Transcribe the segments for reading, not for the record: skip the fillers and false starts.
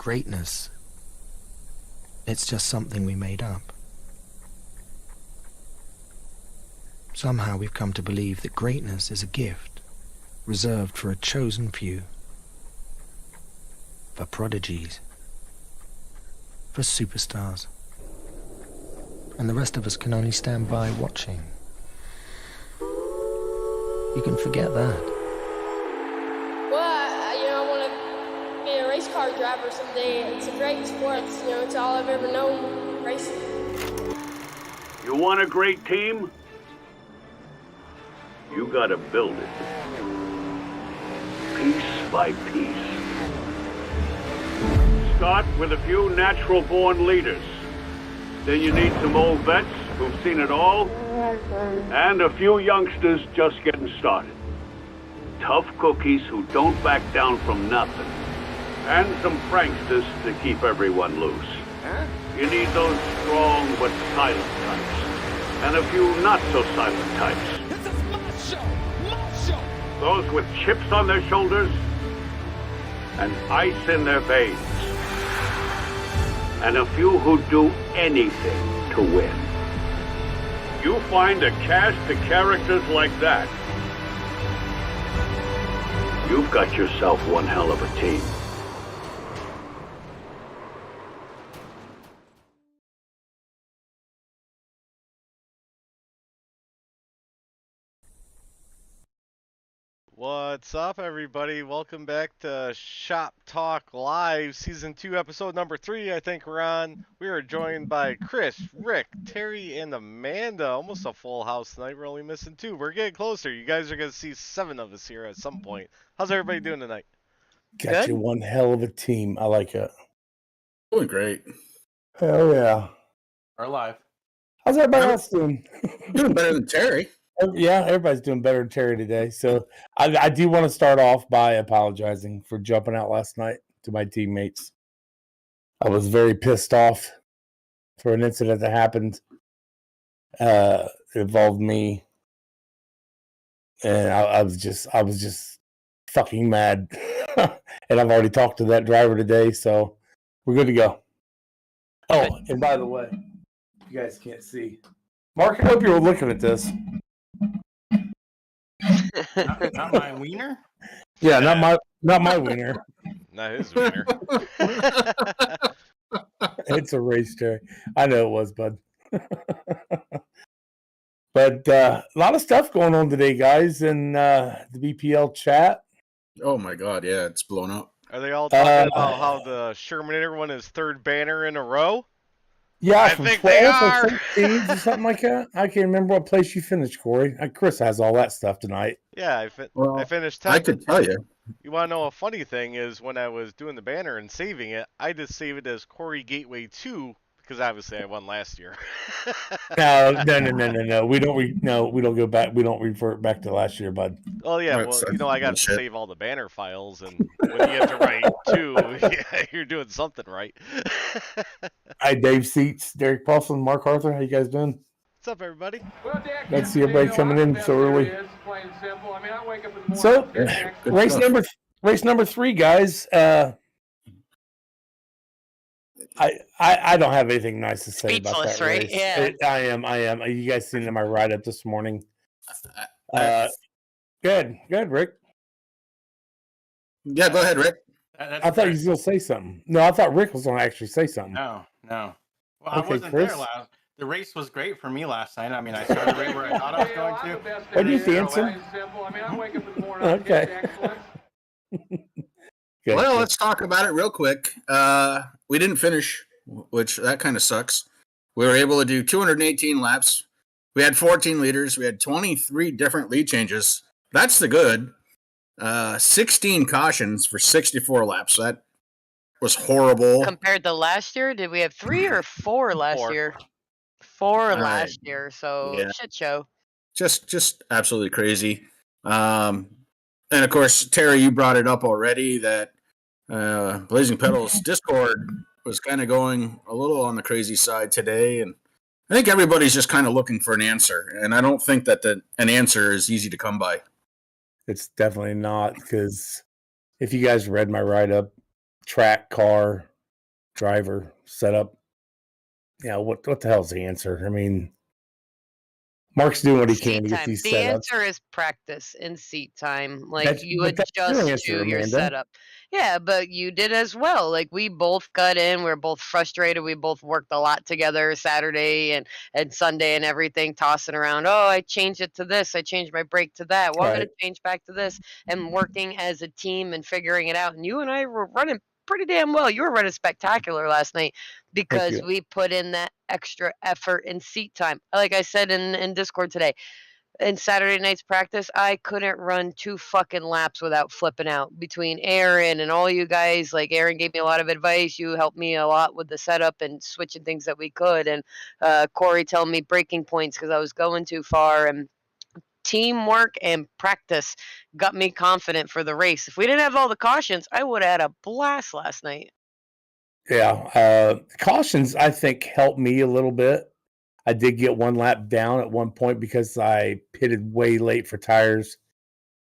greatness, it's just something we made up. Somehow we've come to believe that greatness is a gift reserved for a chosen few, for prodigies, for superstars, and the rest of us can only stand by watching. You can forget that. Well, I want to be a race car driver someday. It's a great sport. It's all I've ever known, racing. You want a great team? You gotta build it. Piece by piece. Start with a few natural-born leaders. Then you need some old vets who've seen it all, and a few youngsters just getting started. Tough cookies who don't back down from nothing. And some pranksters to keep everyone loose. You need those strong but silent types. And a few not-so-silent types. This is my show! My show! Those with chips on their shoulders and ice in their veins. And a few who do anything to win. You find a cast of characters like that, you've got yourself one hell of a team. What's up, everybody? Welcome back to Shop Talk Live, Season 2, Episode number 3, I think we're on. We are joined by Chris, Rick, Terry, and Amanda. Almost a full house tonight. We're only missing 2. We're getting closer. You guys are going to see 7 of us here at some point. How's everybody doing tonight? Got you one hell of a team. I like it. Doing great. Hell yeah. Are live. How's everybody else doing? Doing better than Terry. Yeah, everybody's doing better than Terry today. So I do want to start off by apologizing for jumping out last night to my teammates. I was very pissed off for an incident that happened. It involved me. And I was just fucking mad. And I've already talked to that driver today, so we're good to go. Oh, and by the way, you guys can't see. Mark, I hope you were looking at this. Not my wiener? Yeah, not my wiener. Not his wiener. It's a race, Terry. I know it was, bud. But a lot of stuff going on today, guys, in the BPL chat. Oh my god, yeah, it's blown up. Are they all talking about how the Shermanator won his 3rd banner in a row? Yeah, I from think 12 they or are. 13 or something like that. I can't remember what place you finished, Corey. Chris has all that stuff tonight. Yeah, I finished 10th. I could tell you. You want to know a funny thing is when I was doing the banner and saving it, I just saved it as Corey Gateway 2 because obviously I won last year. No. We don't go back. We don't revert back to last year, bud. Oh yeah, well, I got to save all the banner files, and when you have to write 2, yeah, you're doing something right. Hi, Dave Seats, Derek Paulson, Mark Arthur. How you guys doing? What's up, everybody? Well, Glad to see everybody coming in so early. So, race number 3, guys. I don't have anything nice to say about that right? race. Yeah. I am. You guys seen my write up this morning? Good, Rick. Yeah, go ahead, Rick. I thought you was going to say something. No, I thought Rick was going to actually say something. No. Well, Okay, I wasn't Chris? there last. The race was great for me last night. I mean, I started right where I thought I was going to. Are you dancing? Okay. Good. Well, let's talk about it real quick. We didn't finish, which that kind of sucks. We were able to do 218 laps. We had 14 leaders. We had 23 different lead changes. That's the good. 16 cautions for 64 laps. That was horrible. Compared to last year, did we have 3 or 4 last year? 4 last year, so yeah. Shit show. Just absolutely crazy. And of course, Terry, you brought it up already that Blazing Pedals Discord was kind of going a little on the crazy side today, and I think everybody's just kind of looking for an answer, and I don't think that an answer is easy to come by. It's definitely not, because if you guys read my write-up, track, car, driver setup. What the hell's the answer? I mean, Mark's doing what he can to get these The setups. answer is practice and seat time. Like you That's your adjust answer, to your Amanda. setup. Yeah, but you did as well. Like we both got in. We are both frustrated. We both worked a lot together Saturday and Sunday and everything, tossing around. Oh, I changed it to this. I changed my brake to that. Well, I'm going to change back to this. And working as a team and figuring it out. And you and I were running pretty damn well. You were running spectacular last night because we put in that extra effort and seat time. Like I said in Discord today, in Saturday night's practice, I couldn't run 2 fucking laps without flipping out. Between Aaron and all you guys, like Aaron gave me a lot of advice. You helped me a lot with the setup and switching things that we could. And Corey telling me breaking points because I was going too far. And teamwork and practice got me confident for the race. If we didn't have all the cautions, I would have had a blast last night. Yeah. Cautions, I think, helped me a little bit. I did get 1 lap down at one point because I pitted way late for tires,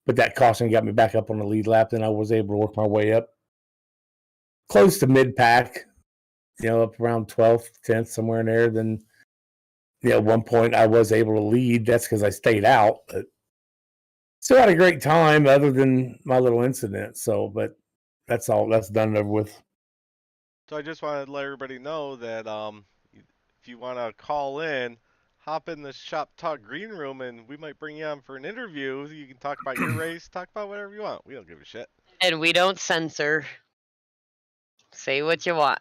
but that caution got me back up on the lead lap. Then I was able to work my way up close to mid-pack, up around 12th, 10th, somewhere in there. Then, at one point I was able to lead. That's because I stayed out, but still had a great time other than my little incident. So, but that's all. That's done and over with. So I just wanted to let everybody know that if you want to call in, hop in the Shop Talk green room, and we might bring you on for an interview. You can talk about your race, talk about whatever you want. We don't give a shit. And we don't censor. Say what you want.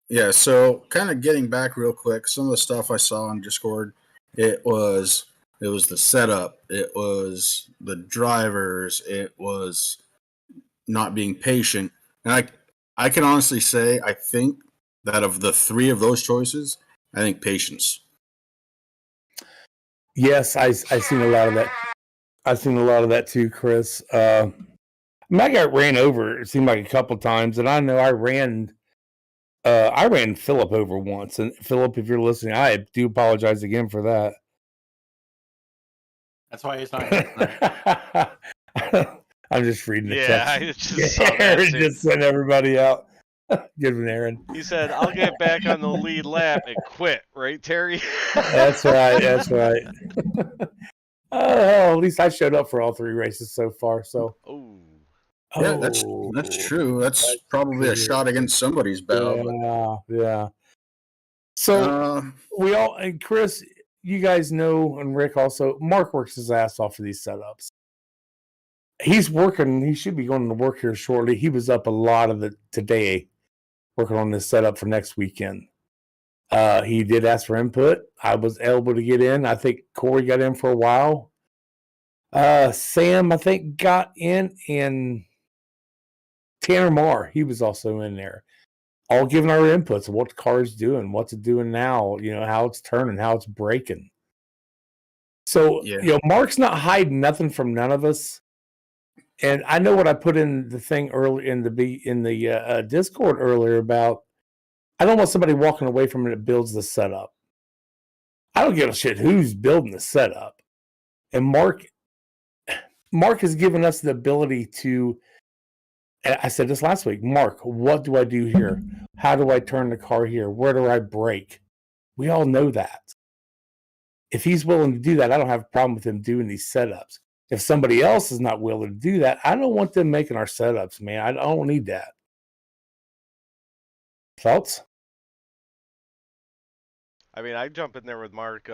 Yeah, so kind of getting back real quick, some of the stuff I saw on Discord, it was the setup, it was the drivers, it was not being patient. And I can honestly say, I think that of the 3 of those choices, I think patience. Yes, I've seen a lot of that. I've seen a lot of that too, Chris. I got ran over, it seemed like a couple times, and I know I ran Philip over once. And Philip, if you're listening, I do apologize again for that. That's why he's not here. I'm just reading the text. I just saw that just sent everybody out. Good one, Aaron. He said, I'll get back on the lead lap and quit, right, Terry? That's right. That's right. At least I showed up for all 3 races so far. So. Yeah, that's true. That's probably a shot against somebody's bell. Yeah. So we all, and Chris, you guys know, and Rick also, Mark works his ass off for these setups. He's working. He should be going to work here shortly. He was up a lot of it today, working on this setup for next weekend. He did ask for input. I was able to get in. I think Corey got in for a while. Sam, I think, got in, and Tanner Marr, he was also in there. All giving our inputs of what the car is doing, what's it doing now, how it's turning, how it's braking. So, Mark's not hiding nothing from none of us. And I know what I put in the thing early in the Discord earlier about, I don't want somebody walking away from it that builds the setup. I don't give a shit who's building the setup. And Mark has given us the ability to, I said this last week, Mark, what do I do here? How do I turn the car here? Where do I brake? We all know that. If he's willing to do that, I don't have a problem with him doing these setups. If somebody else is not willing to do that, I don't want them making our setups, man. I don't need that. Thoughts? I mean, I jump in there with Mark.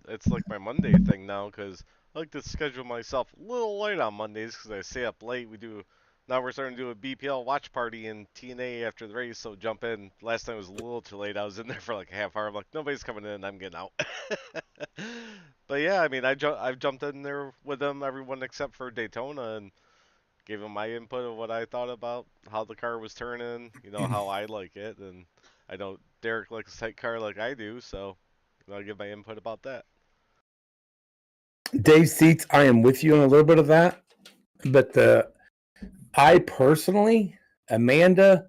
It's like my Monday thing now because I like to schedule myself a little late on Mondays because I stay up late. Now we're starting to do a BPL watch party in T&A after the race, so jump in. Last time it was a little too late. I was in there for like a half hour. I'm like, nobody's coming in. I'm getting out. But yeah, I mean, I've jumped in there with them, everyone except for Daytona, and gave them my input of what I thought about how the car was turning, how I like it. And I know Derek likes a tight car like I do, so I'll give my input about that. Dave Seats, I am with you on a little bit of that, but I personally, Amanda,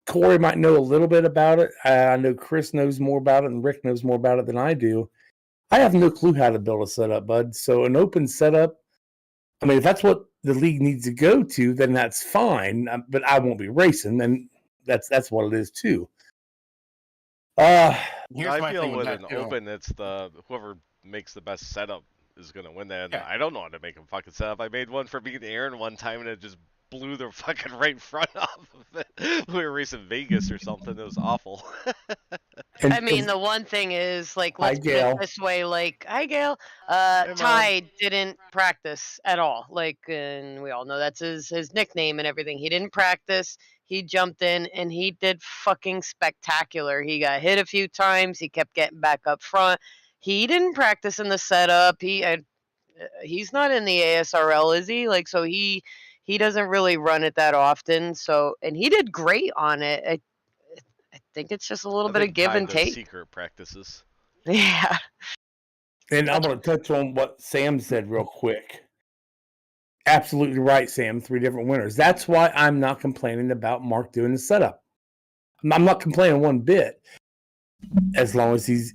Corey might know a little bit about it. I know Chris knows more about it, and Rick knows more about it than I do. I have no clue how to build a setup, bud. So an open setup, I mean, if that's what the league needs to go to, then that's fine. But I won't be racing, and that's what it is too. Here's I my feel thing with that, an too. open, it's the whoever makes the best setup is gonna win that. And Yeah. I don't know how to make a fucking setup. I made one for beating Aaron one time, and it just blew the fucking right front off of it. We were racing Vegas or something. It was awful. And, I mean, the one thing is, like, Hi, let's put it Gail. this way, like, hi, Gail. Hey, Mom. Ty didn't practice at all. Like, and we all know that's his nickname and everything. He didn't practice. He jumped in and he did fucking spectacular. He got hit a few times. He kept getting back up front. He didn't practice in the setup. He's not in the ASRL, is he? Like, so he doesn't really run it that often. So, and he did great on it. I think it's just a little I bit of think give Ty and does take. secret practices. Yeah. And I'm going to touch on what Sam said real quick. Absolutely right, Sam. 3 different winners. That's why I'm not complaining about Mark doing the setup. I'm not complaining one bit. As long as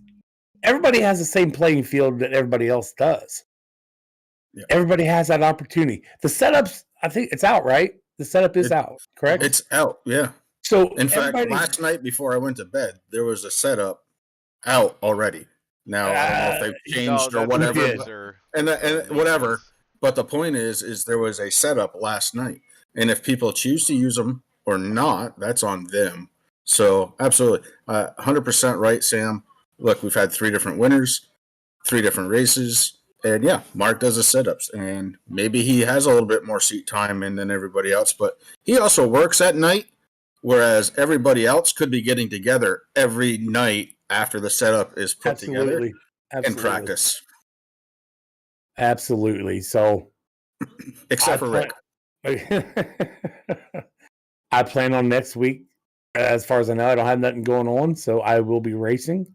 everybody has the same playing field that everybody else does. Yeah. Everybody has that opportunity. The setups, I think it's out, right? The setup is out, correct? It's out, yeah. So in fact, last night before I went to bed, there was a setup out already. Now I don't know if they've changed or whatever, and whatever. But the point is there was a setup last night, and if people choose to use them or not, that's on them. So absolutely, 100% right, Sam. Look, we've had 3 different winners, 3 different races, and yeah, Mark does the setups, and maybe he has a little bit more seat time in than everybody else, but he also works at night. Whereas everybody else could be getting together every night after the setup is put together and practice. Absolutely. So, except for Rick. I plan on next week. As far as I know, I don't have nothing going on, so I will be racing.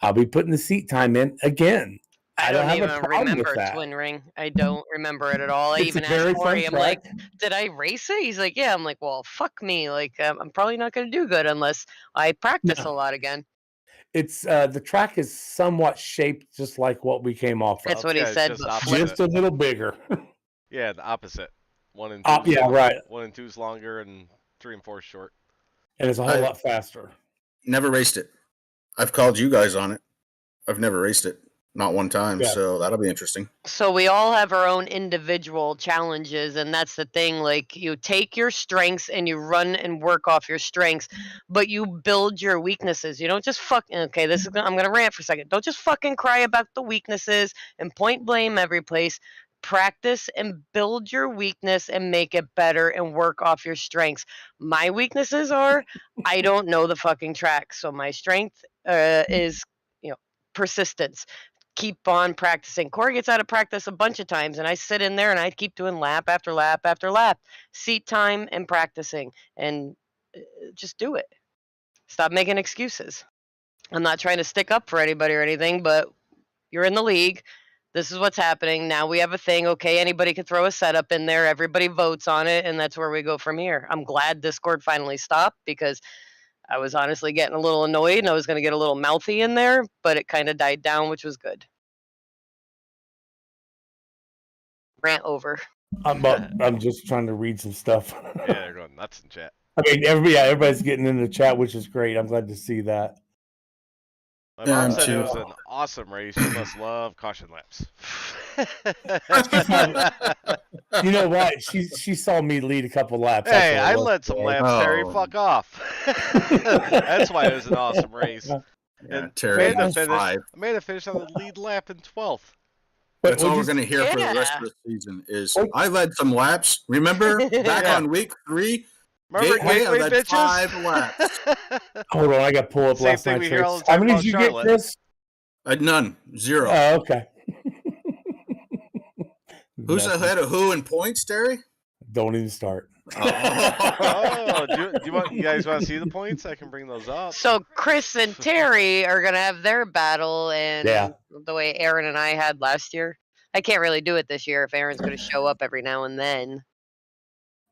I'll be putting the seat time in again. I don't have even a problem remember with that. Twin Ring. I don't remember it at all. I It's even a very asked Corey, fun I'm like, track. did I race it? He's like, yeah. I'm like, well, fuck me. Like, I'm probably not going to do good unless I practice a lot again. It's the track is somewhat shaped just like what we came off That's of. what he said, Just but opposite. Just a little bigger. Yeah, the opposite. 1 and 2. Yeah, right. 1 and 2 is longer, and 3 and 4 is short. And it's a whole lot faster. Never raced it. I've called you guys on it. I've never raced it. Not one time, so that'll be interesting. So we all have our own individual challenges, and that's the thing. Like, you take your strengths and you run and work off your strengths, but you build your weaknesses. You don't just I'm gonna rant for a second. Don't just fucking cry about the weaknesses and point blame every place. Practice and build your weakness and make it better and work off your strengths. My weaknesses are I don't know the fucking track, so my strength is persistence. Keep on practicing. Corey gets out of practice a bunch of times, and I sit in there and I keep doing lap after lap after lap, seat time and practicing, and just do it. Stop making excuses. I'm not trying to stick up for anybody or anything, but you're in the league. This is what's happening. Now we have a thing. Okay, anybody can throw a setup in there. Everybody votes on it, and that's where we go from here. I'm glad Discord finally stopped because I was honestly getting a little annoyed and I was going to get a little mouthy in there, but it kind of died down, which was good. Rant over. I'm just trying to read some stuff. Yeah, they're going nuts in chat. I mean, everybody's getting in the chat, which is great. I'm glad to see that. My mom said it was an awesome race. You must love caution laps. You know what? She saw me lead a couple laps. Hey, I led some laps, Terry. Fuck off. That's why it was an awesome race. Yeah, Terry, I made a finish on the lead lap in 12th. That's all we're going to hear for the rest of the season is I led some laps. Remember back on week 3? Remember Gateway led bitches? 5 laps. Hold on, I got to pull up Same last thing night's we hear all race. the time How many about did you Charlotte. get, Chris? None. 0. Oh, okay. Who's ahead of who in points, Terry? Don't even start. Do you guys want to see the points? I can bring those up. So Chris and Terry are going to have their battle, and the way Aaron and I had last year. I can't really do it this year if Aaron's going to show up every now and then.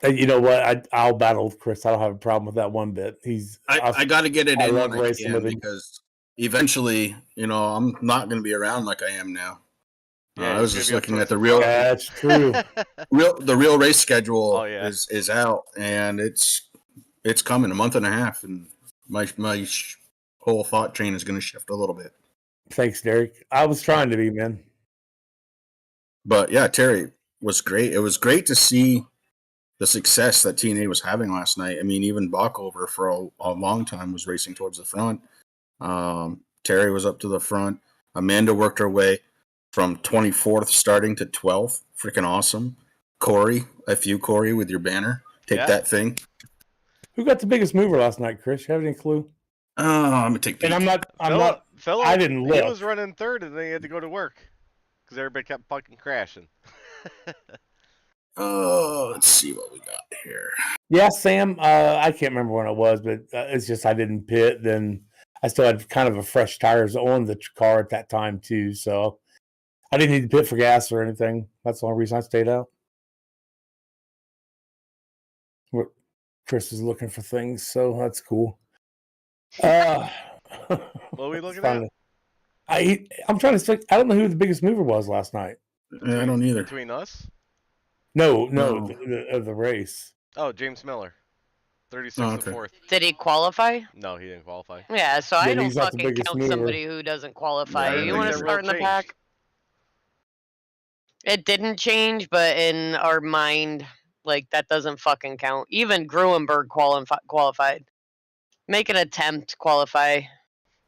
And you know what? I'll battle with Chris. I don't have a problem with that one bit. I got to get it in love when I racing can with him. because eventually, I'm not going to be around like I am now. I was just looking at the real. That's true. The real race schedule yeah. is out, and it's coming a month and a half, and my whole thought train is going to shift a little bit. Thanks, Derek. I was trying to be, man. But yeah, Terry was great. It was great to see the success that T&A was having last night. I mean, even Bockover for a long time was racing towards the front. Terry was up to the front. Amanda worked her way from 24th starting to 12th. Freaking awesome. Corey, Corey, with your banner. Take that thing. Who got the biggest mover last night, Chris? You have any clue? I'm gonna take. And I'm not. Philip, I didn't look. He was running third, and then he had to go to work because everybody kept fucking crashing. Let's see what we got here. Yeah, Sam. I can't remember when it was, but it's just I didn't pit. Then I still had kind of a fresh tires on the car at that time too, so I didn't need to pit for gas or anything. That's the only reason I stayed out. Chris is looking for things, so that's cool. What are we looking at? I'm trying to think. I don't know who the biggest mover was last night. I don't either. Between us? No. The race. Oh, James Miller. 36th to 4th. Did he qualify? No, he didn't qualify. Yeah, so I don't fucking count mover. somebody who doesn't qualify. Yeah, you want to start in the pack? It didn't change, but in our mind, like, that doesn't fucking count. Even Gruenberg qualified. Make an attempt to qualify.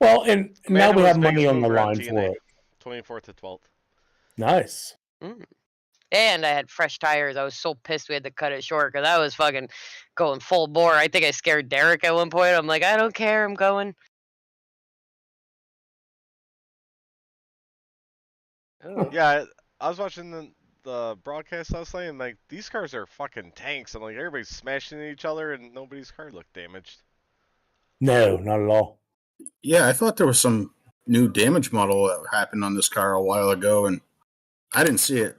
Well, and now we have money on the line for it. 24th to 12th. Nice. And I had fresh tires. I was so pissed we had to cut it short because I was fucking going full bore. I think I scared Derek at one point. I'm like, I don't care. I'm going. Oh. Yeah, I was watching the broadcast last night, and like, these cars are fucking tanks. And like, everybody's smashing each other, and nobody's car looked damaged. No, not at all. Yeah, I thought there was some new damage model that happened on this car a while ago, and I didn't see it.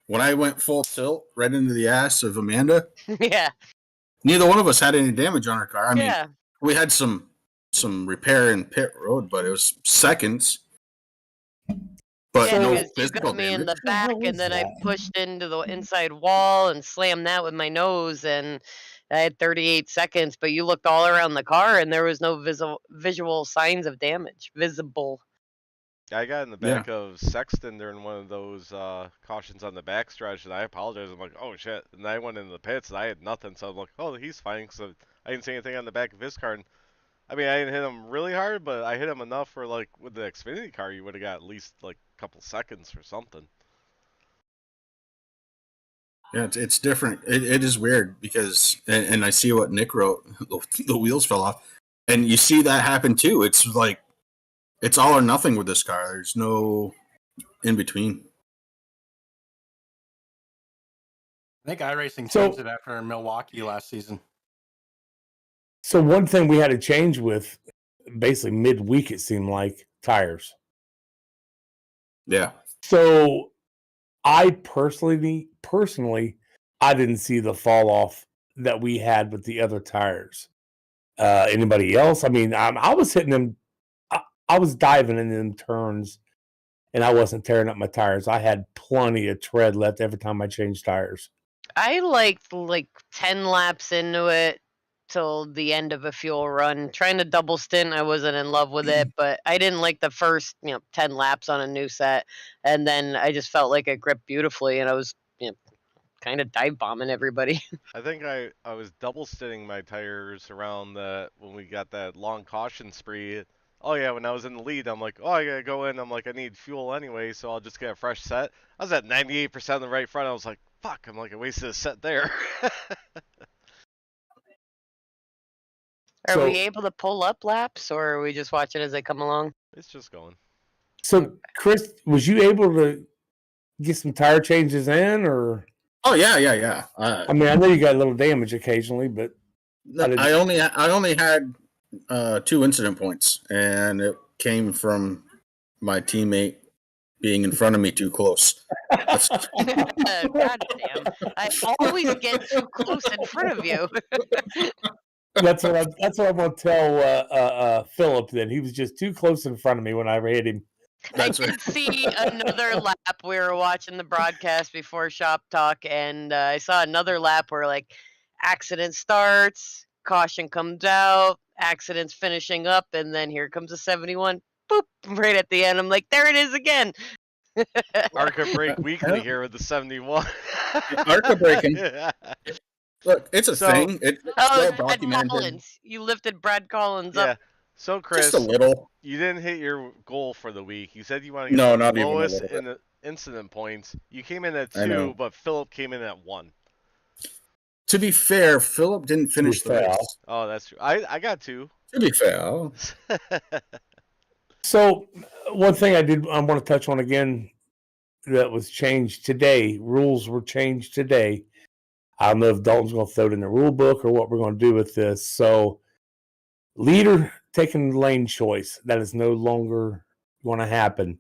When I went full tilt right into the ass of Amanda, yeah, neither one of us had any damage on our car. I mean, we had some repair in pit road, but it was seconds. But no physical got me damage. in the back, and then I pushed into the inside wall and slammed that with my nose, and I had 38 seconds. But you looked all around the car, and there was no visual signs of damage visible. I got in the back of Sexton during one of those cautions on the backstretch, and I apologized. I'm like, oh shit. And I went into the pits, and I had nothing, so I'm like, oh, he's fine, because I didn't see anything on the back of his car. And, I mean, I didn't hit him really hard, but I hit him enough for, like, with the Xfinity car, you would have got at least, like, a couple seconds or something. Yeah, it's different. It is weird, because, and I see what Nick wrote, the wheels fell off, and you see that happen too. It's like, it's all or nothing with this car. There's no in between. I think iRacing changed it after Milwaukee last season. So one thing we had to change with, basically midweek, it seemed like, tires. Yeah. So I personally, I didn't see the fall off that we had with the other tires. Anybody else? I mean, I was hitting them. I was diving in them turns, and I wasn't tearing up my tires. I had plenty of tread left every time I changed tires. I liked like 10 laps into it till the end of a fuel run. Trying to double stint, I wasn't in love with it, but I didn't like the first 10 laps on a new set, and then I just felt like it gripped beautifully, and I was kind of dive bombing everybody. I think I was double stinting my tires around when we got that long caution spree. Oh yeah, when I was in the lead, I'm like, oh, I gotta go in. I'm like, I need fuel anyway, so I'll just get a fresh set. I was at 98% on the right front. I was like, fuck, I'm like, I wasted a set there. Are we able to pull up laps, or are we just watching as they come along? It's just going. So, Chris, was you able to get some tire changes in, or? Oh yeah. I mean, I know you got a little damage occasionally, but I only had 2 incident points, and it came from my teammate being in front of me too close. God damn! I always get too close in front of you. That's what I'm gonna tell Philip. Then he was just too close in front of me when I hit him. That's I did see another lap we were watching the broadcast before Shop Talk, and I saw another lap where like accident starts, caution comes out, accidents finishing up, and then here comes a 71. Boop! Right at the end, I'm like, there it is again. Arca break weekly here with the 71. Arca breaking. Yeah. Look, it's a So- thing. It's Oh, well Brad documented. Collins. You lifted Brad Collins Yeah. up. So Chris, Just a little. you didn't hit your goal for the week. You said you want to get No, the not even a lowest little bit. in the incident points. You came in at I 2, know. but Philip came in at 1. To be fair, Philip didn't finish the fair. race. Oh, that's true. I got 2. To be fair, So one thing I want to touch on again that was changed today. Rules were changed today. I don't know if Dalton's going to throw it in the rule book or what we're going to do with this. So leader taking lane choice, that is no longer going to happen.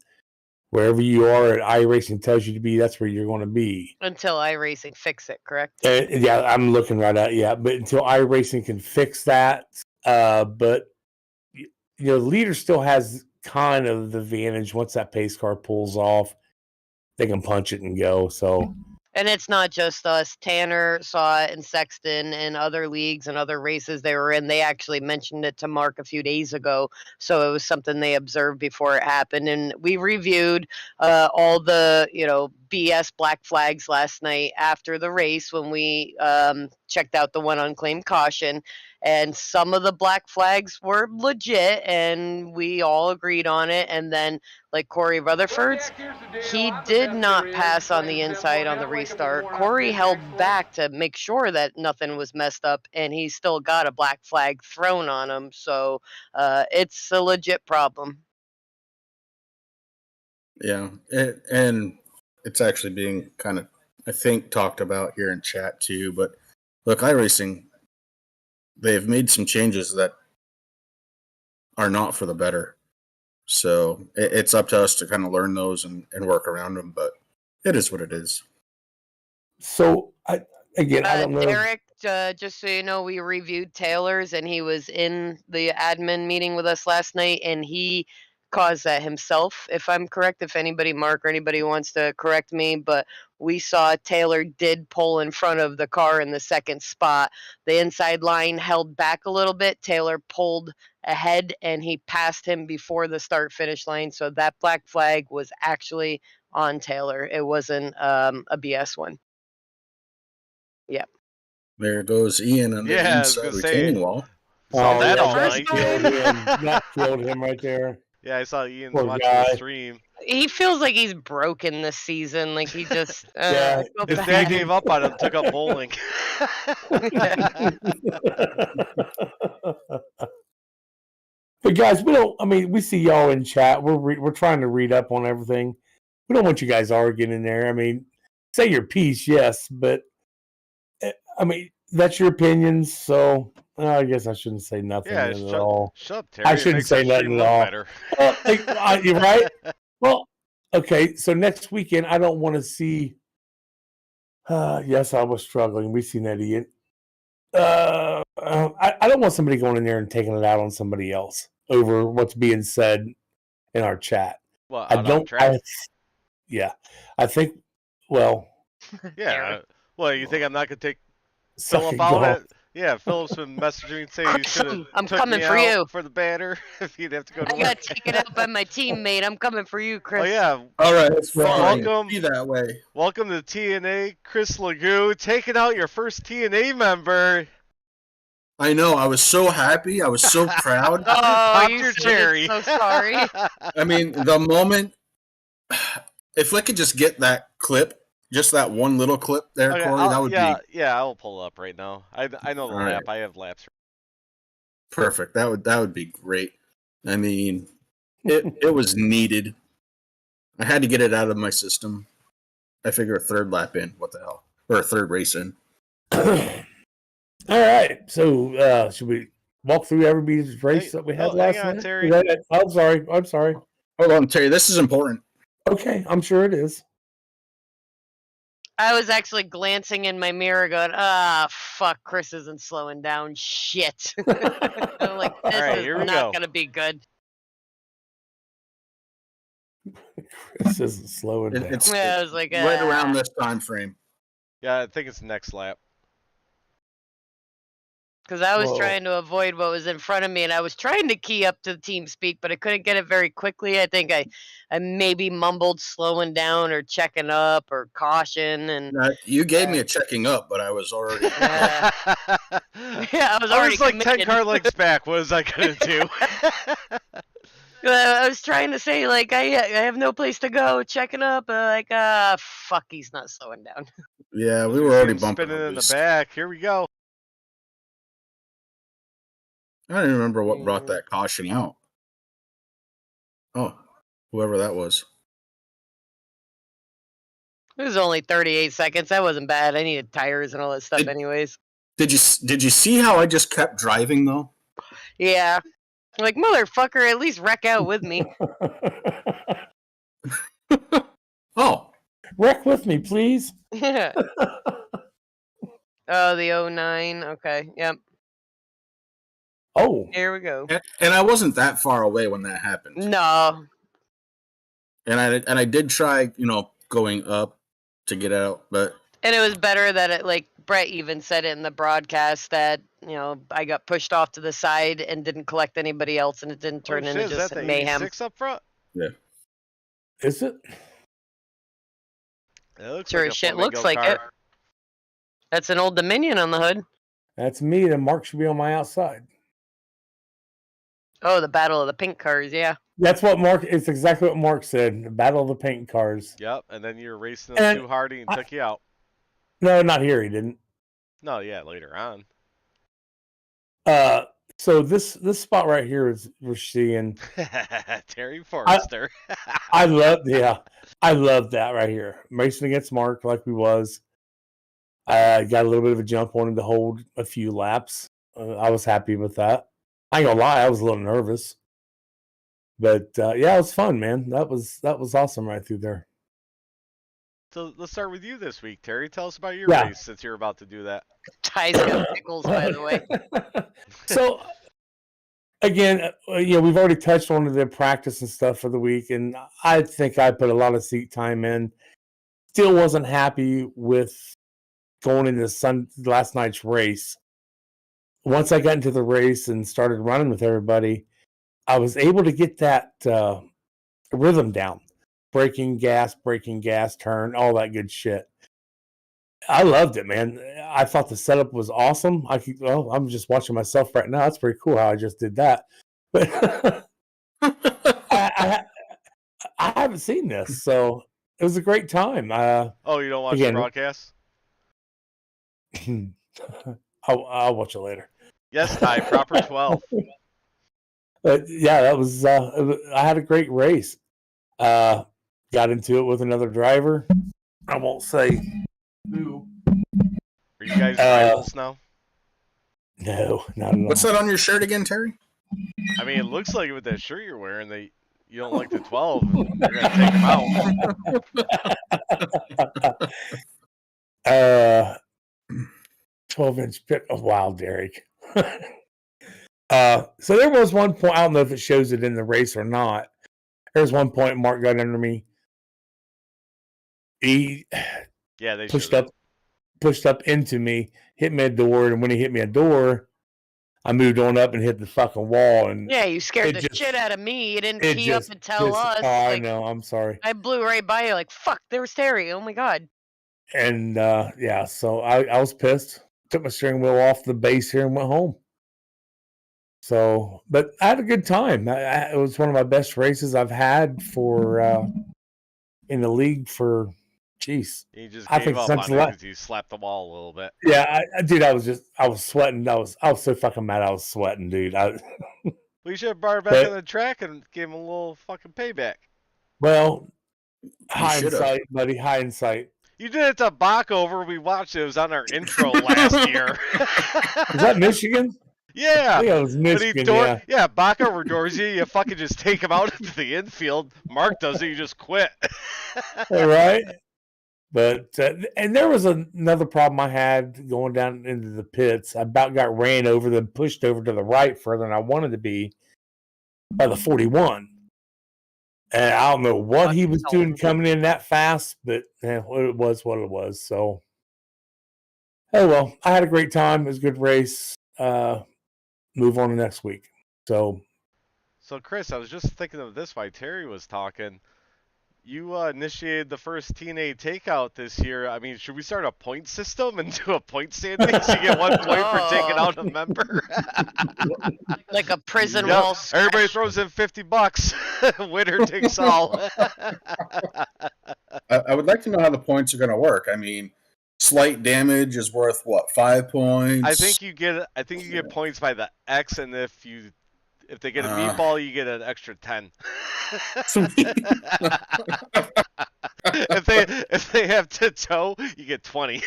Wherever you are at iRacing tells you to be, that's where you're going to be. Until iRacing fix it, correct? Yeah, I'm looking right at but until iRacing can fix that, but the leader still has kind of the advantage once that pace car pulls off. They can punch it and go. So, And it's not just us. Tanner saw it, and Sexton and other leagues and other races they were in. They actually mentioned it to Mark a few days ago. So it was something they observed before it happened. And we reviewed all the, BS black flags last night after the race when we checked out the one unclaimed caution. And some of the black flags were legit, and we all agreed on it. And then, like Corey Rutherford's, he did not pass on the inside on the restart. Corey held back to make sure that nothing was messed up, and he still got a black flag thrown on him. So it's a legit problem. yeah, and it's actually being kind of, I think, talked about here in chat too. But look, iRacing, they've made some changes that are not for the better. So it's up to us to kind of learn those and work around them. But it is what it is. so I don't know. Derek, just so you know, we reviewed Taylor's, and he was in the admin meeting with us last night, and he caused that himself, if I'm correct. If anybody, Mark or anybody, wants to correct me, but we saw Taylor did pull in front of the car in the second spot. The inside line held back a little bit. Taylor pulled ahead, and he passed him before the start-finish line. So that black flag was actually on Taylor. It wasn't a BS one. Yeah. There goes Ian on the Yeah, I was inside gonna retaining say. wall. Saw Oh, that yeah, all first night. time. That killed him right there. Yeah, I saw Ian Poor watching guy. the stream. He feels like he's broken this season. Like he just Yeah, go His back. dad gave up on him, took up bowling. But guys, we see y'all in chat. We're trying to read up on everything. We don't want you guys arguing in there. I mean, say your piece, yes, but that's your opinions. So I guess I shouldn't say nothing Yeah, at all. shut up, Terry. I It shouldn't makes say our nothing stream at look all. better. You're right. Well, okay. So next weekend, I don't want to see. Yes, I was struggling. We've seen that, Ian. I don't want somebody going in there and taking it out on somebody else over what's being said in our chat. Well, I out on don't. track? Yeah, I think. Well, Yeah. Well, you think I'm not gonna take suck Philip it, out? go. Yeah, Philip's been messaging me saying you should have I'm took coming me for out you. for the banner if you'd have to go to I work. got taken out by my teammate. I'm coming for you, Chris. Oh yeah. All right, it's fine. Welcome. Be that way. Welcome to T&A, Chris Legoo, taking out your first T&A member. I know. I was so happy. I was so proud. Oh, Pop you your should. cherry. So sorry. I mean, the moment, if we could just get that clip, just that one little clip there, Okay, Corey, that would be yeah, I'll pull it up right now. I know the All lap. right. I have laps. perfect. That would be great. I mean, it was needed. I had to get it out of my system. I figure a third lap in, what the hell, or a third race in. All right. So should we walk through everybody's race that we had last hang on, night? Terry. I'm sorry. Hold on, Terry. This is important. Okay, I'm sure it is. I was actually glancing in my mirror going, fuck, Chris isn't slowing down. Shit. I'm like, this All right, is here we not go. going to be good. Chris isn't slowing down. It's Yeah, I was like, right around this time frame. Yeah, I think it's next lap. because I was Whoa. trying to avoid what was in front of me, and I was trying to key up to TeamSpeak, but I couldn't get it very quickly. I think I maybe mumbled slowing down or checking up or caution, and You gave me a checking up, but I was already. yeah, I was I already was like 10 committed. car lengths back. What was I gonna do? I was trying to say like I have no place to go, checking up, fuck, he's not slowing down. Yeah, we were already Him bumping spinning in the least. back. Here we go. I don't even remember what brought that caution out. Oh, whoever that was. It was only 38 seconds. That wasn't bad. I needed tires and all that stuff, anyways. Did you see how I just kept driving though? Yeah. Like, motherfucker, at least wreck out with me. Oh. Wreck with me, please. Yeah. Oh, the 09. Okay. Yep. Oh. Here we go. And I wasn't that far away when that happened. No. And I did try, going up to get out, but And it was better that it, like, Brett even said it in the broadcast that, I got pushed off to the side and didn't collect anybody else, and it didn't turn into Is just that the mayhem. 86 up front? Yeah. Is it? It looks Sure like as a shit Flamingo looks like car. it. That's an old Dominion on the hood. That's me. The mark should be on my outside. Oh, the Battle of the Pink Cars, yeah. That's what Mark. It's exactly what Mark said. The Battle of the Paint Cars. Yep, and then you're racing them too hard and took you out. No, not here. He didn't. No, yeah, later on. So this spot right here is we're seeing Terry Forrester. I love that right here. Racing against Mark like we was. I got a little bit of a jump on him to hold a few laps. I was happy with that. I ain't gonna lie, I was a little nervous. But yeah, it was fun, man. That was awesome right through there. So let's start with you this week, Terry. Tell us about your Yeah. race since you're about to do that. Ty's got pickles, by the way. So again, we've already touched on the practice and stuff for the week, and I think I put a lot of seat time in. Still wasn't happy with going into last night's race. Once I got into the race and started running with everybody, I was able to get that rhythm down. Braking, gas, turn, all that good shit. I loved it, man. I thought the setup was awesome. I'm just watching myself right now. That's pretty cool how I just did that. But I haven't seen this, so it was a great time. Oh, you don't watch the broadcast? I'll watch it later. Yes, Ty, proper 12. Yeah, that was. I had a great race. Got into it with another driver. I won't say who. Are you guys rivals now? No, not at all. What's that on your shirt again, Terry? I mean, it looks like with that shirt you're wearing, you don't like the 12. You're gonna take them out. 12-inch pit. Oh, wow, Derek. So there was one point. I don't know if it shows it in the race or not. There's one point Mark got under me. He they pushed up into me, hit me a door, and when he hit me a door, I moved on up and hit the fucking wall. And yeah, you scared the shit out of me. You didn't key up and tell us. Oh, I know. I'm sorry. I blew right by you like, fuck, there was Terry. Oh my God. And yeah, so I was pissed. Took my steering wheel off the base here and went home. So, but I had a good time. It was one of my best races I've had for in the league for, geez. You just gave up on it because you slapped the wall a little bit. Yeah, dude, I was sweating. I was so fucking mad. I was sweating, dude. We should have brought her back on the track and gave him a little fucking payback. Well, hindsight, buddy, hindsight. You did it to Backover. We watched it. It was on our intro last year. Is that Michigan? Yeah. I think it was Michigan, yeah, Backover doors you. You fucking just take him out into the infield. Mark does it. You just quit. All right. But, and there was another problem I had going down into the pits. I about got ran over, then pushed over to the right further than I wanted to be by the 41. And I don't know what he was Fucking doing coming in that fast, but it was what it was. So, oh well, I had a great time. It was a good race. Move on to next week. So, Chris, I was just thinking of this while Terry was talking. You initiated the first T&A takeout this year. I mean, should we start a point system and do a point standing so you get 1 point for taking out a member? Like a prison Yep. wall. Everybody throws in $50. Winner takes all. I would like to know how the points are going to work. I mean, slight damage is worth what, 5 points? I think you get points by the X, and if they get a meatball, you get an extra 10. if they have to tow, you get 20.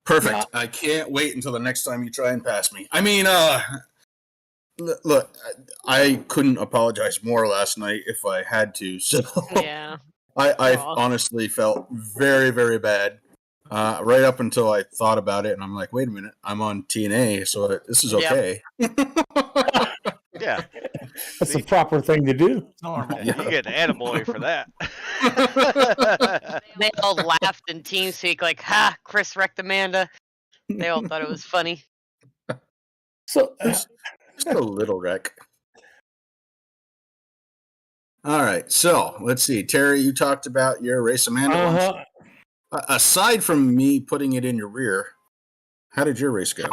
Perfect. I can't wait until the next time you try and pass me. I mean, look, I couldn't apologize more last night if I had to. So Yeah. I honestly felt very, very bad. Right up until I thought about it, and I'm like, wait a minute, I'm on T&A, so this is okay. Yeah. that's the proper thing to do. Normal. You get an attaboy for that. They all laughed in TeamSpeak like, ha, Chris wrecked Amanda. They all thought it was funny. So, Just a little wreck. All right, so let's see. Terry, you talked about your race, Amanda. once. Aside from me putting it in your rear, how did your race go?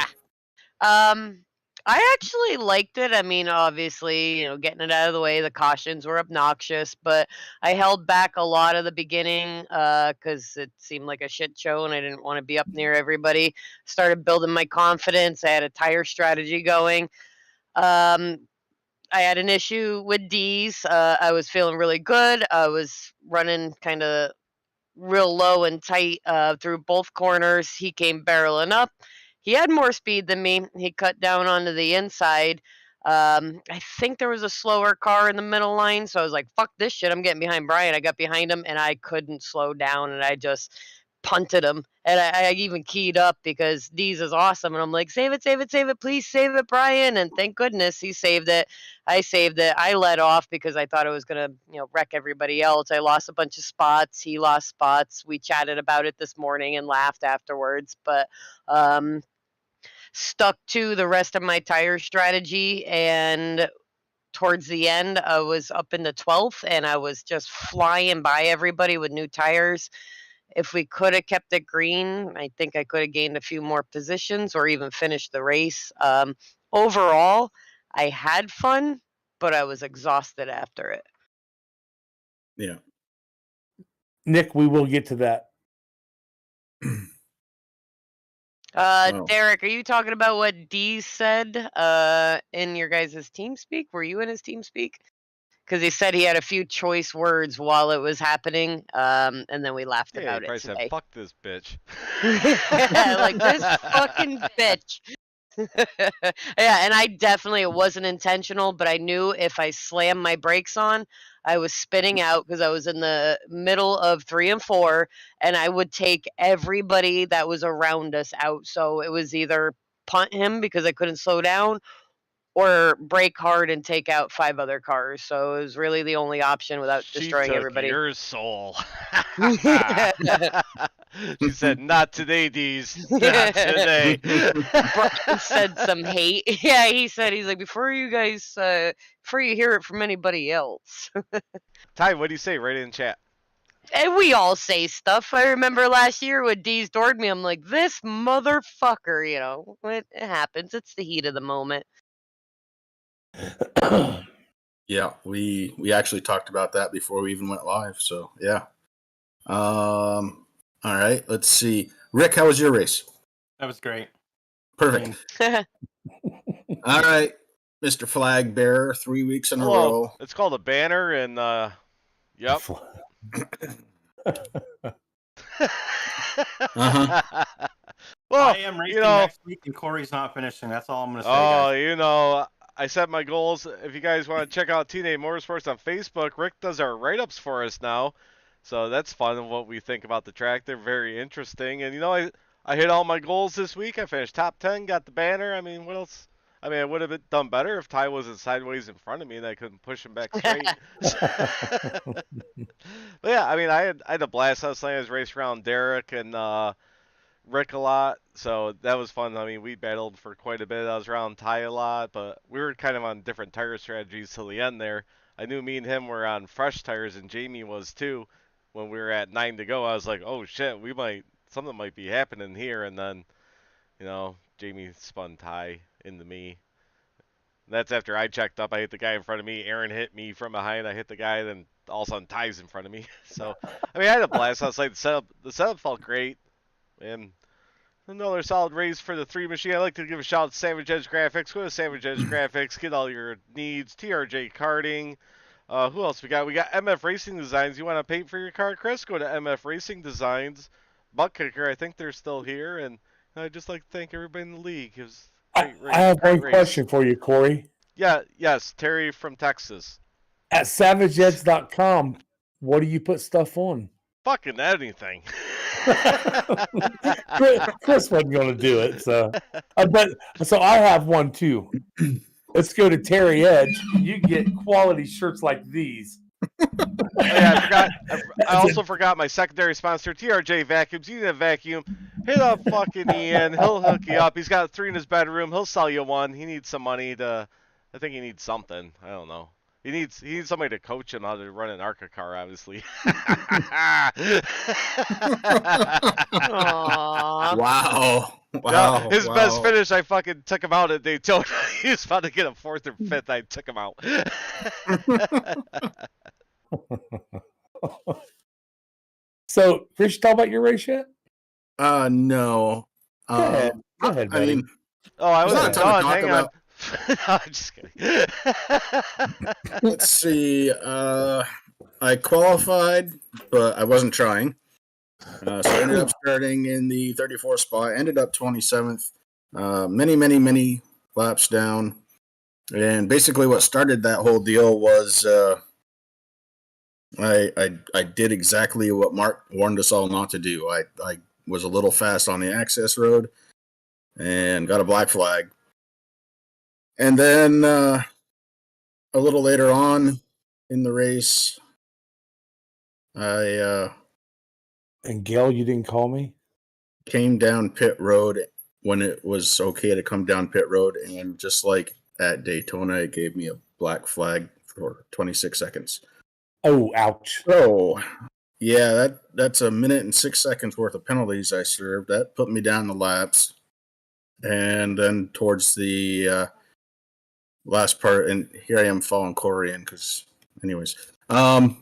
I actually liked it. I mean, obviously, getting it out of the way, the cautions were obnoxious, but I held back a lot of the beginning because it seemed like a shit show and I didn't want to be up near everybody. Started building my confidence. I had a tire strategy going. I had an issue with D's. I was feeling really good. I was running kind of real low and tight through both corners. He came barreling up. He had more speed than me. He cut down onto the inside. I think there was a slower car in the middle line, so I was like, fuck this shit. I'm getting behind Brian. I got behind him, and I couldn't slow down, and I just punted him. And I even keyed up because D's is awesome. And I'm like, save it, save it, save it. Please save it, Brian. And thank goodness he saved it. I saved it. I let off because I thought it was going to, wreck everybody else. I lost a bunch of spots. He lost spots. We chatted about it this morning and laughed afterwards. But stuck to the rest of my tire strategy. And towards the end, I was up in the 12th and I was just flying by everybody with new tires. If we could have kept it green, I think I could have gained a few more positions or even finished the race. Overall, I had fun, but I was exhausted after it. Yeah. Nick, we will get to that. Derek, are you talking about what D said in your guys' team speak? Were you in his team speak? Because he said he had a few choice words while it was happening, and then we laughed about it Said, today. fuck this bitch. Yeah, like this fucking bitch. Yeah, and it wasn't intentional, but I knew if I slammed my brakes on, I was spinning out because I was in the middle of 3 and 4, and I would take everybody that was around us out. So it was either punt him because I couldn't slow down, or brake hard and take out 5 other cars. So it was really the only option without destroying everybody. Your soul. She said, "Not today, D's. Not today." Brian said some hate. Yeah, he's like, before you hear it from anybody else. Ty, what do you say? Right in chat. And we all say stuff. I remember last year when D's doored me, I'm like, this motherfucker, it happens. It's the heat of the moment. Yeah, we actually talked about that before we even went live. So yeah. All right, let's see. Rick, how was your race? That was great. Perfect. All right, Mr. Flag Bearer, 3 weeks in a row. It's called a banner, and yep. Well, I am racing next week, and Corey's not finishing. That's all I'm going to say. Guys. I set my goals. If you guys want to check out T&A Motorsports on Facebook, Rick does our write-ups for us now. So that's fun of what we think about the track. They're very interesting. And, I hit all my goals this week. I finished top 10, got the banner. I mean, what else? I mean, I would have done better if Ty wasn't sideways in front of me and I couldn't push him back straight. But yeah, I mean, I had a blast last night. I was racing around Derek and Rick a lot, so that was fun. I mean, we battled for quite a bit. I was around Ty a lot, but we were kind of on different tire strategies till the end there. I knew me and him were on fresh tires, and Jamie was too. When we were at 9 to go, I was like, "Oh shit, something might be happening here." And then, Jamie spun Ty into me. That's after I checked up. I hit the guy in front of me. Aaron hit me from behind. I hit the guy, then all of a sudden Ty's in front of me. So, I mean, I had a blast. I was like, the setup felt great. And another solid race for the 3 machine. I'd like to give a shout out to Savage Edge Graphics. Go to Savage Edge Graphics. Get all your needs. TRJ Karting. Who else we got? We got MF Racing Designs. You want to paint for your car, Chris? Go to MF Racing Designs. Butt Kicker, I think they're still here. And I'd just like to thank everybody in the league. It was great race. I have great one race. question for you, Corey. Yes, Terry from Texas. At savageedge.com, what do you put stuff on? Fucking anything. Chris wasn't going to do it, so I have one too. Let's go to Terry Edge. You get quality shirts like these. I also forgot my secondary sponsor, TRJ Vacuums. You need a vacuum, hit up fucking Ian. He'll hook you up. He's got 3 in his bedroom. He'll sell you one. He needs some money I think he needs something. I don't know. He needs somebody to coach him how to run an ARCA car, obviously. Wow. His best finish, I fucking took him out at Daytona. He was about to get a 4th or 5th. I took him out. So, Chris, you talk about your race yet? No. Go ahead, buddy. I mean, I there's not a wasn't ton to done. talk Hang about. on. No, I'm just kidding. Let's see. I qualified, but I wasn't trying. So I ended up starting in the 34th spot. Ended up 27th. Many laps down. And basically, what started that whole deal was I did exactly what Mark warned us all not to do. I was a little fast on the access road and got a black flag. And then a little later on in the race, I and Gail, you didn't call me? Came down pit road when it was okay to come down pit road, and just like at Daytona, it gave me a black flag for 26 seconds. Oh, ouch. So, yeah, that's a minute and 6 seconds worth of penalties I served. That put me down the laps. And then towards the last part, and here I am following Corey in because, anyways, I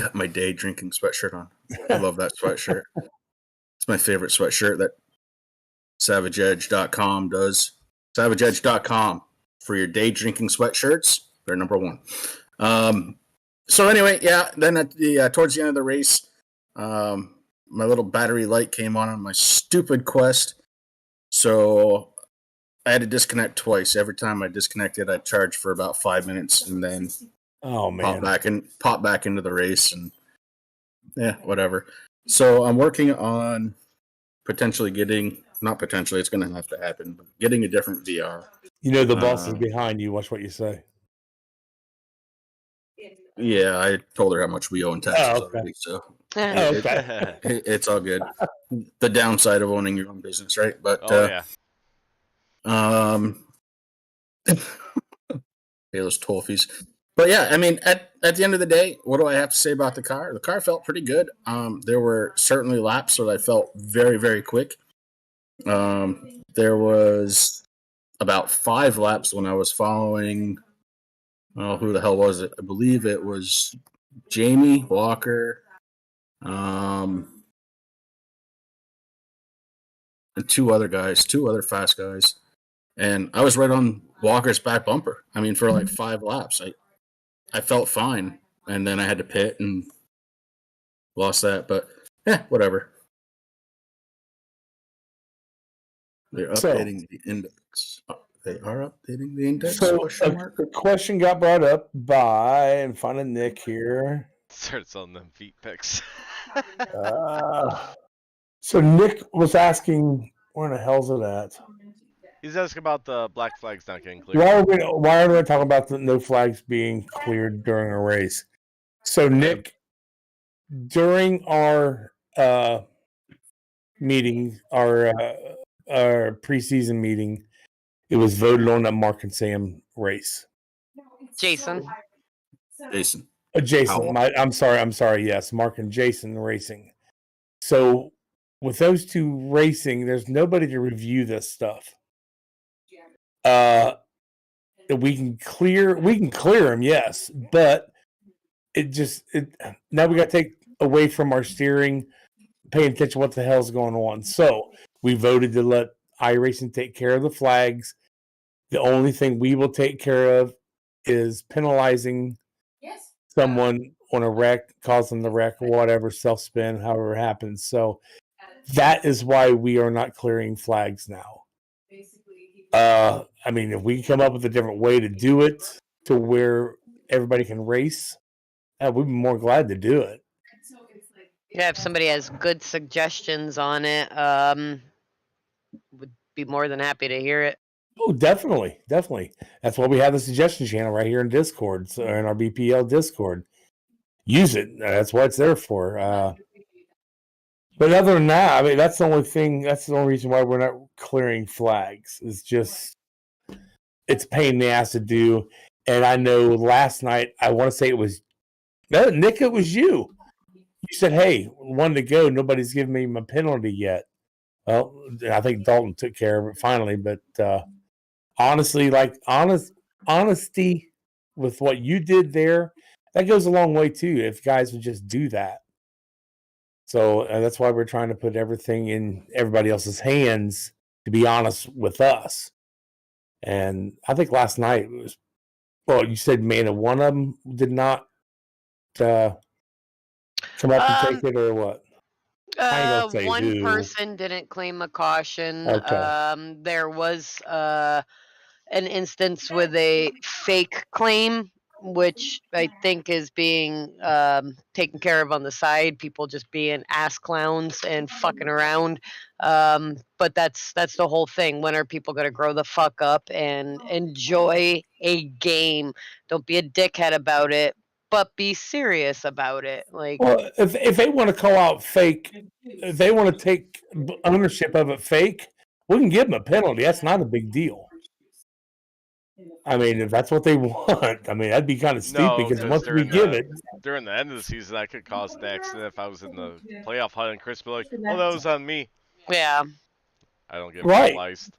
got my day drinking sweatshirt on. I love that sweatshirt. It's my favorite sweatshirt that SavageEdge.com does. SavageEdge.com for your day drinking sweatshirts. They're number one. So anyway, yeah. Then at the towards the end of the race, my little battery light came on my stupid Quest. So I had to disconnect twice. Every time I disconnected, I charged for about 5 minutes and then pop back into the race, and yeah, whatever. So I'm working on potentially getting, not potentially, it's going to have to happen, but getting a different VR. You know the boss is behind you. Watch what you say. Yeah, I told her how much we owe in taxes already, so it's all good. The downside of owning your own business, right? But pay those toll fees. But yeah, I mean, at the end of the day, what do I have to say about the car? The car felt pretty good. There were certainly laps that I felt very, very quick. There was about 5 laps when I was following. Oh, who the hell was it? I believe it was Jamie Walker, and 2 other fast guys. And I was right on Walker's back bumper. I mean, for like 5 laps, I felt fine. And then I had to pit and lost that. But yeah, whatever. They're updating the index. They are updating the index. So a question got brought up by, and finding Nick here. Start selling them feet pics. So Nick was asking, where in the hell's it at? He's asking about the black flags not getting cleared. Why are we talking about the no flags being cleared during a race? So, Nick, during our meeting, our preseason meeting, it was voted on that Mark and Sam race. Jason. Jason. Jason. I'm sorry. Yes, Mark and Jason racing. So, with those two racing, there's nobody to review this stuff. We can clear them, yes, but now we got to take away from our steering, paying attention to what the hell's going on. So we voted to let iRacing take care of the flags. The only thing we will take care of is penalizing someone on a wreck, causing the wreck, or whatever, self-spin, however it happens. So that is why we are not clearing flags now. I mean, if we come up with a different way to do it to where everybody can race, we'd be more glad to do it. Yeah, if somebody has good suggestions on it, would be more than happy to hear it. Oh, definitely. That's why we have the suggestion channel right here in Discord, so in our BPL Discord. Use it. That's what it's there for. But other than that, I mean, that's the only thing. That's the only reason why we're not clearing flags. It's just it's a pain in the ass to do. And I know last night, I want to say it was Nick. It was you. You said, "Hey, one to go. Nobody's giving me my penalty yet." Well, I think Dalton took care of it finally. But honestly, like honesty with what you did there, that goes a long way too. If guys would just do that. So that's why we're trying to put everything in everybody else's hands to be honest with us. And I think last night was, well, you said, man, one of them did not come up and take it, or what? One person didn't claim a caution. Okay. There was an instance with a fake claim, which I think is being taken care of on the side. People just being ass clowns and fucking around. But that's the whole thing. When are people going to grow the fuck up and enjoy a game? Don't be a dickhead about it, but be serious about it. Like, well, if they want to call out fake, if they want to take ownership of it fake, we can give them a penalty. That's not a big deal. I mean, if that's what they want, I mean, that'd be kind of stupid because once we give it during the end of the season, that could cause an accident. If I was in the playoff hunt and Chris be like, "Oh, that was on me." Yeah. I don't get penalized.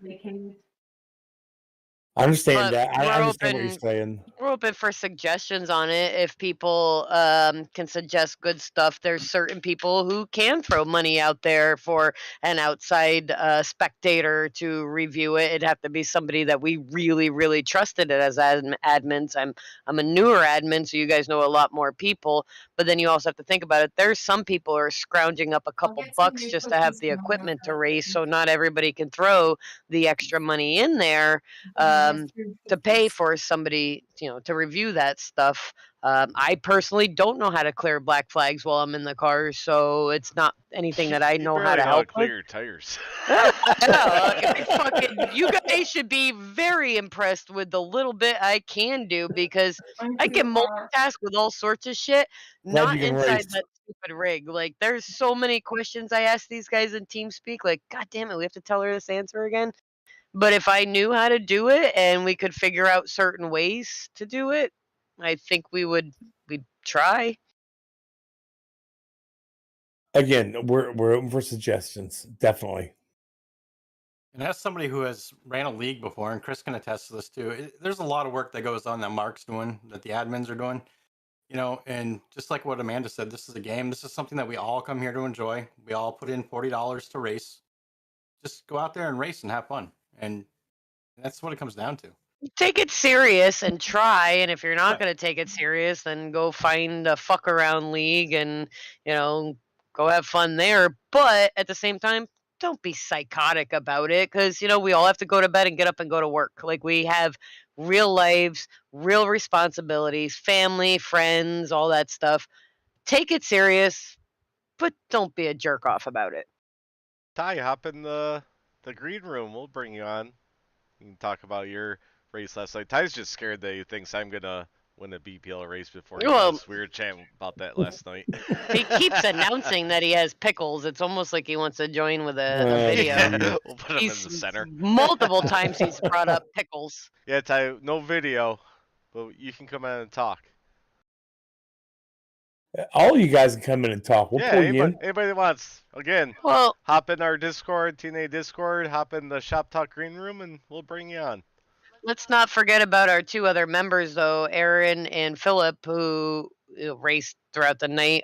I understand that. I understand what you're saying. We're open for suggestions on it. If people can suggest good stuff, there's certain people who can throw money out there for an outside spectator to review it. It'd have to be somebody that we really, really trusted it as admins. I'm a newer admin, so you guys know a lot more people. But then you also have to think about it. There's some people who are scrounging up a couple bucks just to have the equipment to race, so not everybody can throw the extra money in there. To pay for somebody, to review that stuff. I personally don't know how to clear black flags while I'm in the car, so it's not anything that I know how to help clear with. your tires. You guys should be very impressed with the little bit I can do, because I can multitask with all sorts of shit, not inside that stupid rig. Like, there's so many questions I ask these guys in TeamSpeak. Like, God damn it, we have to tell her this answer again. But if I knew how to do it and we could figure out certain ways to do it, I think we'd try. Again, we're open for suggestions, definitely. And as somebody who has ran a league before, and Chris can attest to this too, there's a lot of work that goes on that Mark's doing, that the admins are doing, and just like what Amanda said, this is a game. This is something that we all come here to enjoy. We all put in $40 to race. Just go out there and race and have fun. And that's what it comes down to. Take it serious and try. And if you're not going to take it serious, then go find a fuck around league and, go have fun there. But at the same time, don't be psychotic about it, because, we all have to go to bed and get up and go to work. Like, we have real lives, real responsibilities, family, friends, all that stuff. Take it serious, but don't be a jerk off about it. Ty, hop in the green room. We'll bring you on. You can talk about your race last night. Ty's just scared that he thinks I'm gonna win a BPL race before he Well- does. We were chatting about that last night. He keeps announcing that he has pickles. It's almost like he wants to join with a video. Yeah, we'll put him in He's the center. multiple times he's brought up pickles. Yeah, Ty, no video, but you can come in and talk. All you guys can come in and talk. We'll Yeah, pull you in. anybody that wants. Again, Well, hop in our Discord, T&A Discord, hop in the Shop Talk Green Room, and we'll bring you on. let's not forget about our two other members, though, Aaron and Philip, who raced throughout the night.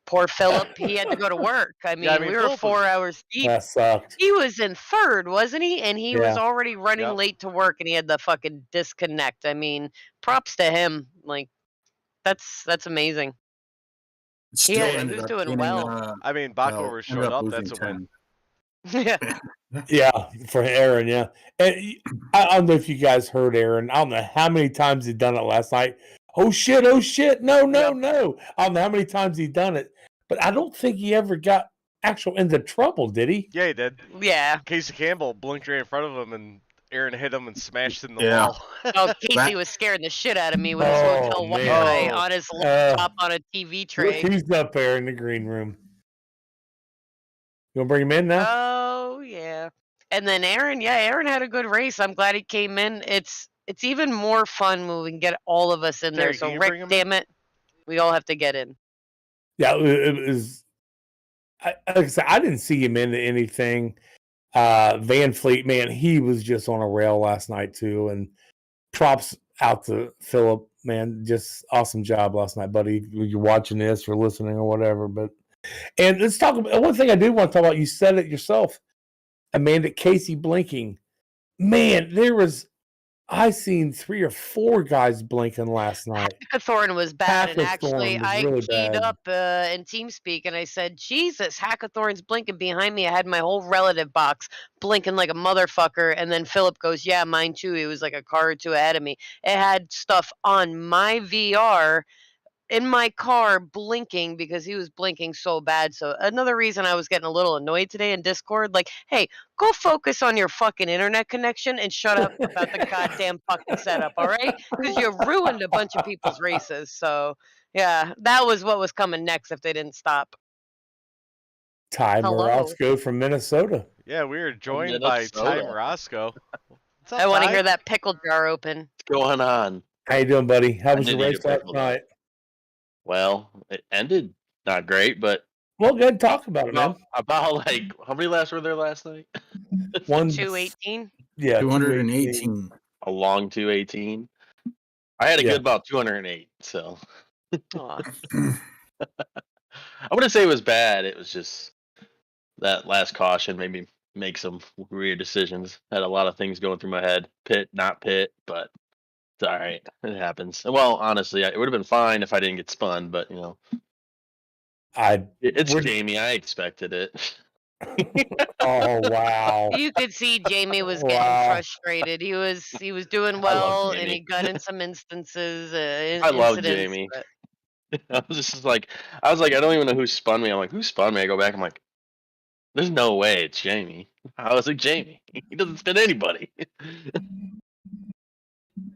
Poor Philip, he had to go to work. I mean, we were Phillip 4 was- hours deep. That sucked. He was in third, wasn't he? And he was Yeah. already running Yep. late to work, and he had the fucking disconnect. I mean, props to him. Like, that's amazing. Still Yeah, he ended was up doing gaining, well. I mean, Baco ended showed up. losing That's a 10. win. Yeah. Yeah, for Aaron, yeah. And I don't know if you guys heard Aaron. I don't know how many times he done it last night. Oh shit, no, no. I don't know how many times he done it. But I don't think he ever got actual into trouble, did he? Yeah, he did. Yeah. Casey Campbell blinked right in front of him, and Aaron hit him and smashed in the Yeah. wall. Oh, Casey was scaring the shit out of me with his hotel Wi-Fi on his laptop on a TV tray. He's up there in the green room. You want to bring him in now? Oh yeah. And then Aaron, Aaron had a good race. I'm glad he came in. It's even more fun when we can get all of us in there. Terry, So can you bring Rick, him damn it, we all have to get in. Yeah, it was. Like I said, I didn't see him into anything. Van Fleet, man, he was just on a rail last night too. And props out to Philip, man, just awesome job last night, buddy. You're watching this or listening or whatever. And let's talk about one thing I do want to talk about. You said it yourself, Amanda, Casey blinking. Man, I seen 3 or 4 guys blinking last night. Hackathorn was bad, and Hackathorn actually, was I really keyed bad. up in TeamSpeak, and I said, "Jesus, Hackathorn's blinking behind me." I had my whole relative box blinking like a motherfucker, and then Philip goes, "Yeah, mine too." He was like a car or two ahead of me. It had stuff on my VR in my car blinking because he was blinking so bad. So another reason I was getting a little annoyed today in Discord, like, hey, go focus on your fucking internet connection and shut up about the goddamn fucking setup, all right? Because you ruined a bunch of people's races. So yeah, that was what was coming next if they didn't stop. Ty Hello. Morosco from Minnesota. Yeah, we were joined by Ty Morosco. What's up, I want to Ty? hear that pickle jar open. What's going on? How you doing, buddy? How was I your didn't race eat a last pickle, night? Well, it ended not great, but Well, go ahead and talk about it, man. about like how many laps were there last night? 218. Yeah, 218. A long 218. I had a Yeah. good about 208. So Aw. I wouldn't say it was bad. It was just that last caution made me make some weird decisions. Had a lot of things going through my head. Pit, not pit, but it's all right. It happens. Well, honestly, it would have been fine if I didn't get spun, but you know, it's Would- Jamie. I expected it. Oh wow. You could see Jamie was getting Wow. frustrated. He was doing well, and he got in some instances. I love incidents, Jamie. but- I was like, I don't even know who spun me. I'm like, who spun me? I go back. I'm like, there's no way it's Jamie. How is it Jamie? He doesn't spin anybody.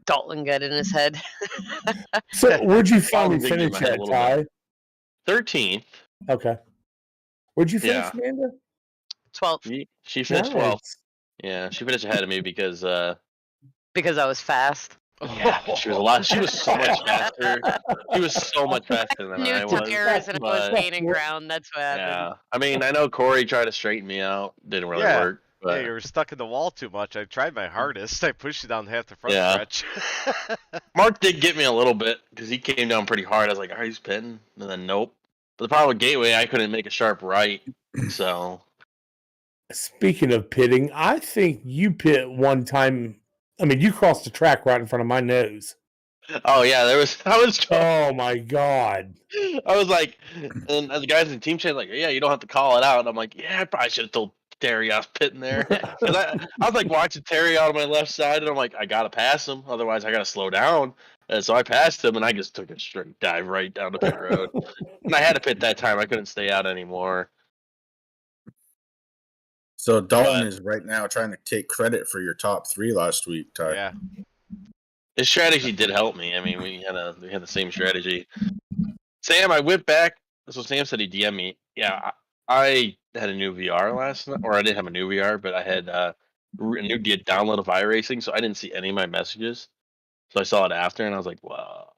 Dalton got in his head. So where'd you finally Probably finish give my head at, a little Ty? 13th. Okay. Where'd you finish, Yeah. Amanda? 12th, She finished 12th. Nice. Yeah, she finished ahead of me because because I was fast. yeah, she was so much faster. She was so much faster than New I was. tires, and I was but- gaining ground. That's what happened. Yeah, I mean, I know Corey tried to straighten me out. Didn't really Yeah. work. But Yeah, you were stuck in the wall too much. I tried my hardest. I pushed you down half the front Yeah. stretch. Mark did get me a little bit because he came down pretty hard. I was like, "Are you pitting?" And then nope. But the problem with Gateway, I couldn't make a sharp right. So Speaking of pitting, I think you pit one time. I mean, you crossed the track right in front of my nose. oh yeah, I was Oh my god. I was like, and the guys in the team chat like, yeah, you don't have to call it out. And I'm like, yeah, I probably should have told Terry I was pitting there. 'Cause I was like watching Terry out on my left side, and I'm like, I gotta pass him, otherwise I gotta slow down. And so I passed him, and I just took a straight dive right down the pit road. And I had to pit that time. I couldn't stay out anymore. So Dalton But- is right now trying to take credit for your top 3 last week, Ty. Yeah. His strategy did help me. I mean, we had the same strategy. Sam, I went back. So Sam said he DM'd me. Yeah, I had a new VR last night, or I didn't have a new VR, but I had a new download of iRacing, so I didn't see any of my messages. So I saw it after, and I was like, wow,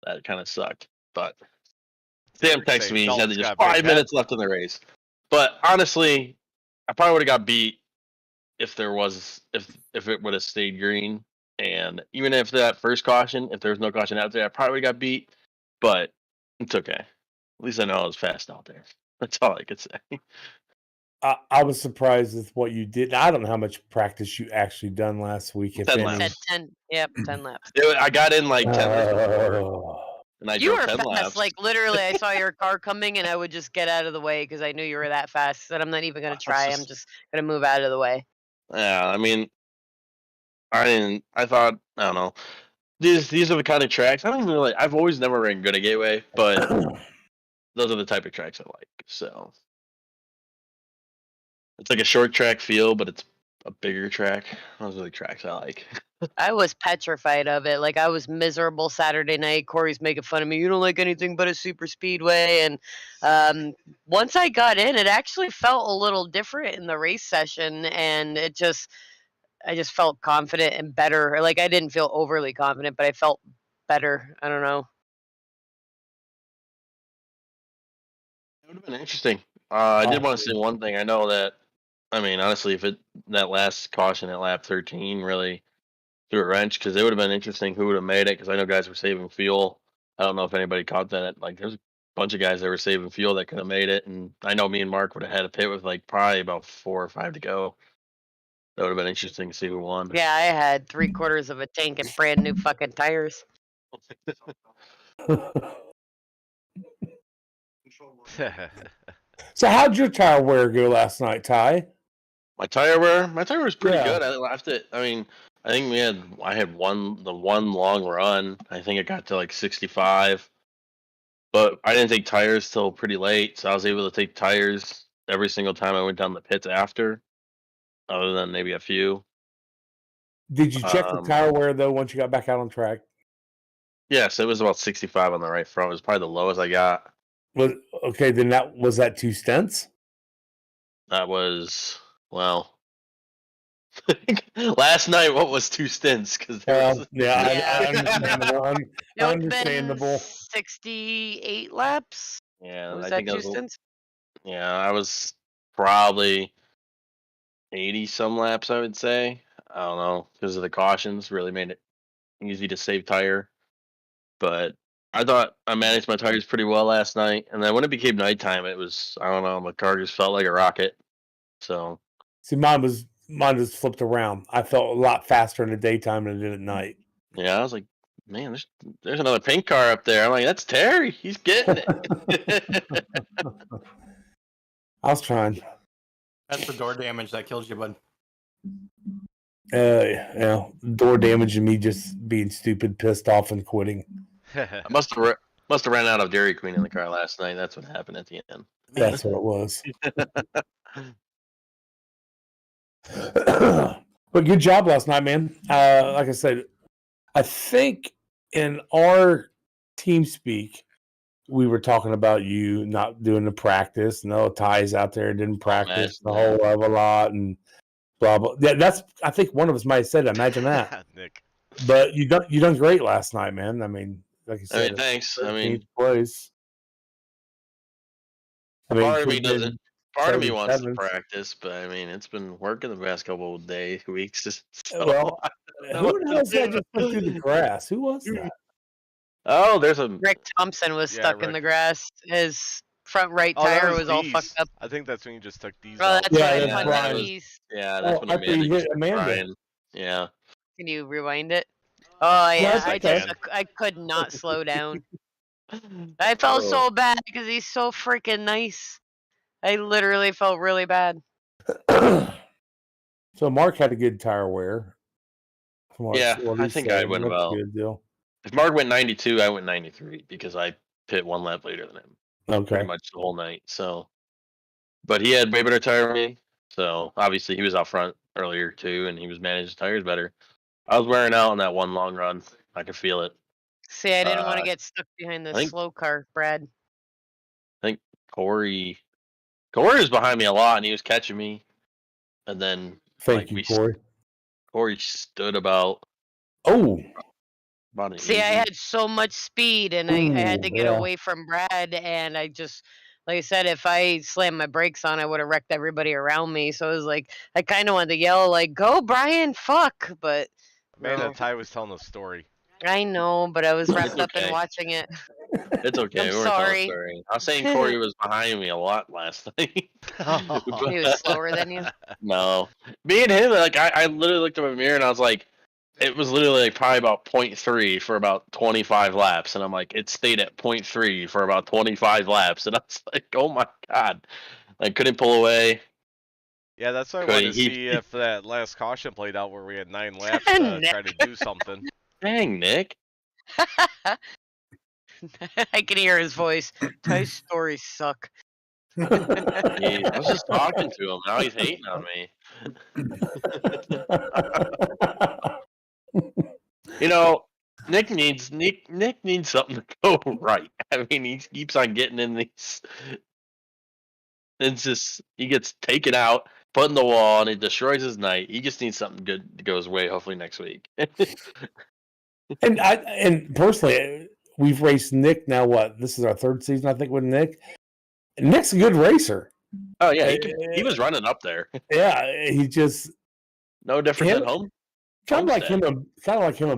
that kind of sucked. But Sam texted Say me. He said Dalton's there's got big 5 head. minutes left in the race. But honestly, I probably would have got beat if there was if it would have stayed green. And even if that first caution, if there was no caution out there, I probably would have got beat. But it's okay. At least I know I was fast out there. That's all I could say. I was surprised with what you did. I don't know how much practice you actually done last week, if 10 any. laps. At 10, yep, 10 laps. I got in like 10 minutes before, Oh. and I You drove were 10 fast. laps. Like literally, I saw your car coming, and I would just get out of the way because I knew you were that fast. Said I'm not even gonna try. I'm just gonna move out of the way. Yeah, I mean, I thought, I don't know. These are the kind of tracks. I don't even really. I've always never ran good at Gateway, but those are the type of tracks I like. So it's like a short track feel, but it's a bigger track. Those are the tracks I like. I was petrified of it. Like I was miserable Saturday night. Corey's making fun of me. You don't like anything but a super speedway. And once I got in, it actually felt a little different in the race session, and I just felt confident and better. Like I didn't feel overly confident, but I felt better. I don't know. It would have been interesting. I did want to say one thing. I know that. I mean, honestly, if that last caution at lap 13 really threw a wrench, because it would have been interesting who would have made it. Because I know guys were saving fuel. I don't know if anybody caught that. Like, there's a bunch of guys that were saving fuel that could have made it, and I know me and Mark would have had a pit with like probably about 4 or 5 to go. That would have been interesting to see who won. Yeah, I had 3/4 of a tank and brand new fucking tires. So how'd your tire wear go last night, Ty? My tire was pretty Yeah. good. I left it. I mean, I think I had the one long run. I think it got to like 65, but I didn't take tires till pretty late, so I was able to take tires every single time I went down the pits after, other than maybe a few. Did you check the tire wear though once you got back out on track? Yes, it was about 65 on the right front. It was probably the lowest I got. Then was that 2 stints? That was, well, last night. What was 2 stints? Because understandable. It would have been Understandable. 68 laps. Yeah, Was I that think 2 stints? Yeah, I was probably 80 some laps, I would say. I don't know, because of the cautions really made it easy to save tire. But I thought I managed my tires pretty well last night, and then when it became nighttime, it was, I don't know, my car just felt like a rocket. So See, mine was flipped around. I felt a lot faster in the daytime than I did at night. yeah, I was like, man, there's another pink car up there. I'm like, that's Terry. He's getting it. I was trying. That's the door damage that kills you, bud. Door damage and me just being stupid, pissed off, and quitting. I must have ran out of Dairy Queen in the car last night. That's what happened at the end. That's what it was. But good job last night, man. Like I said, I think in our team speak, we were talking about you not doing the practice. No, Ty's out there didn't practice the whole of a lot and blah blah. Yeah, I think one of us might have said, imagine that. Nick. But you done great last night, man. I mean, like you said, thanks. I 13th mean, place. part of me doesn't. Part of me wants to 77th. practice, but I mean, it's been working the past couple of weeks. So Well, who the hell said just went through the grass? Who was that? oh, there's a Rick Thompson was Yeah, stuck in Rick. the grass. His front right Oh, that tire was all D's. fucked up. I think that's when you just took these Oh, out. that's Yeah, when I that's punched Brian. the keys. yeah. That's Oh, when I thought you Amanda hit Amanda. Brian. Yeah. Can you rewind it? Oh yeah, that's okay. I could not slow down. I felt so bad because he's so freaking nice. I literally felt really bad. So Mark had a good tire wear. From what Yeah, what I he think said. I went That's a well. good deal. If Mark went 92, I went 93 because I pit 1 lap later than him Okay. pretty much the whole night. So, but he had way better tire than me. So obviously he was out front earlier too, and he was managing his tires better. I was wearing out on that one long run. I could feel it. See, I didn't want to get stuck behind the I think- slow car, Brad. I think Corey was behind me a lot, and he was catching me. And then Thank you, Corey. Corey stood about Oh, an See, I 80. had so much speed, and I had to Ooh, get yeah. away from Brad, and I just, like I said, if I slammed my brakes on, I would have wrecked everybody around me. So it was like, I kind of wanted to yell, like, "Go, Brian, fuck!" But Amanda no. Ty was telling a story. I know, but I was wrapped up in okay. watching it. It's okay. I'm we weren't telling a sorry. story. I was saying Corey was behind me a lot last night. He was slower than you. No, me and him, like I literally looked at my mirror and I was like, it was literally like probably about 0.3 for about 25 laps, and I'm like, it stayed at 0.3 for about 25 laps, and I was like, oh my god, I couldn't pull away. Yeah, that's why I Cody, wanted to see if that last caution played out where we had 9 laps to try to do something. Dang, Nick. I can hear his voice. Ty's stories suck. Jeez, I was just talking to him. Now he's hating on me. You know, Nick needs something to go right. I mean, he keeps on getting in these. It's just he gets taken out, put in the wall, and it destroys his night. He just needs something good to go his way. Hopefully next week. and personally, we've raced Nick now. What? This is our third season, I think, with Nick. Nick's a good racer. Oh yeah, he was running up there. Yeah, he just no different than home. Kind of like him and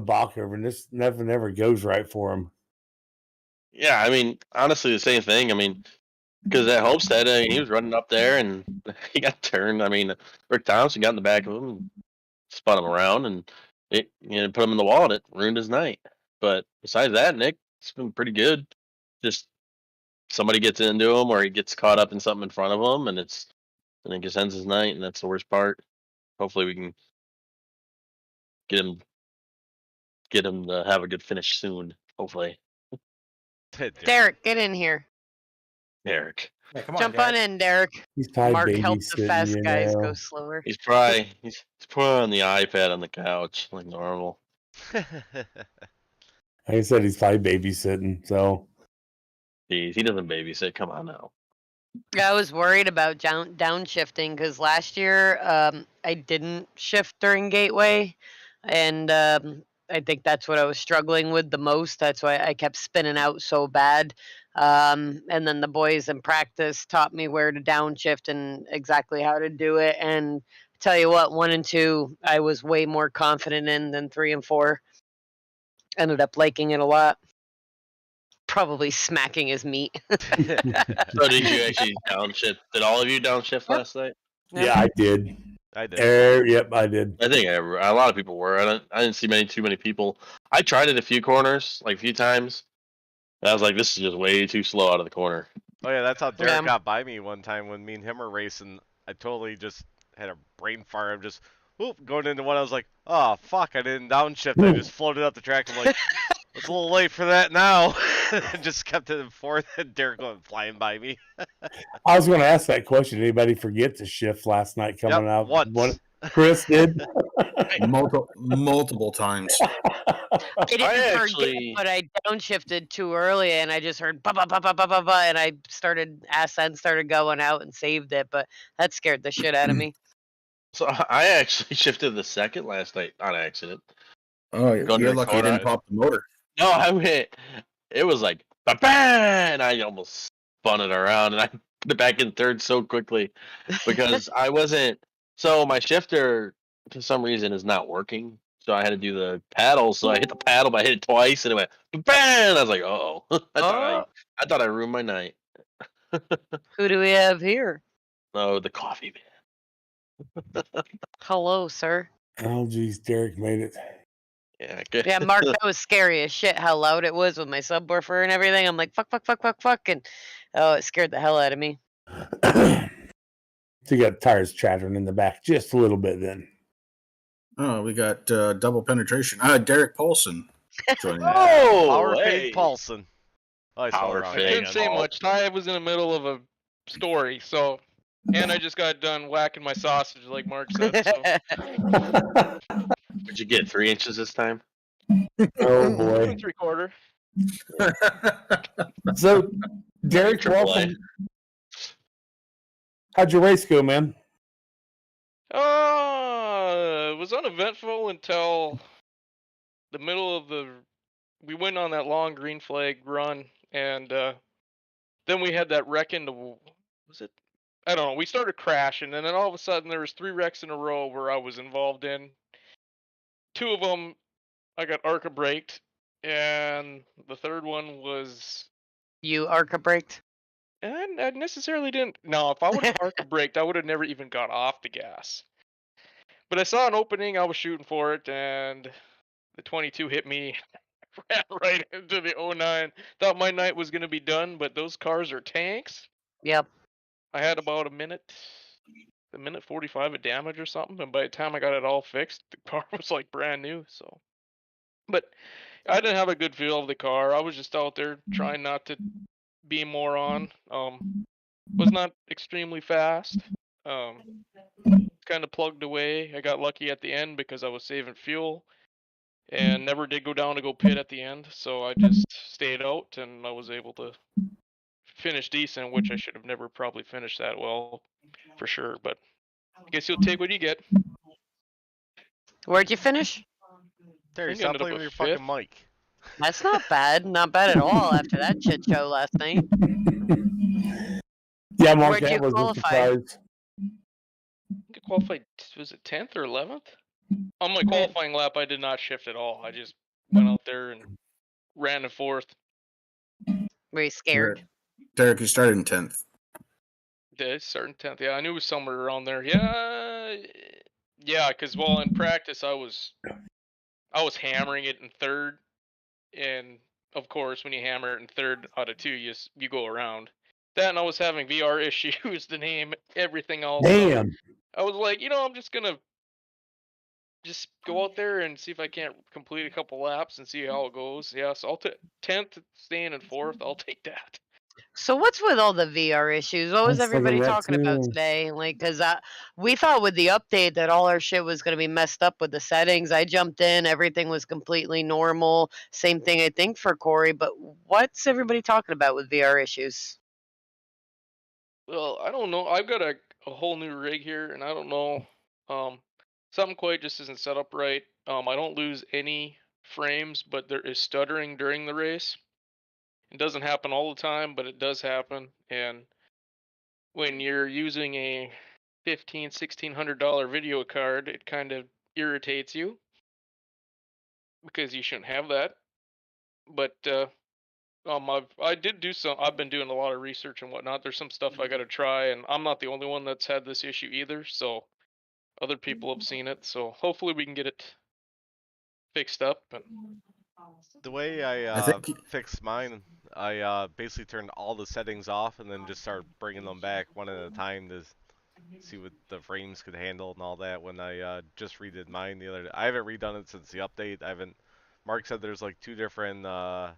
Bacher, and this never goes right for him. Yeah, I mean, honestly, the same thing. I mean, because at Homestead, he was running up there and he got turned. I mean, Rick Thompson got in the back of him and spun him around, and it put him in the wall, and it ruined his night. But besides that, Nick's been pretty good. Just somebody gets into him, or he gets caught up in something in front of him, and it just ends his night, and that's the worst part. Hopefully, we can get him to have a good finish soon. Hopefully. Derek, get in here. Derek. Yeah, come on, Jump Derek. on in, Derek. He's probably Mark helps the babysitting, fast guys know. go slower. He's probably he's probably on the iPad on the couch like normal. Like I said, he's probably babysitting. So Jeez, he doesn't babysit. Come on now. I was worried about downshifting because last year I didn't shift during Gateway, and I think that's what I was struggling with the most. That's why I kept spinning out so bad. And then the boys in practice taught me where to downshift and exactly how to do it. And I tell you what, 1 and 2 I was way more confident in than 3 and 4. Ended up liking it a lot. Probably smacking his meat. So did you actually downshift? Did all of you downshift last night? yeah, I did. I did. Yep, I did. I think a lot of people were. I didn't see too many people. I tried it a few corners, like a few times. And I was like, this is just way too slow out of the corner. Oh yeah, that's how Derek got by me one time when me and him were racing. I totally just had a brain fart. I'm just going into one. I was like, oh fuck, I didn't downshift. I just floated up the track. I'm like, it's a little late for that now. And just kept it in fourth, and Derek went flying by me. I was going to ask that question. Did anybody forget to shift last night coming out? Once. Chris did. Multiple times. I didn't forget, but I downshifted too early, and I just heard ba ba ba ba ba ba ba, and I started going out and saved it, but that scared the shit out of me. So I actually shifted the second last night on accident. Oh, you're lucky you didn't pop the motor. No, I went. It was like ba-bang, and I almost spun it around, and I put it back in third so quickly because I wasn't. So my shifter, for some reason, is not working. So I had to do the paddle. So I hit the paddle, but I hit it twice, and it went bang. I was like, "Oh!" I thought I ruined my night. Who do we have here? Oh, the coffee man. Hello, sir. Oh, geez, Derek made it. Yeah, good. Yeah, Mark, that was scary as shit how loud it was with my subwoofer and everything. I'm like, fuck, and it scared the hell out of me. So you got tires chattering in the back just a little bit then. Oh, we got double penetration. Derek Paulson joining us. Oh, Power Fade Paulson. Oh, Power I couldn't say much. I was in the middle of a story, so And I just got done whacking my sausage, like Mark said. So Did you get 3 inches this time? Oh boy. 3/4. So, Derek, Triple A. welcome. How'd your race go, man? It was uneventful until the middle of we went on that long green flag run, and then we had that wreck in the, was it? I don't know. We started crashing, and then all of a sudden there was 3 wrecks in a row where I was involved in. 2 of them I got ARCA braked, and the third one was You ARCA braked? and I necessarily didn't. No, if I would have ARCA braked, I would have never even got off the gas. But I saw an opening, I was shooting for it, and the 22 hit me, ran right into the 09. Thought my night was gonna be done, but those cars are tanks. Yep. I had about a minute 45 of damage or something, and by the time I got it all fixed, the car was like brand new. So, but I didn't have a good feel of the car. I was just out there trying not to be a moron. Was not extremely fast. Kind of plugged away. I got lucky at the end because I was saving fuel, and never did go down to go pit at the end. So I just stayed out, and I was able to finish decent, which I should have never probably finished that well, for sure. But I guess you'll take what you get. Where'd you finish? Terry, I think I stop ended up playing with with your fucking mic. That's not bad. Not bad at all after that shit show last night. Yeah, Mark, Where'd you that was a qualify? surprise. I think I qualified, was it 10th or 11th? On my qualifying lap, I did not shift at all. I just went out there and ran the 4th. Were you scared? Derek, you started in 10th. Did start in 10th. Yeah, I knew it was somewhere around there. Yeah, because well, in practice, I was hammering it in 3rd, and of course, when you hammer it in 3rd out of 2, you go around. That, and I was having VR issues to name everything else. Damn. So I was like, I'm just gonna just go out there and see if I can't complete a couple laps and see how it goes. Yeah, so I'll 10th, staying in 4th. I'll take that. So what's with all the VR issues? What was I was thinking everybody that talking about too. today? Like, cause we thought with the update that all our shit was gonna be messed up with the settings. I jumped in, everything was completely normal. Same thing I think for Corey. But what's everybody talking about with VR issues? Well, I don't know. I've got a whole new rig here, and I don't know. Something quite just isn't set up right. I don't lose any frames, but there is stuttering during the race. It doesn't happen all the time, but it does happen. And when you're using a $1,600 video card, it kind of irritates you because you shouldn't have that. But I've been doing a lot of research and whatnot. There's some stuff I got to try, and I'm not the only one that's had this issue either. So other people have seen it. So hopefully we can get it fixed up. And The way I think- fixed mine, I basically turned all the settings off and then just started bringing them back one at a time to see what the frames could handle and all that. When I just redid mine the other day, I haven't redone it since the update. Mark said there's like 2 different INI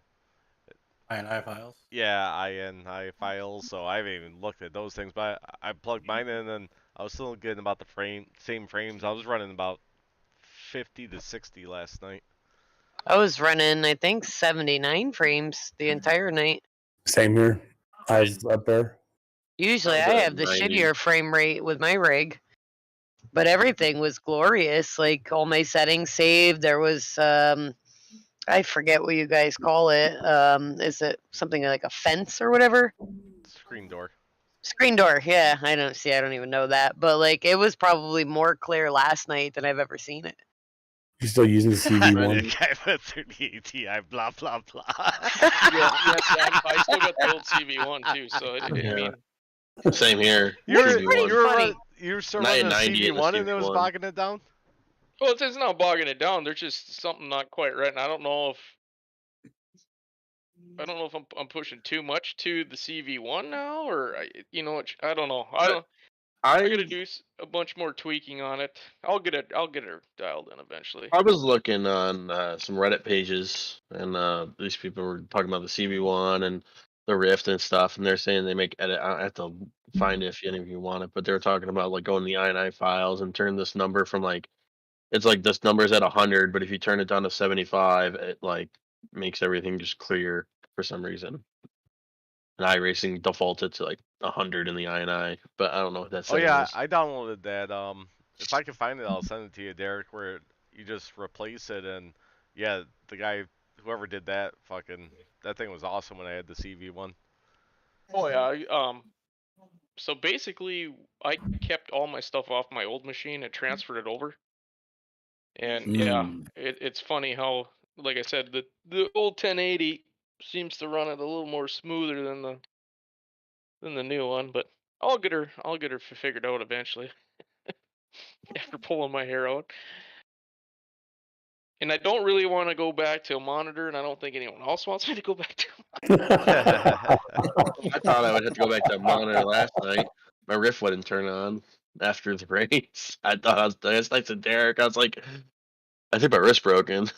files. yeah, INI files, so I haven't even looked at those things. But I plugged mine in, and I was still getting about the same frames. I was running about 50 to 60 last night. I was running, I think, 79 frames the entire night. Same here. I was up there. Usually I I was at have the 90. shittier frame rate with my rig. But everything was glorious. Like all my settings saved. There was I forget what you guys call it. Is it something like a fence or whatever? Screen door. Screen door, yeah. I don't even know that. But like it was probably more clear last night than I've ever seen it. You're still using the CV1. I have a 38 Ti, blah, blah, blah. I still got the old CV1 too. So I mean, Same here. You were still And I had running a 90 in the CV1 and it was CV1. bogging it down? well, it's not bogging it down. There's just something not quite right, and I don't know if I'm pushing too much to the CV1 now, or I don't know. I gotta do a bunch more tweaking on it. I'll get it dialed in eventually. I was looking on some Reddit pages, and these people were talking about the CV1, and Rift and stuff, and they're saying they make edit. I have to find it if any of you want it, but they were talking about like going to the INI files and turn this number from like it's like this number's at 100, but if you turn it down to 75, it like makes everything just clear for some reason. And iRacing defaulted to like 100 in the INI, but I don't know what that Oh setting yeah, is. I downloaded that. If I can find it, I'll send it to you, Derek. Where you just replace it, and yeah, the guy, whoever did that, that thing was awesome when I had the CV one. Oh yeah. So basically, I kept all my stuff off my old machine and transferred it over. And yeah, it's funny how, like I said, the old 1080 seems to run it a little more smoother than the new one. But I'll get her figured out eventually. After pulling my hair out. And I don't really want to go back to a monitor, and I don't think anyone else wants me to go back to a monitor. I thought I would have to go back to a monitor last night. My riff wouldn't turn on after the race. I thought I was nice to Derek. I was like, I think my wrist's broken.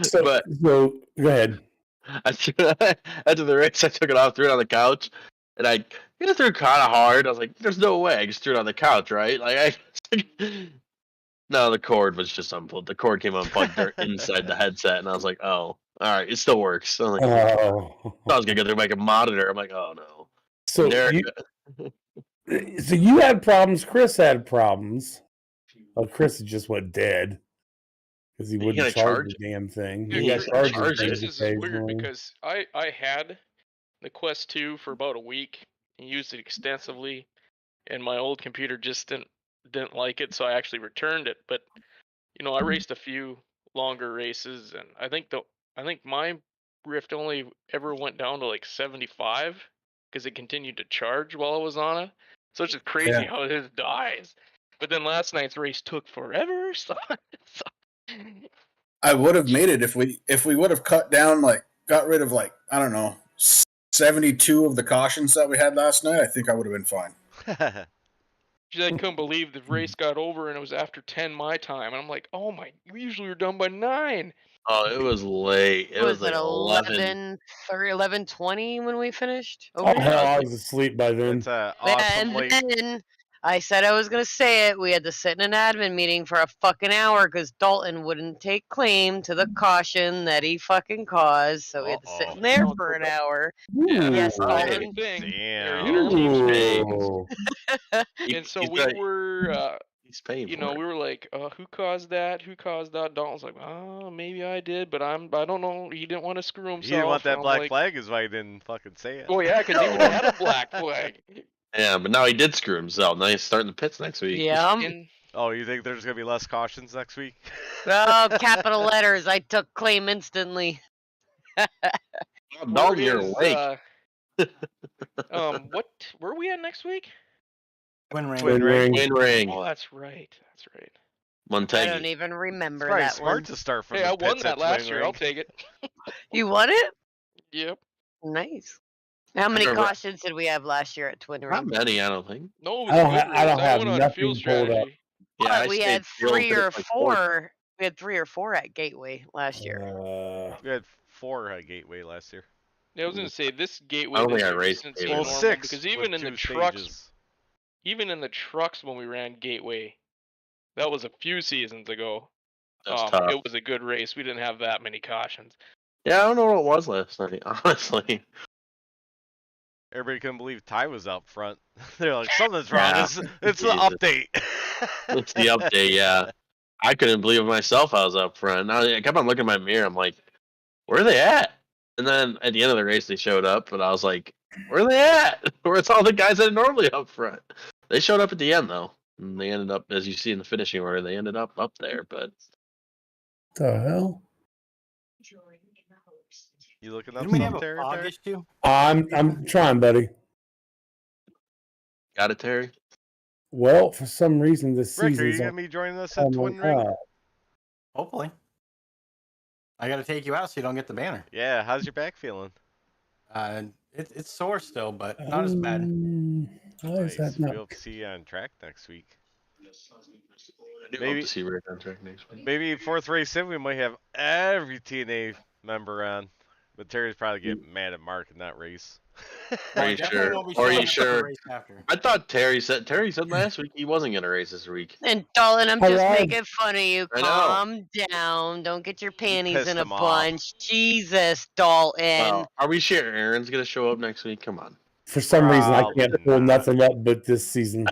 So go ahead. After the race, I took it off, threw it on the couch, and I threw it kind of hard. I was like, "There's no way." I just threw it on the couch, right? No, the cord was just unplugged. The cord came unplugged inside the headset, and I was like, "Oh, all right, it still works." I'm like, I was gonna go through make a monitor. I'm like, "Oh no." So so you had problems. Chris had problems. Well, Chris just went dead because he wouldn't charge the damn thing. He got charged. This is weird because I had the Quest 2 for about a week and used it extensively, and my old computer just didn't like it, so I actually returned it. But I raced a few longer races, and I think my Rift only ever went down to like 75 because it continued to charge while I was on it. So it's just crazy how it just dies. But then last night's race took forever. So I would have made it if we would have cut down, like got rid of like, I don't know, 72 of the cautions that we had last night. I think I would have been fine. I couldn't believe the race got over and it was after 10 my time, and I'm like, oh my, we usually were done by 9. Oh, it was late. It was like 11:20 when we finished. Oh hell, I was asleep by then. It's awesome and then I said I was gonna say it. We had to sit in an admin meeting for a fucking hour because Dalton wouldn't take claim to the caution that he fucking caused. So we had to sit in there for an hour. Yes, Dalton. And so we were, we were like, who caused that? Who caused that? Dalton's like, oh, maybe I did, but I don't know. He didn't want to screw himself. He didn't want that black flag, is why he didn't fucking say it. Oh yeah, because he would have had a black flag. Yeah, but now he did screw himself. Now he's starting the pits next week. Yeah. Oh, you think there's gonna be less cautions next week? Oh, capital letters. I took claim instantly. Dog, you're awake. What? Where are we at next week? Twin Ring. Oh, that's right. Montegi. I don't even remember Probably that smart one. to start from. Hey, the I won pits that at last Twin year. Ring. I'll take it. You won it? Yep. Nice. How many cautions did we have last year at Twin Ring? Not many, I don't think. No, I don't have nothing pulled up. Yeah, we had 3 or 4. We had 3 or 4 at Gateway last year. We had 4 at Gateway last year. Yeah, I was gonna say this Gateway. I don't think I year raced isn't Gateway. so Well, normal 6 because even with in the 2 trucks, stages. when we ran Gateway, that was a few seasons ago. That's tough. It was a good race. We didn't have that many cautions. Yeah, I don't know what it was last night, honestly. Everybody couldn't believe Ty was up front. They're like, something's wrong. Yeah. It's the Jesus. update. It's the update, yeah. I couldn't believe it myself. I was up front. I kept on looking in my mirror. I'm like, where are they at? And then at the end of the race, they showed up, and I was like, where are they at? Where's all the guys that are normally up front? They showed up at the end, though. And they ended up, as you see in the finishing order, they ended up there. But The hell? You looking up Didn't we have something, a Terry? fog Terry? issue? I'm trying, buddy. got it, Terry? Well, for some reason this Rick, are season's you gonna be joining us at on my Twin Ring? car. Hopefully. I got to take you out so you don't get the banner. Yeah. How's your back feeling? It's sore still, but not as bad. Why is Nice. that not? We hope to see you on track next week. I do Maybe- hope to see Rick on track next week. Maybe 4th race in, we might have every T&A member on. But Terry's probably getting mad at Mark in that race. Are you definitely sure? won't be Are showing you up for the sure? race after. I thought Terry said last week he wasn't gonna race this week. And Dalton, I'm How just are- making fun of you. I know. Calm down. Don't get your panties pissed in a him off. bunch. Jesus, Dalton. Well, are we sure Aaron's gonna show up next week? Come on. For some reason, I Probably can't pull not. nothing up but this season.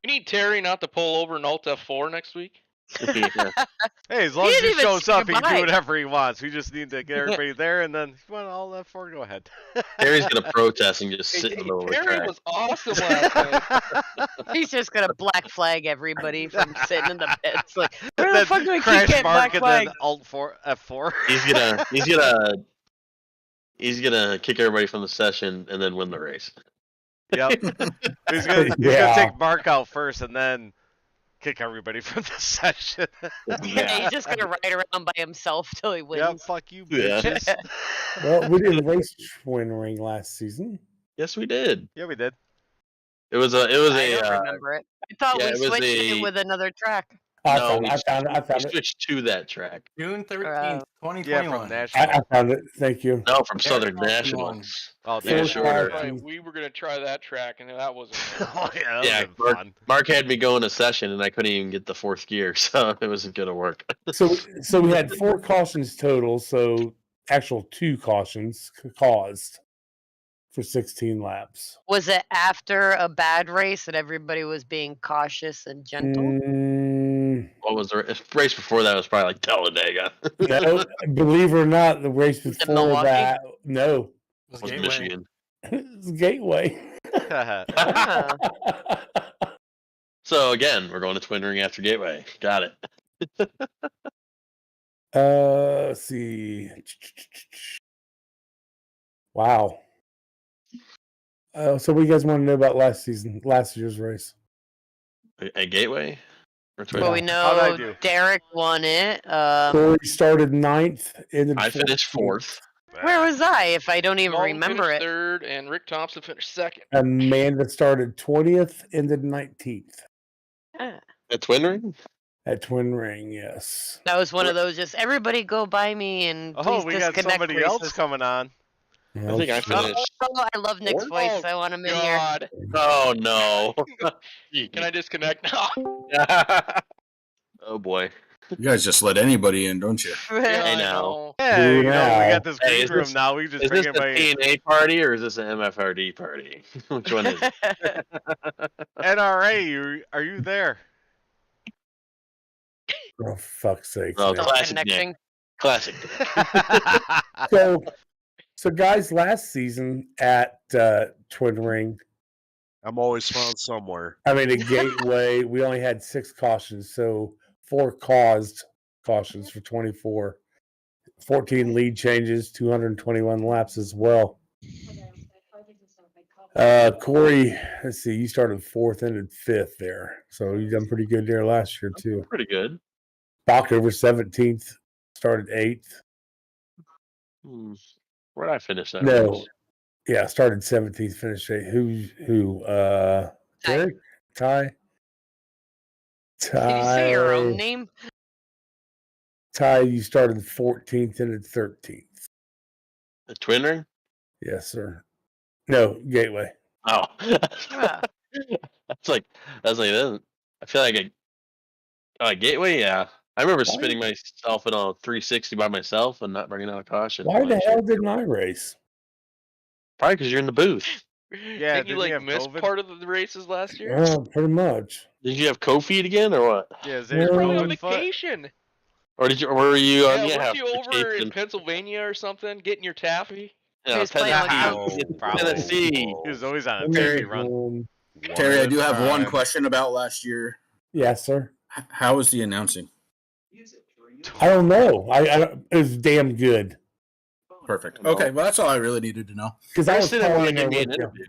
We need Terry not to pull over an Alt F4 next week. Yeah. Hey, as long as didn't he even shows say up, he can goodbye. do whatever he wants. We just need to get everybody there, and then if you want all that for, go ahead. Terry's gonna protest and just Hey, sit in the middle of the Terry track. was awesome last night. He's just gonna black flag everybody from sitting in the pits. Like, where the Then fuck do I keep crash getting Mark black and flag? then Alt 4 F4. He's gonna kick everybody from the session and then win the race. Yep. He's gonna Yeah. take Mark out first, and then kick everybody from the session. Yeah, he's just gonna ride around by himself till he wins. Yep. Fuck you, Yeah. bitches. Well, we didn't race Twin Ring last season. Yes, we did. Yeah, we did. It was I don't remember it. I thought yeah, we it was switched a- it with another track. I no, found we it. I found we it. switched to that track. June 13th, Uh, Yeah, 2021. from Nashville. I found it. Thank you. No, from Yeah, Southern that's Nationals. Oh, Four Yeah, damn. shorter. cars. Right, we were gonna try that track, and that wasn't. Oh, yeah, that Yeah, would've been fun. Mark had me go in a session and I couldn't even get the fourth gear, so it wasn't gonna work. So we had 4 cautions total. So actual 2 cautions caused for 16 laps. Was it after a bad race that everybody was being cautious and gentle? What was the race before that? Was probably like Talladega. No, believe it or not, the race before Milwaukee? that, no, It was was Gateway. Michigan. it's Gateway. Ah. So again, we're going to Twin Ring after Gateway. Got it. Let's see. Wow. So what do you guys want to know about last year's race? A Gateway? Or Twin Well, we Ring? How'd I know do? Derek won it. Corey started 9th, ended I finished 4th. Where was I? If I don't even Dalton remember finished it. third, and Rick Thompson finished second. Amanda started 20th, ended 19th Ah, At Twin Ring? at Twin Ring. Yes. that was one of those just everybody go by me and Oh, please we got disconnect somebody else races. coming on. I think I Oh, finished. I love Nick's Fourth? voice. I want him in here. God, Oh no. can I disconnect now? Oh boy. You guys just let anybody in, don't you? I know. Yeah, you know, we Wow. got this Hey, green is room this- now. We just Is bring this a everybody. T&A party or is this an MFRD party? Which one is it? NRA, are you there? Oh, fuck's sake. Oh, Still classic Nick. connecting. Classic. So guys, last season at Twin Ring, I'm always found somewhere. I mean, at Gateway, we only had 6 cautions, so 4 caused cautions for 24, 14 lead changes, 221 laps as well. Corey, let's see, you started 4th, ended 5th there, so you done pretty good there last year too. Pretty good. Bockover 17th, started 8th. Where did I finish that? No, race? yeah, started 17th, finished 8th. Who? Derek? Ty? Did you say your own name? Ty, you started 14th, ended 13th. The Twin Ring? Yes, sir. No, Gateway. Oh. Ah. That's like that. I feel like Gateway, yeah. I remember spinning myself in a 360 by myself and not bringing out a caution. Why the hell didn't I race? Probably because you're in the booth. Yeah, Didn't you didn't like have miss COVID? part of the races last year? Well, pretty much. Did you have Kofi again or what? Yeah, is Well, there Probably on COVID foot? vacation. Or were you on Yeah, yeah, weren't you over in vacation? Pennsylvania or something, getting your taffy? Yeah, He was playing with Tennessee. Probably. Tennessee. He was always on a Terry, Tennessee run. Terry, I do have one question about last year. Yes, sir. How was the announcing? I don't know. I it was damn good Perfect. Okay, well, that's all I really needed to know. because I was Chris didn't want calling to give me her an with you. interview.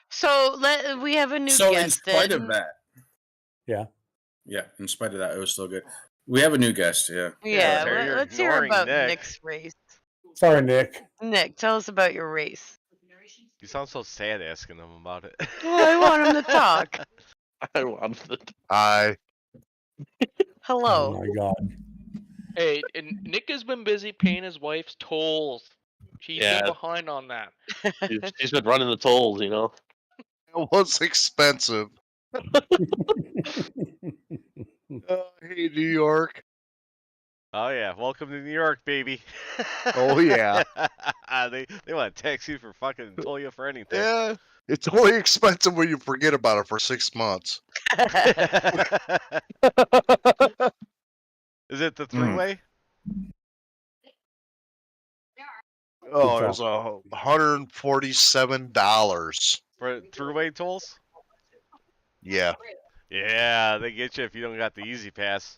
So we have a new So, in guest. spite in. of that, Yeah. in spite of that, it was still good. We have a new guest. Yeah. Yeah, Terry, you're let's hear ignoring about Nick. Nick's race. Sorry, Nick. Nick, tell us about your race. You sound so sad asking him about it. Well, I want him to talk. I wanted it. I Oh Hello. my God. Hey, and Nick has been busy paying his wife's tolls. She's Yeah. been behind on that. She's been running the tolls, It was expensive. Hey, New York. Oh yeah, welcome to New York, baby. Oh, yeah. they want to tax you for fucking toll you for anything. Yeah. It's only expensive when you forget about it for 6 months. Is it the throughway? Oh, it was $147. For throughway tolls? Yeah. Yeah, they get you if you don't got the easy pass.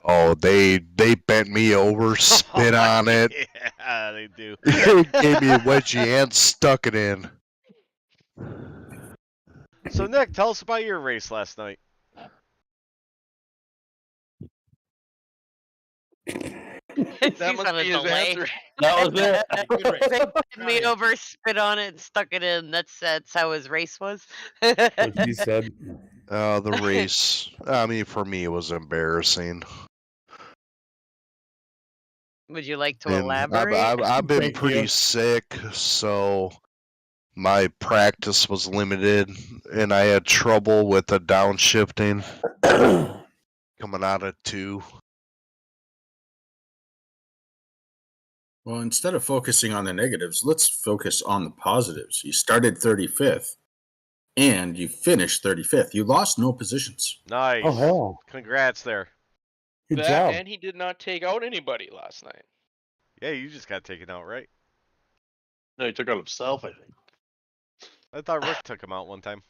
Oh, they bent me over, spit on it, Yeah, they do. gave me a wedgie and stuck it in. So Nick, tell us about your race last night. That must be his answer. That was it. They bent me over, spit on it, and stuck it in. That's how his race was. What you said. The race, I mean, for me, it was embarrassing. Would you like to And elaborate? I've been Thank pretty you. sick, so my practice was limited, and I had trouble with the downshifting coming out of 2. Well, instead of focusing on the negatives, let's focus on the positives. You started 35th, and you finished 35th. You lost no positions. Nice. Oh, hell. Congrats there. Good That job. and he did not take out anybody last night. Yeah, you just got taken out, right? No, he took out himself, I think. I thought Rick took him out one time.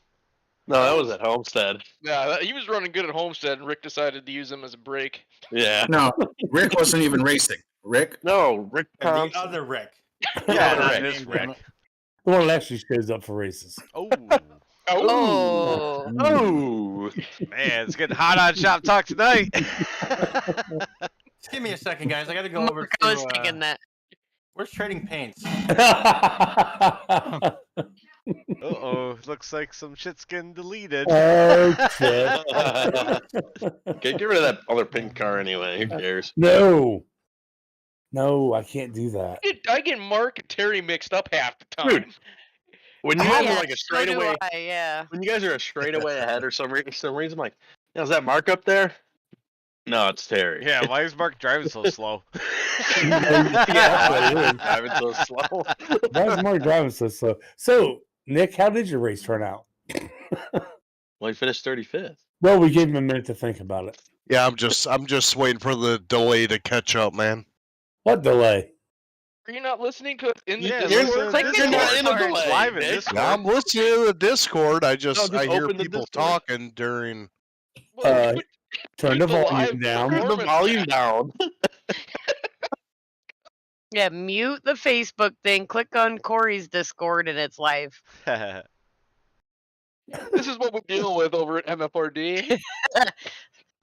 No, that was at Homestead. Yeah, he was running good at Homestead, and Rick decided to use him as a break. Yeah. No, Rick wasn't even racing. Rick? No, Rick The Thompson. other Rick. Yeah, Oh, not Rick. this Rick. The one that actually shows up for races. Oh, Oh. Oh. man, it's getting hot on Shop Talk tonight. Just give me a second, guys. I got to go over I was to. thinking that. Where's Trading Paints? Uh-oh, looks like some shit's getting deleted. Oh, shit. Okay, get rid of that other pink car anyway. Who cares? No. No, I can't do that. I get Mark and Terry mixed up half the time. Dude. When you guys Yeah, are like a so do straightaway, I, yeah. when you guys are a straightaway ahead or some reason, I'm like, yeah, is that Mark up there? No, it's Terry. Yeah, why is Mark driving so slow? Yeah, why is he driving so slow? Why is Mark driving so slow? So, Nick, how did your race turn out? Well, he finished 35th. Well, we gave him a minute to think about it. Yeah, I'm just waiting for the delay to catch up, man. What delay? Are you not listening to it in the Yeah, Discord? listen, You're not in a Discord. delay, Live in Nick. Discord. I'm listening to the Discord. I just hear open the people Discord. talking during. Uh, Put- Turn put the volume live down. Turn the performance volume down. down. Yeah, mute the Facebook thing, click on Corey's Discord, and it's live. This is what we deal with over at MFRD.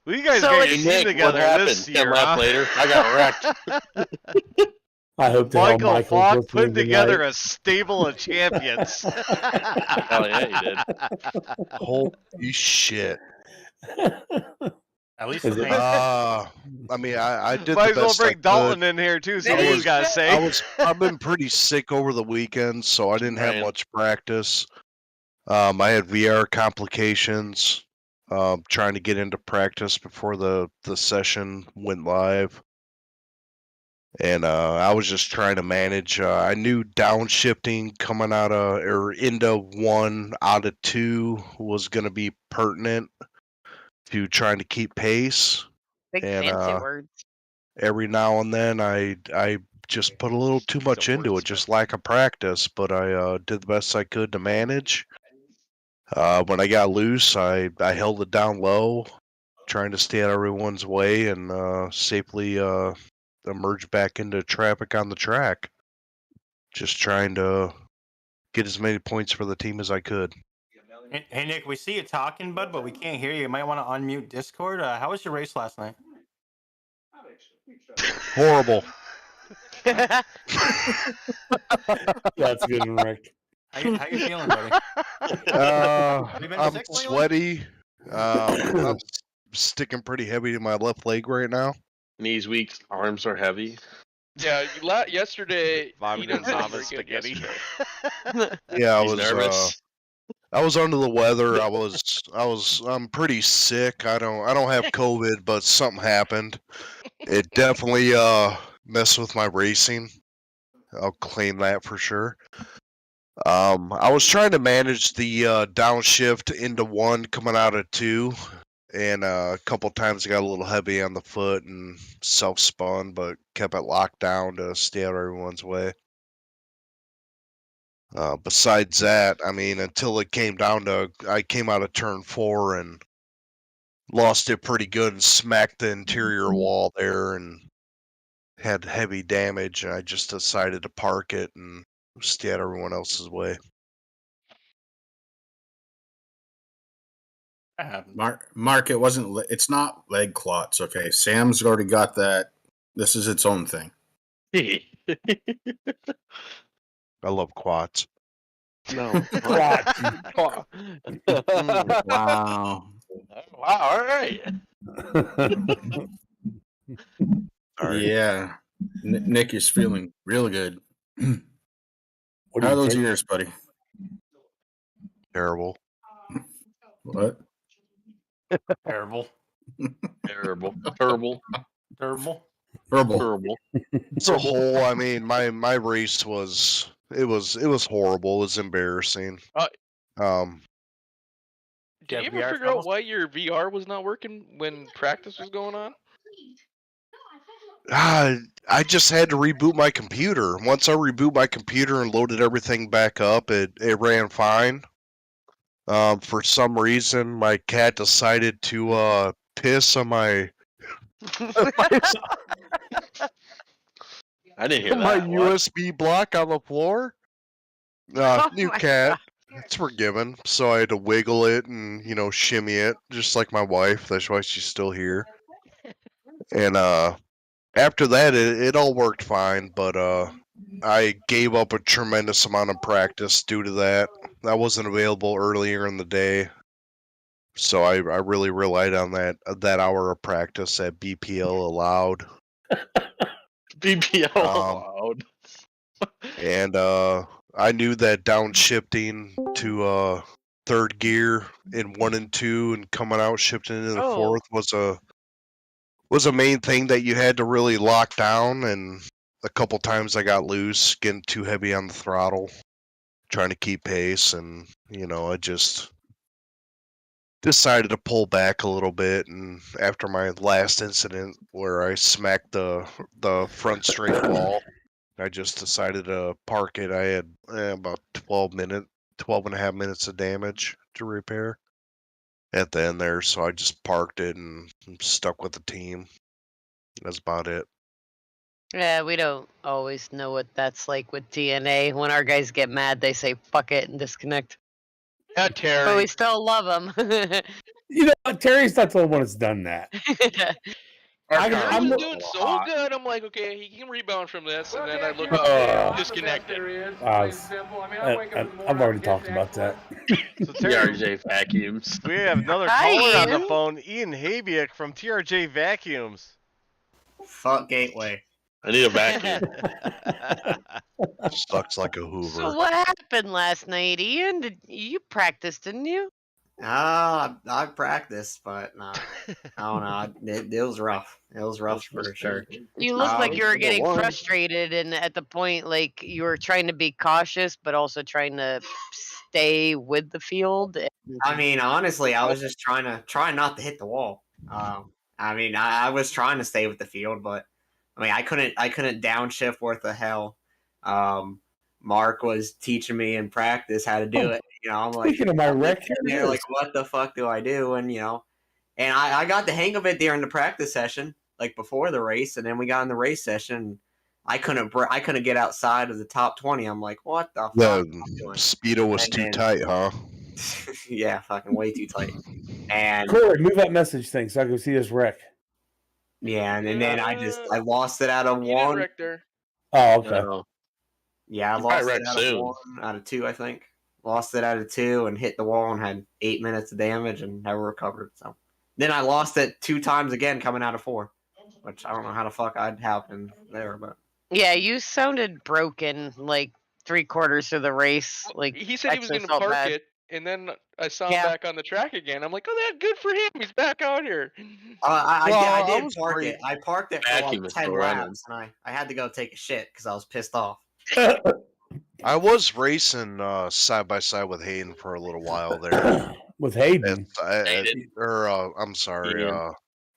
Well, you guys So got it's- your team Nick, what together happened? this 10 year, laps huh? later, I got wrecked. I hope the hell Michael Michael's Falk listening put together tonight. a stable of champions. Oh yeah, you did. Holy shit! At least Is the it- paint. I mean, I did Might the as well best I bring could. Dalton in here too, see what There he's you got to go. say. I've been pretty sick over the weekend, so I didn't have Right. much practice. I had VR complications. Trying to get into practice before the session went live. And I was just trying to manage. I knew downshifting coming out of or into 1 out of 2 was going to be pertinent to trying to keep pace. Big And fancy words. every now and then I just put a little too He's a much into it, wordsmith. just lack of practice. But I did the best I could to manage. When I got loose, I held it down low, trying to stay out of everyone's way and safely emerge back into traffic on the track. Just trying to get as many points for the team as I could. Hey, Nick, we see you talking, bud, but we can't hear you. You might want to unmute Discord. How was your race last night? Horrible. That's good, Rick. How you feeling, buddy? Have you been I'm sick lately? sweaty. I'm sticking pretty heavy to my left leg right now. Knees weak, arms are heavy. Yeah, yesterday. Vomit he didn't and sound vomit very good spaghetti. yesterday. Yeah, He's nervous. I was under the weather. I'm pretty sick. I don't have COVID, but something happened. It definitely messed with my racing. I'll claim that for sure. I was trying to manage the downshift into one coming out of two, and a couple times I got a little heavy on the foot and self spun, but kept it locked down to stay out of everyone's way. Besides that, I mean, until it came down to, I came out of turn 4 and lost it pretty good and smacked the interior wall there and had heavy damage. And I just decided to park it and stay out of everyone else's way. Mark, it wasn't. It's not leg clots. Okay, Sam's already got that. This is its own thing. I love quads. No. Quads. Wow. Wow, all right. All right. Yeah. Nick is feeling real good. What How are are you those taking? ears, buddy? Terrible. What? Terrible. Terrible. Terrible. Terrible. Verbal. Terrible. It's a whole. I mean, my race was horrible. It was embarrassing. Um, Did Yeah, you ever VR figure troubles? out why your VR was not working when practice was going on? I just had to reboot my computer. Once I reboot my computer and loaded everything back up, it ran fine. For some reason, my cat decided to piss on my I didn't hear my that. What? USB block on the floor. Oh New my cat. It's forgiven. So I had to wiggle it and shimmy it, just like my wife. That's why she's still here. And after that, it all worked fine. But I gave up a tremendous amount of practice due to that. I wasn't available earlier in the day, so I really relied on that hour of practice that BPL allowed. BPL allowed. And I knew that downshifting to third gear in 1 and 2 and coming out shifting into the fourth was a main thing that you had to really lock down. And a couple times I got loose, getting too heavy on the throttle, trying to keep pace, and I just decided to pull back a little bit. And after my last incident where I smacked the front straight wall, I just decided to park it. I had about 12 and a half minutes of damage to repair at the end there, so I just parked it and stuck with the team. That's about it. Yeah, we don't always know what that's like with T&A. When our guys get mad, they say "fuck it" and disconnect. Yeah, But Terry. we still love them. You know what? Terry's not the only one that's done that. Terry was I'm- doing so good. I'm like, okay, he can rebound from this, and then I look up, disconnected. I've already talked about that. So Terry, TRJ vacuums. we have another Hi, caller on the Ian. phone, Ian Habiak from TRJ Vacuums. Fuck Gateway. I need a vacuum. Sucks like a Hoover. So what happened last night, Ian? You practiced, didn't you? I practiced, but no, I don't know. It was rough. It was rough for sure. You looked like you were getting one. frustrated, and at the point, like you were trying to be cautious, but also trying to stay with the field. I mean, honestly, I was just trying not to hit the wall. I mean, I was trying to stay with the field, but I mean, I couldn't downshift worth of hell. Mark was teaching me in practice how to do it. I'm like, Speaking of my wreck, like, what the fuck do I do? And and I got the hang of it during the practice session, like before the race, and then we got in the race session. I couldn't get outside of the top 20. I'm like, what the fuck? The speedo was too tight, huh? Yeah, fucking way too tight. And Corey, move that message thing so I can see this wreck. yeah, and then I lost it out of You didn't one. wreck there. Oh, okay. No. Yeah, I You lost probably it wrecked out soon. of one out of two, I think. Lost it out of two and hit the wall and had 8 minutes of damage and never recovered. So then I lost it 2 times again coming out of 4, which I don't know how the fuck I'd happen there, but Yeah, you sounded broken like 3/4 of the race. Like He said he was actually going to felt park bad. it, and then I saw him Yeah. back on the track again. I'm like, oh, that good for him. He's back out here. I did was park pretty- it. I parked it for Vacuum like is 10 still running. laps, and I had to go take a shit because I was pissed off. I was racing side by side with Hayden for a little while there. With Hayden. Hayden. I'm sorry, Ian.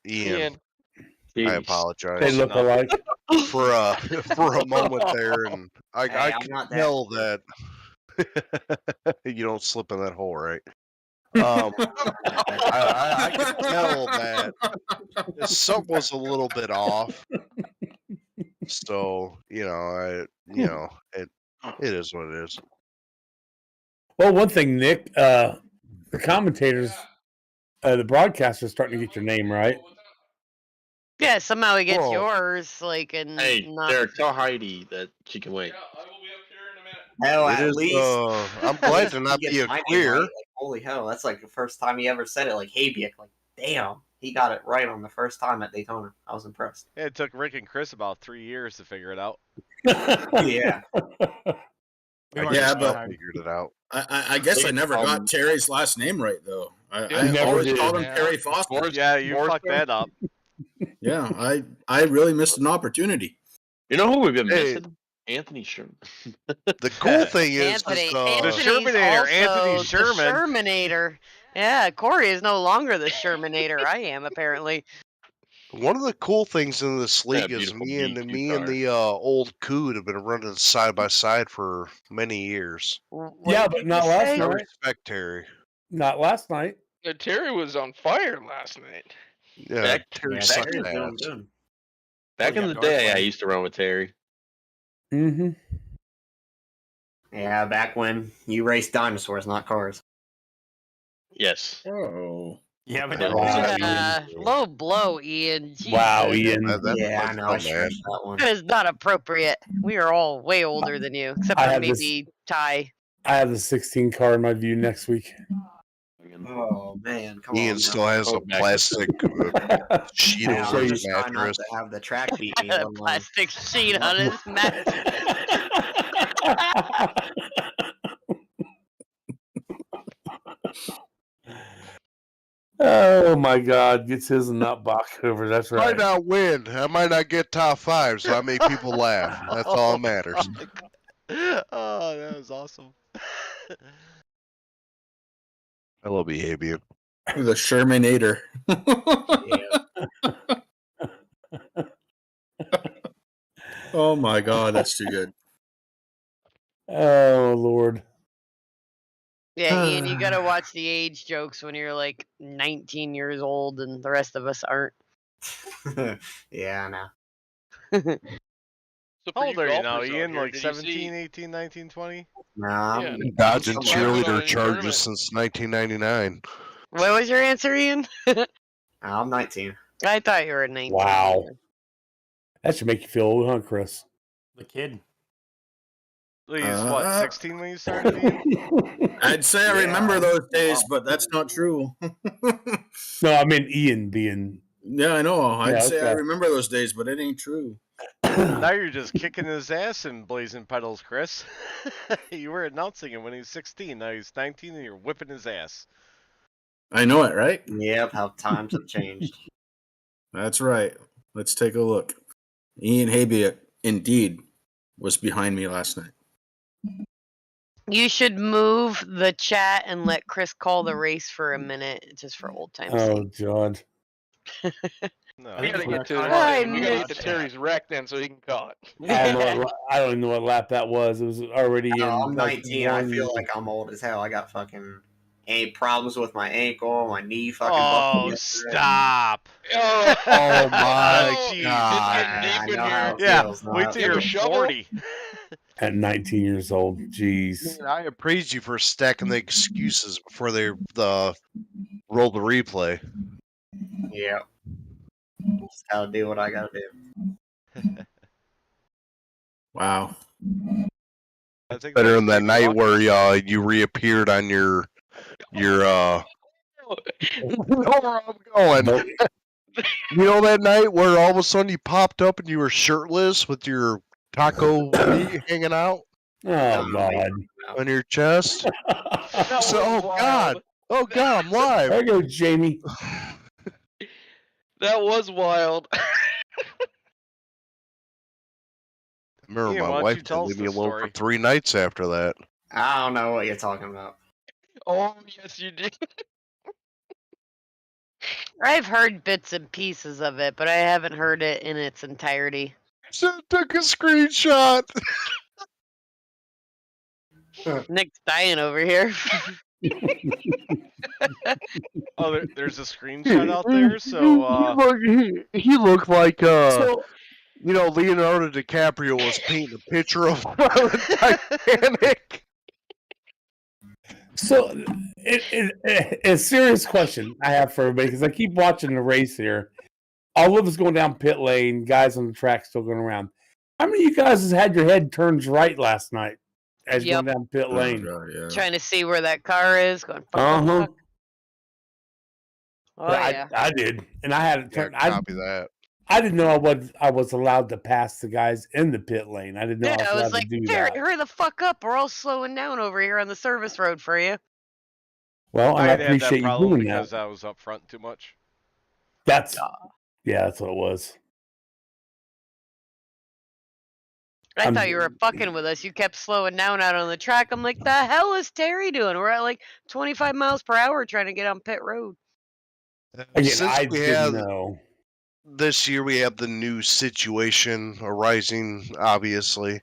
Ian. I Jeez. apologize. They look alike. for a moment there, and I Hey, I'm could not that tell that you don't slip in that hole, right? I could tell that something was a little bit off. So it is what it is. Well, one thing, Nick, the commentators, the broadcasters starting to get your name right. Yeah, somehow he gets Whoa. yours, like, and Hey, not. Derek, tell Heidi that she can wait. Hell, It at is, least I'm glad to not he be gets a my name queer. right. Like, holy hell, that's like the first time he ever said it. Like Habiak, like damn, he got it right on the first time at Daytona. I was impressed. It took Rick and Chris about 3 years to figure it out. Yeah. Yeah, but figured it out. I guess I never got Terry's last name right though. I never always did. called him Terry Foster. Yeah, you fucked that up. Yeah, I really missed an opportunity. You know who we've been Hey. missing? Anthony Sherman. The cool thing is, Anthony, The Anthony's Shermanator, also Anthony the Sherman. Shermanator. Yeah, Corey is no longer the Shermanator. I am apparently. one of the cool things in this league is beautiful me and B2 car. the old Coot have been running side by side for many years. What Yeah, did but you not say? last I night. respect Terry. Not last night. Terry was on fire last night. Yeah, Back- Terry Yeah, sucked Terry's doing ass. good. Back Oh, in yeah, the day, I Northland. used to run with Terry. Mm-hmm. Yeah, back when you raced dinosaurs, not cars. Yes. Oh. Yeah, but Wow. Yeah, low blow, Ian. Jesus. Wow, Ian. That's Yeah, my I know. I fun, man. stretched that one. That is not appropriate. We are all way older than you, except I for have this- maybe Ty. I have the 16 car in my view next week. Oh man, come Ian on. still has a plastic sheet Yeah, over I'm his just trying not mattress. to have the track beat me. A on my- plastic sheet on his mattress. Oh my God, gets his nut box over. That's I might right. not win. I might not get top 5, so I make people laugh. That's all that matters. Oh, that was awesome. I love behavior. The Shermanator. Oh my god, that's too good. Oh Lord. Yeah, Ian, you gotta watch the age jokes when you're like 19 years old and the rest of us aren't. Yeah, I know. So How for old are you now, golfers out Ian? here, Like did you 17, see- 18, 19, 20? Nah, Yeah. Dodging I'm cheerleader in the charges tournament. since 1999. What was your answer, Ian? I'm 19. I thought you were 19. Wow. That should make you feel old, huh, Chris? The kid. He's what, 16 when you started, Ian? I'd say I remember those days, but that's not true. No, I mean Ian being. Yeah, I know. I'd Yeah, say I okay. remember those days, but it ain't true. Now you're just kicking his ass and blazing pedals, Chris. You were announcing him when he was 16. Now he's 19 and you're whipping his ass. I know it, right? Yep, how times have changed. That's right. Let's take a look. Ian Habiak, indeed, was behind me last night. You should move the chat and let Chris call the race for a minute, just for old time's Oh sake. God. No, We gotta get to I that. We gotta get to missed- Terry's wreck then, so he can call it. I don't even know what lap that was. It was already in. I'm like, 19. I one- feel like I'm old as hell. I got fucking problems with my ankle, my knee fucking. Oh, buckled yesterday. stop. Oh, Oh my Jeez. god. It's getting I deep in know how here. it Yeah, feels, wait not- till You have you're a shovel? 40. At 19 years old. Jeez. Man, I appraise you for stacking the excuses before they roll the replay. Yeah. Just gotta do what I gotta do. Wow. I think Better that's than that pretty night lucky. where you reappeared on your you know where I'm going. You know that night where all of a sudden you popped up and you were shirtless with your taco meat hanging out Oh God! on your chest. That was God! wild. Oh God! I'm live. There goes Jamie. That was wild. Remember, Ian, my why don't wife you didn't tell us leave me the alone story? for 3 nights after that. I don't know what you're talking about. Oh yes, you did. I've heard bits and pieces of it, but I haven't heard it in its entirety. So took a screenshot. Nick's dying over here. Oh, there's a screenshot out there. So he looked like So Leonardo DiCaprio was painting a picture of the Titanic. So, a serious question I have for everybody because I keep watching the race here. All of us going down pit lane, guys on the track still going around. How many of you guys has had your head turned right last night as Yep. going down pit lane? God, yeah. Trying to see where that car is. Going, fuck, Uh huh. fuck. Oh, yeah. I did, and I had it Yeah, turned. copy that. I didn't know I was allowed to pass the guys in the pit lane. I didn't know Yeah, I I was was allowed like, to do Terry, that. hurry the fuck up. We're all slowing down over here on the service road for you. Well, and I had that appreciate you problem doing because that. I was up front too much. That's what it was. I thought you were fucking with us. You kept slowing down out on the track. I'm like, the hell is Terry doing? We're at like 25 miles per hour trying to get on pit road. Again, Since I we didn't had know. this year, we have the new situation arising. Obviously,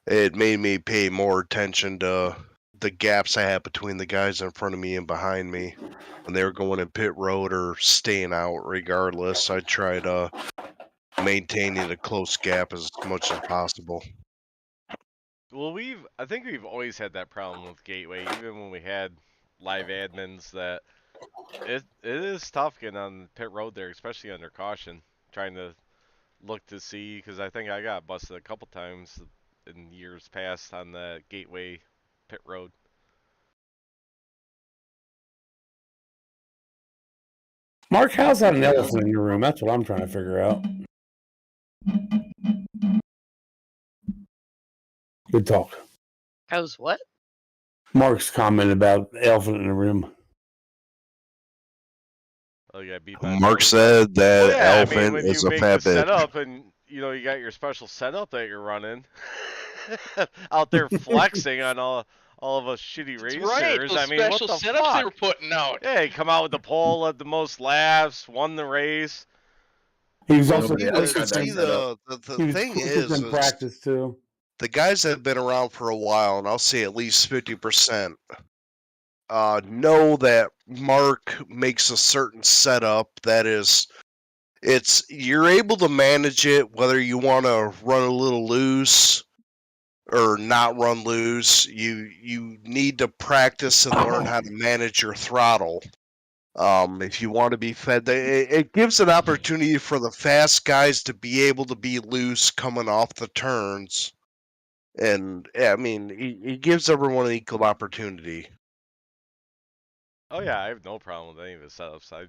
it made me pay more attention to the gaps I had between the guys in front of me and behind me when they were going in pit road or staying out. Regardless, I tried maintaining a close gap as much as possible. Well, I think we've always had that problem with Gateway, even when we had live admins. That it is tough getting on pit road there, especially under caution, trying to look to see, because I think I got busted a couple times in years past on the Gateway pit road. Mark, how's that an elephant in your room? That's what I'm trying to figure out. Good talk. How's what? Mark's comment about the elephant in the room. Oh, yeah, beat by Mark Cody. said that Well, yeah, elephant I mean, when is you a make fat the bitch. setup and you got your special setup that you're running out there flexing on all of us shitty That's racers. right. Those I mean, what special the setups fuck? they were putting out. Yeah, he come out with the pole, led the most laps, won the race. He was Well, also see, quickest the thing is in practice too. the guys that have been around for a while, and I'll say at least 50%, know that Mark makes a certain setup that is, you're able to manage it whether you want to run a little loose or not run loose. You need to practice and learn how to manage your throttle. If you want to be fed, it gives an opportunity for the fast guys to be able to be loose coming off the turns. And I mean, it gives everyone an equal opportunity. Oh yeah, I have no problem with any of his setups. I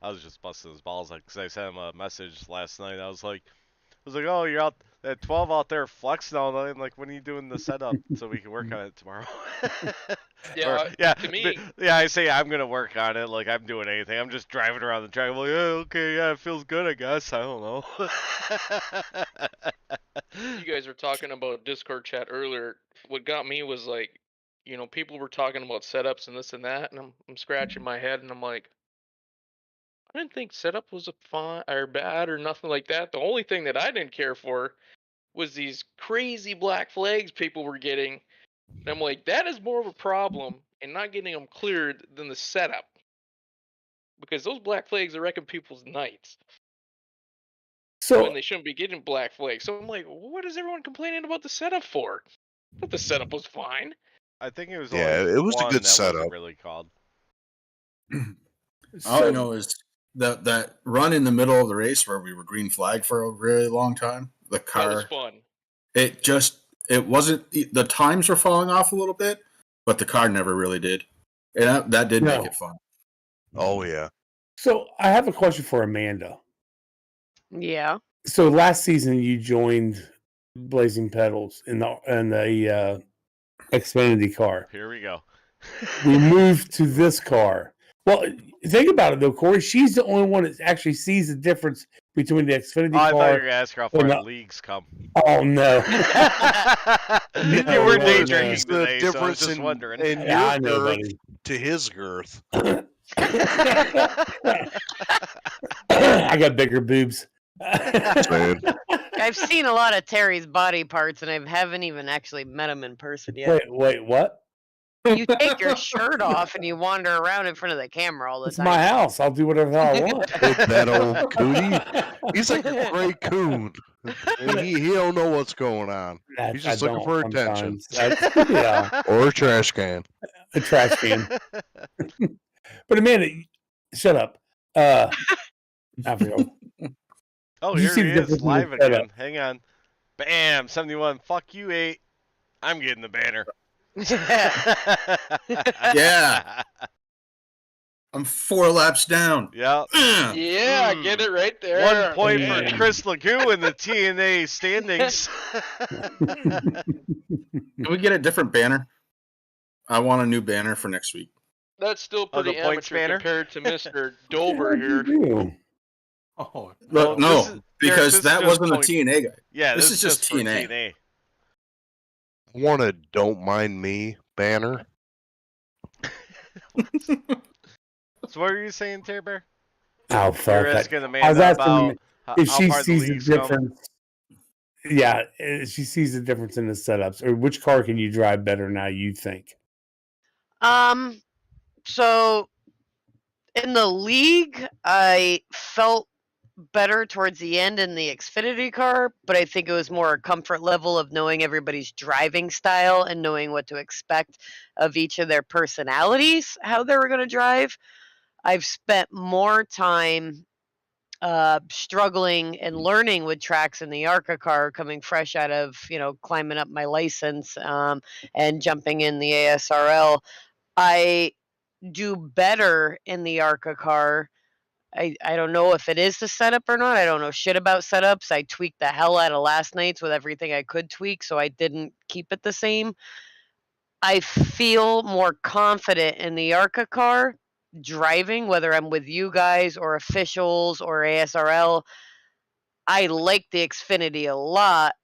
was just busting his balls, because I sent him a message last night. I was like, oh, you're out at 12 out there flexing all night. I'm like, when are you doing the setup so we can work on it tomorrow? To me, I say I'm gonna work on it. Like I'm doing anything. I'm just driving around the track. I'm like, oh, okay, yeah, it feels good, I guess. I don't know. you guys were talking about Discord chat earlier. What got me was like, people were talking about setups and this and that, and I'm scratching my head, and I'm like, I didn't think setup was a fun or bad or nothing like that. The only thing that I didn't care for was these crazy black flags people were getting. And I'm like, that is more of a problem in not getting them cleared than the setup. Because those black flags are wrecking people's nights. So when they shouldn't be getting black flags. So I'm like, what is everyone complaining about the setup for? But the setup was fine. I think it was it was a one good that setup. wasn't really called. All I know is that run in the middle of the race where we were green flag for a really long time. The car, that was fun. It wasn't, the times were falling off a little bit, but the car never really did, and that did make it fun. Oh yeah. So I have a question for Amanda. Yeah. So last season you joined Blazing Pedals in the Xfinity car. Here we go. We moved to this car. Well, think about it though, Corey. She's the only one that actually sees the difference between the Xfinity I car. thought you were gonna ask her how far the leagues come. Oh no! You were day no. drinking It's the today, so I was difference just in wondering. your I know, girth buddy. to his girth. I got bigger boobs. Man. I've seen a lot of Terry's body parts, and I haven't even actually met him in person yet. Wait, what? You take your shirt off and you wander around in front of the camera all the It's time. my house. I'll do whatever the hell I want. That old cootie. He's like a gray coon. And he don't know what's going on. He's just looking for attention. Yeah. Or a trash can. A trash can. But Amanda, shut up. I forgot. Oh, You here see he the is, difference in live the setup. again. Hang on. Bam, 71. Fuck you, 8. I'm getting the banner. Yeah. I'm 4 laps down. Yep. Yeah, get it right there. 1 point for Chris Legoo in the T&A standings. Can we get a different banner? I want a new banner for next week. That's still Oh, the pretty points amateur banner? compared to Mr. Dover here. Oh, But Well, no, this is- because this is that just wasn't the point- T&A guy. Yeah, This is just for T&A. T&A. I want a "Don't Mind Me" banner. So what are you saying, Terry Bear? Oh, You're fuck. asking I was Amanda asking about if how she far the sees the leagues come. difference. Yeah, she sees the difference in the setups. Or which car can you drive better now, you think? So in the league, I felt better towards the end in the Xfinity car, but I think it was more a comfort level of knowing everybody's driving style and knowing what to expect of each of their personalities, how they were going to drive. I've spent more time struggling and learning with tracks in the ARCA car, coming fresh out of climbing up my license and jumping in the ASRL. I do better in the ARCA car. I don't know if it is the setup or not. I don't know shit about setups. I tweaked the hell out of last night's with everything I could tweak, so I didn't keep it the same. I feel more confident in the ARCA car driving, whether I'm with you guys or officials or ASRL. I like the Xfinity a lot,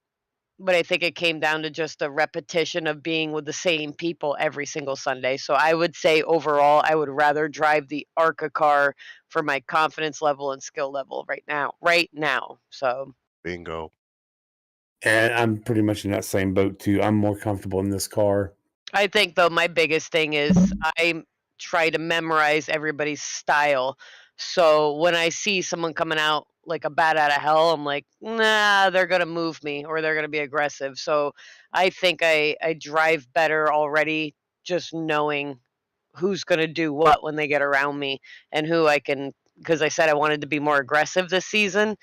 but I think it came down to just the repetition of being with the same people every single Sunday. So I would say overall, I would rather drive the ARCA car for my confidence level and skill level right now. So Bingo. And I'm pretty much in that same boat too. I'm more comfortable in this car. I think though my biggest thing is I try to memorize everybody's style. So when I see someone coming out like a bat out of hell, I'm like, nah, they're gonna move me or they're gonna be aggressive. So I think I drive better already just knowing who's gonna do what when they get around me and who I can, because I said I wanted to be more aggressive this season.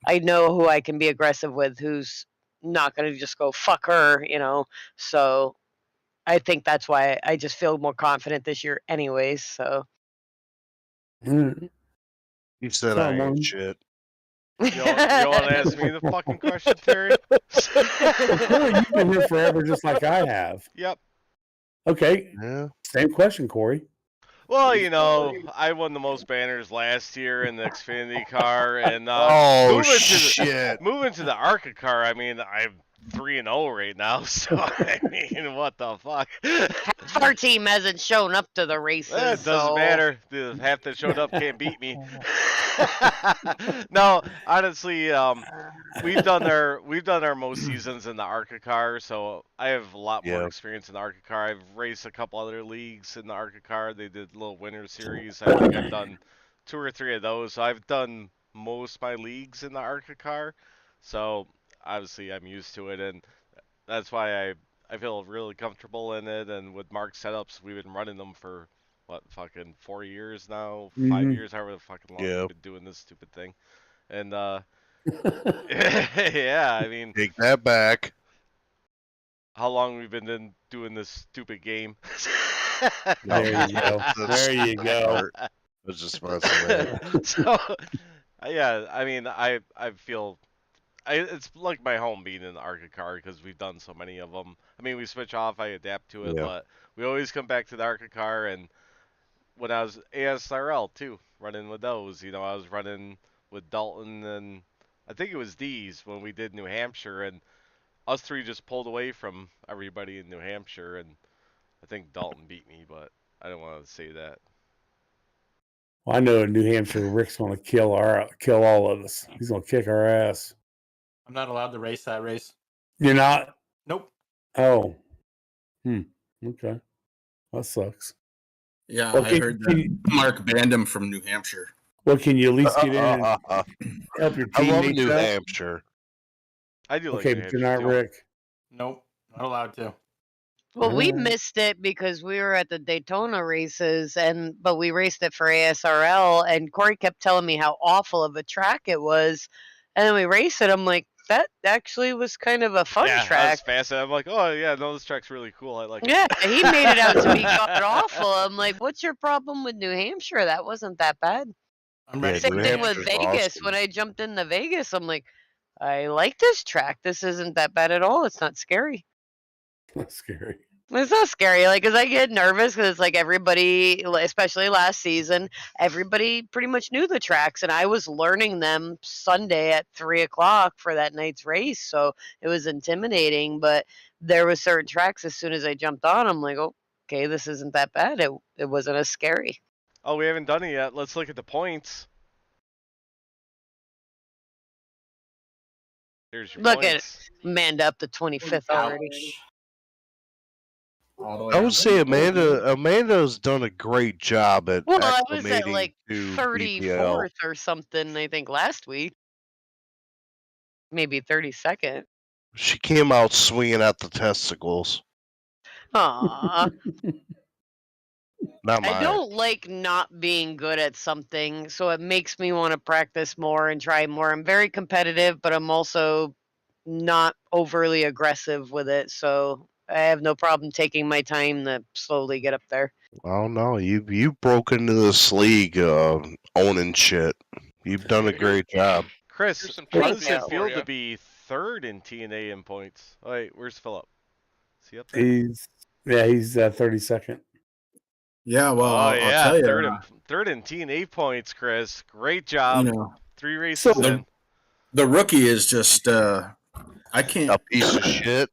I know who I can be aggressive with, who's not gonna just go fuck her, So I think that's why I just feel more confident this year anyways, so. Mm. He said So, I Mom. ain't shit. You want to ask me the fucking question, Terry? Corey, you've been here forever just like I have. Yep. Okay. Yeah. Same question, Corey. Well, I won the most banners last year in the Xfinity car, and Oh, shit. moving to the ARCA car. I mean, I'm 3-0 right now, so I mean, what the fuck? Half our team hasn't shown up to the races. It doesn't so. matter. The half that showed up can't beat me. No, honestly, we've done our most seasons in the ARCA car, so I have a lot more experience in the ARCA car. I've raced a couple other leagues in the ARCA car. They did little winter series. I think I've done 2 or 3 of those. So I've done most of my leagues in the ARCA car. So obviously I'm used to it, and that's why I feel really comfortable in it. And with Mark's setups, we've been running them for fucking 4 years now, 5 years, however the fucking long we've been doing this stupid thing. And yeah, I mean, take that back. How long we've been doing this stupid game? There you go. There you go. I was just about to say. So, yeah, I mean, I feel it's like my home being in the ARCA car because we've done so many of them. I mean, we switch off, I adapt to it, Yeah. but we always come back to the ARCA car. And when I was ASRL too, running with those, I was running with Dalton and I think it was D's when we did New Hampshire, and us three just pulled away from everybody in New Hampshire, and I think Dalton beat me, but I don't want to say that. Well, I know in New Hampshire, Rick's going to kill all of us. He's going to kick our ass. I'm not allowed to race that race. You're not? Nope. Oh. Okay. That sucks. Yeah, Well, I heard that Mark banned him from New Hampshire. Well, can you at least get in and help your I love teammates New out? Hampshire. I do like Okay, New but you're Hampshire not too. Rick. Nope. Not allowed to. Well, we Alright. missed it because we were at the Daytona races, but we raced it for ASRL, and Corey kept telling me how awful of a track it was, and then we raced it. I'm like, that actually was kind of a fun Yeah, I track. was fascinated. I'm like, oh yeah, no, this track's really cool. I like it. Yeah, he made it out to be god awful. I'm like, what's your problem with New Hampshire? That wasn't that bad. I'm Yeah, ready Same for New thing with Hampshire's Vegas. awesome. When I jumped into Vegas, I'm like, I like this track. This isn't that bad at all. It's not scary. That's scary. It's not scary, like, 'cause I get nervous because it's like everybody, especially last season, everybody pretty much knew the tracks, and I was learning them Sunday at 3:00 for that night's race, so it was intimidating. But there was certain tracks as soon as I jumped on, I'm like, oh, okay, this isn't that bad. It wasn't as scary. Oh, we haven't done it yet. Let's look at the points. Here's your Look points. at Amanda up to 25th already. Ouch. All the way I down would to say 40. Amanda's done a great job at Well, I was at acclimating like to 34th or something, I think, last week. Maybe 32nd. She came out swinging at the testicles. Aw. Not I mine. don't like not being good at something, so it makes me want to practice more and try more. I'm very competitive, but I'm also not overly aggressive with it, so I have no problem taking my time to slowly get up there. Oh no, you broke into this league owning shit. You've done a great job. Chris, Here's some how trivia does it for feel ya. to be third in T&A in points? Oh, wait, where's Philip? Is he up there? He's 32nd. Yeah, well, Oh I'll yeah, tell you, third in T&A points, Chris. Great job. you know, 3 races in. the rookie is just I can't. A piece of shit.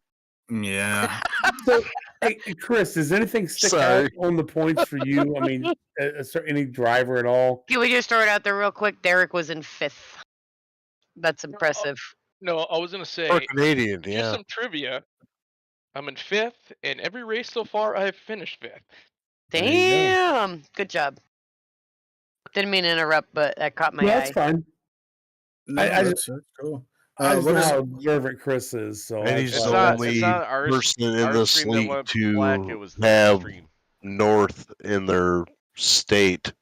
Yeah. So, hey, Chris, does anything stick Sorry. out on the points for you? I mean, is there any driver at all? Can we just throw it out there real quick? Derek was in 5th. That's impressive. No, I was gonna say Or Canadian, just yeah. some trivia. I'm in 5th, and every race so far I have finished 5th. There you go. Damn. Good job. Didn't mean to interrupt, but that caught my Yeah, eye. that's fine. No, I that's cool. I just What know is how observant Chris is. So And he's It's the not- only it's not our- person in our this stream that league went to black, it was the have stream. North in their state.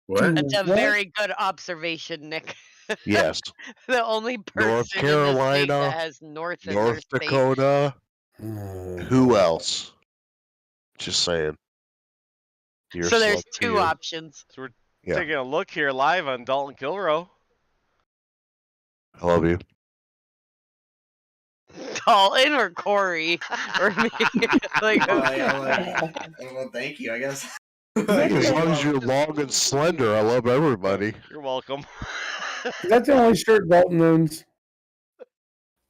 what? That's a What? very good observation, Nick. Yes. The only person North in the state Carolina, that has North in their North state. Dakota. Uh, Who else? Just saying. You're So there's select 2 you. options. So we're Yeah. taking a look here live on Dalton Kilrow. I love you. Dalton or Corey or me. Like, Well, thank you, I guess. As long as you're long and slender, I love everybody. You're welcome. is that the only shirt Dalton owns?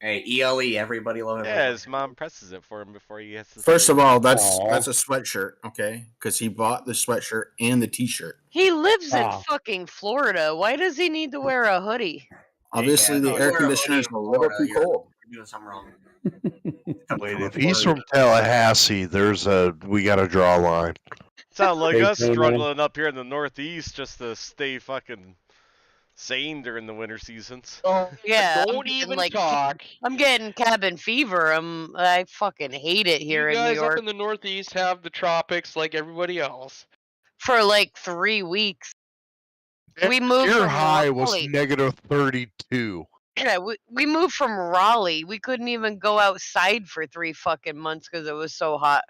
Hey, ELE, everybody love Yeah, everybody. his mom presses it for him before he has to. First of all, that's Aw. a sweatshirt, okay? Because he bought the sweatshirt and the T-shirt. he lives in Ah. fucking Florida. Why does he need to wear a hoodie? Obviously, the if air you wear a conditioner is hoodie a in little Florida, too cold. You're doing something wrong. Wait, if he's from Tallahassee, we got to draw a line. It's not like Hey, us Tony. struggling up here in the Northeast just to stay fucking sane during the winter seasons. Yeah, I'm Don't getting, even like, talk. I'm getting cabin fever. I fucking hate it here You in New guys up York in the Northeast have the tropics like everybody else. for like 3 weeks. We moved Your from high was Raleigh. negative 32. Yeah, we moved from Raleigh. We couldn't even go outside for 3 fucking months because it was so hot.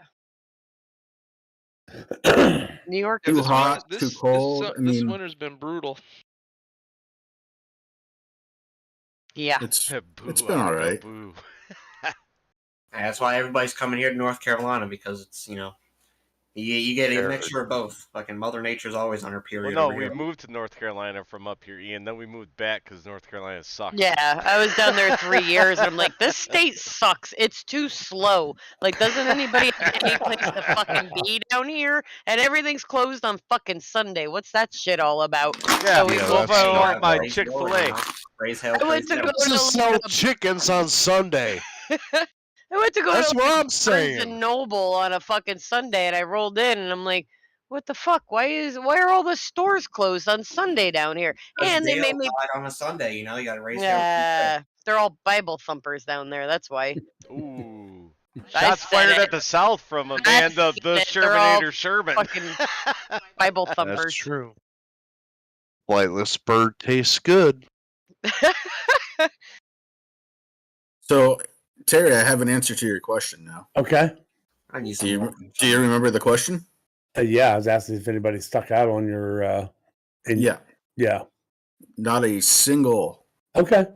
New York Too is hot, too cold. I This mean, winter's been brutal. Yeah. It's Boo, been all I go right. boo. That's why everybody's coming here to North Carolina, because it's, you get a Arid. mixture of both. Fucking Mother Nature's always on her Well, period no, over we here. moved to North Carolina from up here, Ian. Then we moved back because North Carolina sucks. Yeah, I was down there 3 years, and I'm like, this state sucks. It's too slow. Like, doesn't anybody have any place to fucking be down here? And everything's closed on fucking Sunday. What's that shit all about? Yeah, So we Yeah, so if moved I that's want my Praise the Lord, Chick-fil-A, Praise hell, I went praise to go devil. to to sell like chickens on Sunday. I went to go That's to what like I'm Barnes saying. and Noble on a fucking Sunday, and I rolled in, and I'm like, what the fuck? Why are all the stores closed on Sunday down here? Because And they Dale made me. died on a Sunday, you got to raise hell. Yeah, they're all Bible thumpers down there. That's why. ooh, I shots said fired it. at the South from I Amanda said the it. They're all Shermanator Sherman. fucking Bible That's thumpers. true. Flightless bird tastes good. So, Terry, I have an answer to your question now. Okay. I need Do some more. you remember the question? Yeah, I was asking if anybody stuck out on your. Yeah, Yeah. not a single. Okay.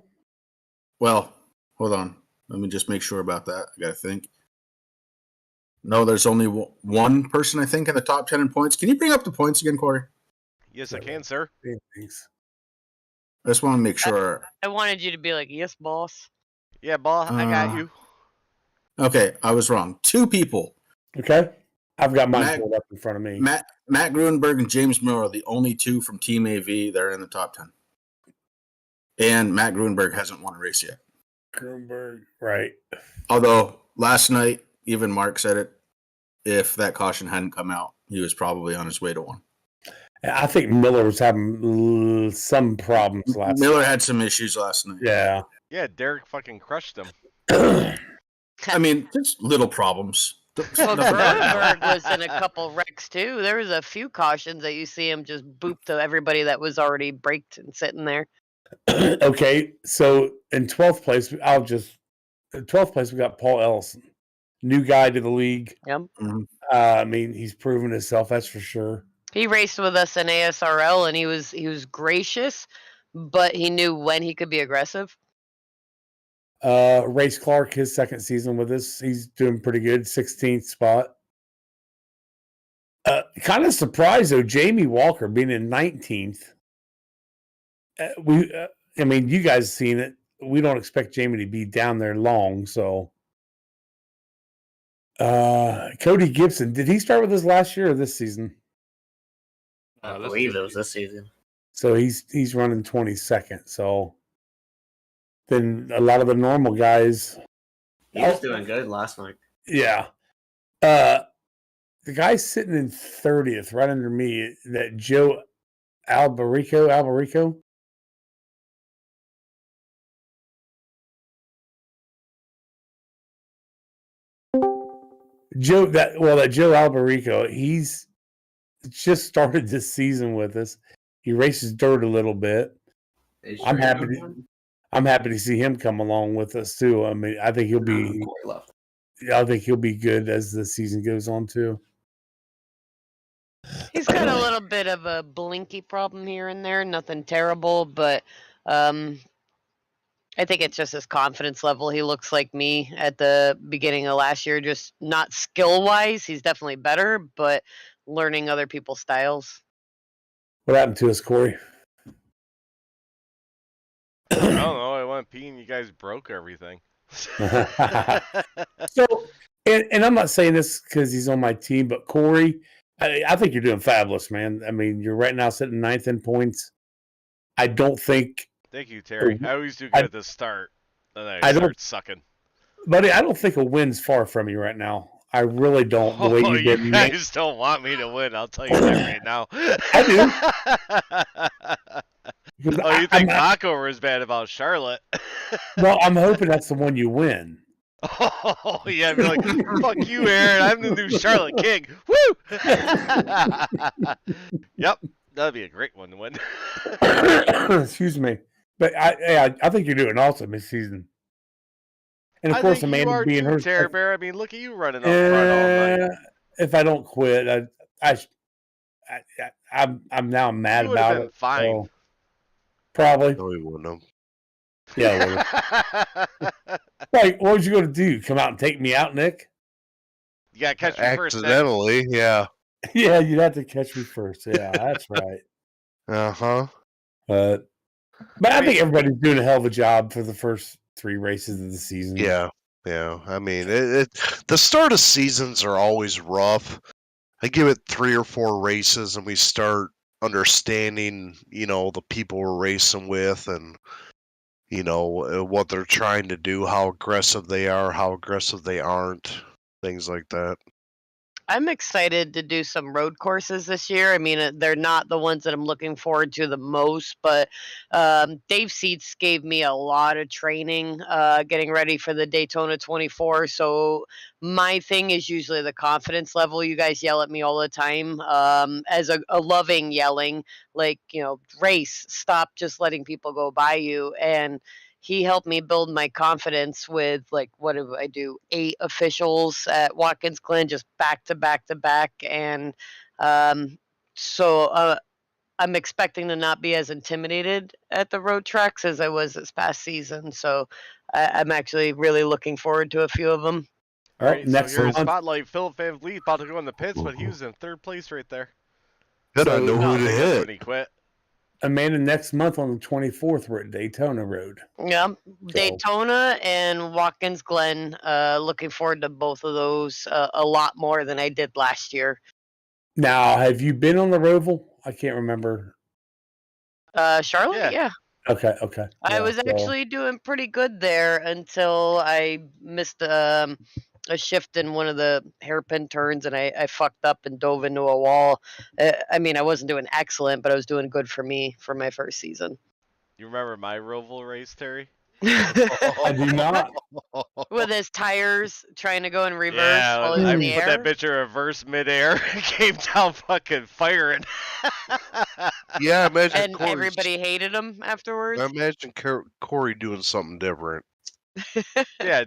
Well, hold on. Let me just make sure about that. I gotta think. No, there's only one person, I think, in the top 10 in points. Can you bring up the points again, Corey? Yes, I can, sir. Thanks. I just want to make sure. I wanted you to be like, yes, boss. Yeah, boss, I got you. Okay, I was wrong. 2 people. Okay. I've got mine Matt- pulled up in front of me. Matt Gruenberg and James Miller are the only 2 from Team AV that are in the top 10. And Matt Gruenberg hasn't won a race yet. Gruenberg, right. Although last night, even Mark said it, if that caution hadn't come out, he was probably on his way to one. I think Miller was having some problems last Miller had some issues last night. Yeah. Yeah, Derek fucking crushed him. I mean, just little problems. Well, Gruenberg was in a couple wrecks too. There was a few cautions that you see him just boop to everybody that was already braked and sitting there. Okay, so in 12th place, in 12th place, we got Paul Ellison, new guy to the league. Yep. I mean, he's proven himself, that's for sure. He raced with us in ASRL, and he was gracious, but he knew when he could be aggressive. Race Clark, his second season with us, he's doing pretty good, 16th spot. Kind of surprised though, Jamie Walker being in 19th. I mean, you guys seen it. We don't expect Jamie to be down there long, so. Cody Gibson, did he start with us last year or this season? I believe it was this season. So he's running 22nd. So then a lot of the normal guys. He was doing good last night. Yeah. The guy sitting in 30th, right under me, that Joe Albarico. That Joe Albarico, he's just started this season with us. He races dirt a little bit. I'm happy to see him come along with us too. I mean, I think he'll be good as the season goes on too. He's got a little bit of a blinky problem here and there, nothing terrible, but I think it's just his confidence level. He looks like me at the beginning of last year, just not skill-wise. He's definitely better, but learning other people's styles. What happened to us, Corey? I don't know. I went pee and you guys broke everything. So, and I'm not saying this because he's on my team, but Corey, I think you're doing fabulous, man. I mean, you're right now sitting 9th in points. I don't think. Thank you, Terry. I always do good at the start, and then I start sucking. Buddy, I don't think a win's far from you right now. I really don't. The way you've been, you guys don't want me to win. I'll tell you that right now. I do. Oh, you think Paco was bad about Charlotte? Well, I'm hoping that's the one you win. Oh, yeah. I'd be like, fuck you, Aaron. I'm the new Charlotte King. Woo! Yep. That'd be a great one to win. Excuse me. But I think you're doing awesome this season. And of course, Amanda being her. Terry Bear. I mean, look at you running up front all night. If I don't quit, I'm now mad about it. Fine. So, probably. No, he wouldn't have. Yeah. Like, what was you going to do? Come out and take me out, Nick? You gotta catch me first. Accidentally, yeah. Yeah, you'd have to catch me first. Yeah, that's right. Uh-huh. But I think everybody's doing a hell of a job for the first 3 races of the season. Yeah. I mean, the start of seasons are always rough. I give it 3 or 4 races, and we start understanding, the people we're racing with, and what they're trying to do, how aggressive they are, how aggressive they aren't, things like that. I'm excited to do some road courses this year. I mean, they're not the ones that I'm looking forward to the most, but Dave Seats gave me a lot of training getting ready for the Daytona 24. So my thing is usually the confidence level. You guys yell at me all the time as a loving yelling, like, race, stop just letting people go by you. And he helped me build my confidence with, like, what do I do? 8 officials at Watkins Glen, just back to back to back. And so I'm expecting to not be as intimidated at the road tracks as I was this past season. So I'm actually really looking forward to a few of them. All right, next so here's spotlight. Philip Van Vliet about to go in the pits, but he was in 3rd place right there. Good, I know who to hit. When he quit. Amanda, next month on the 24th, we're at Daytona Road. Yeah, Daytona and Watkins Glen. Looking forward to both of those a lot more than I did last year. Now, have you been on the Roval? I can't remember. Charlotte? Yeah. Okay. I was actually doing pretty good there until I missed a shift in one of the hairpin turns, and I fucked up and dove into a wall. I mean, I wasn't doing excellent, but I was doing good for me for my first season. You remember my Roval race, Terry? I do not. With his tires trying to go in reverse while he's in the put air. that bitch in reverse midair and came down fucking firing. Yeah, imagine and everybody hated him afterwards. I imagine Corey doing something different. Yeah,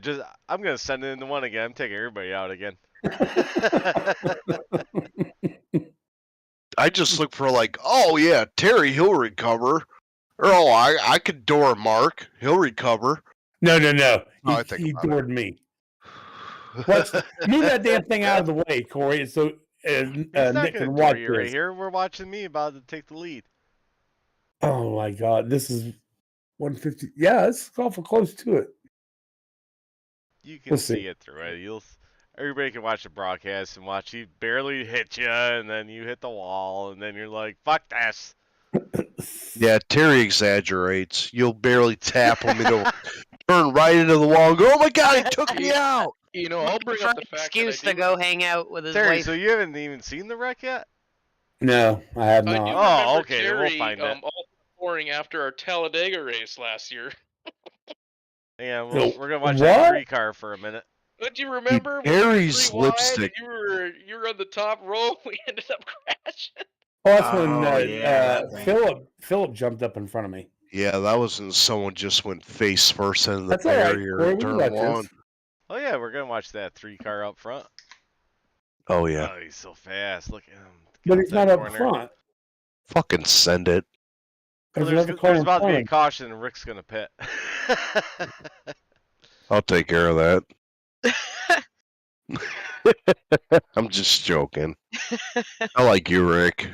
I'm gonna send it into one again. I'm taking everybody out again. I just look for oh yeah, Terry, he'll recover. Or I could door Mark, he'll recover. No. He doored me. Move that damn thing out of the way, Corey. So Nick can watch you right here. We're watching me about to take the lead. Oh my God, this is 150. Yeah, it's awful close to it. You can see it through it. Everybody can watch the broadcast and watch you barely hit you, and then you hit the wall, and then you're like, "Fuck this." Yeah, Terry exaggerates. You'll barely tap him, he'll turn right into the wall and go, "Oh my God, he took me out!" I'll bring up the fact excuse to go hang out with his Terry, wife. so you haven't even seen the wreck yet? No, I have not. Oh, okay, Terry, we'll find it. all pouring after our Talladega race last year. Yeah, we're gonna watch that 3-car for a minute. Don't you remember? Terry's lipstick. You were on the top row. We ended up crashing. Oh, that's when Philip jumped up in front of me. Yeah, that was when someone just went face first into the That's all right, barrier Corey, in we turn got 1. this. Oh yeah, we're gonna watch that 3-car up front. Oh yeah. Oh, he's so fast. Look at him. But he's not up front. Fucking send it. There's about to be a caution, and Rick's gonna pit. I'll take care of that. I'm just joking. I like you, Rick.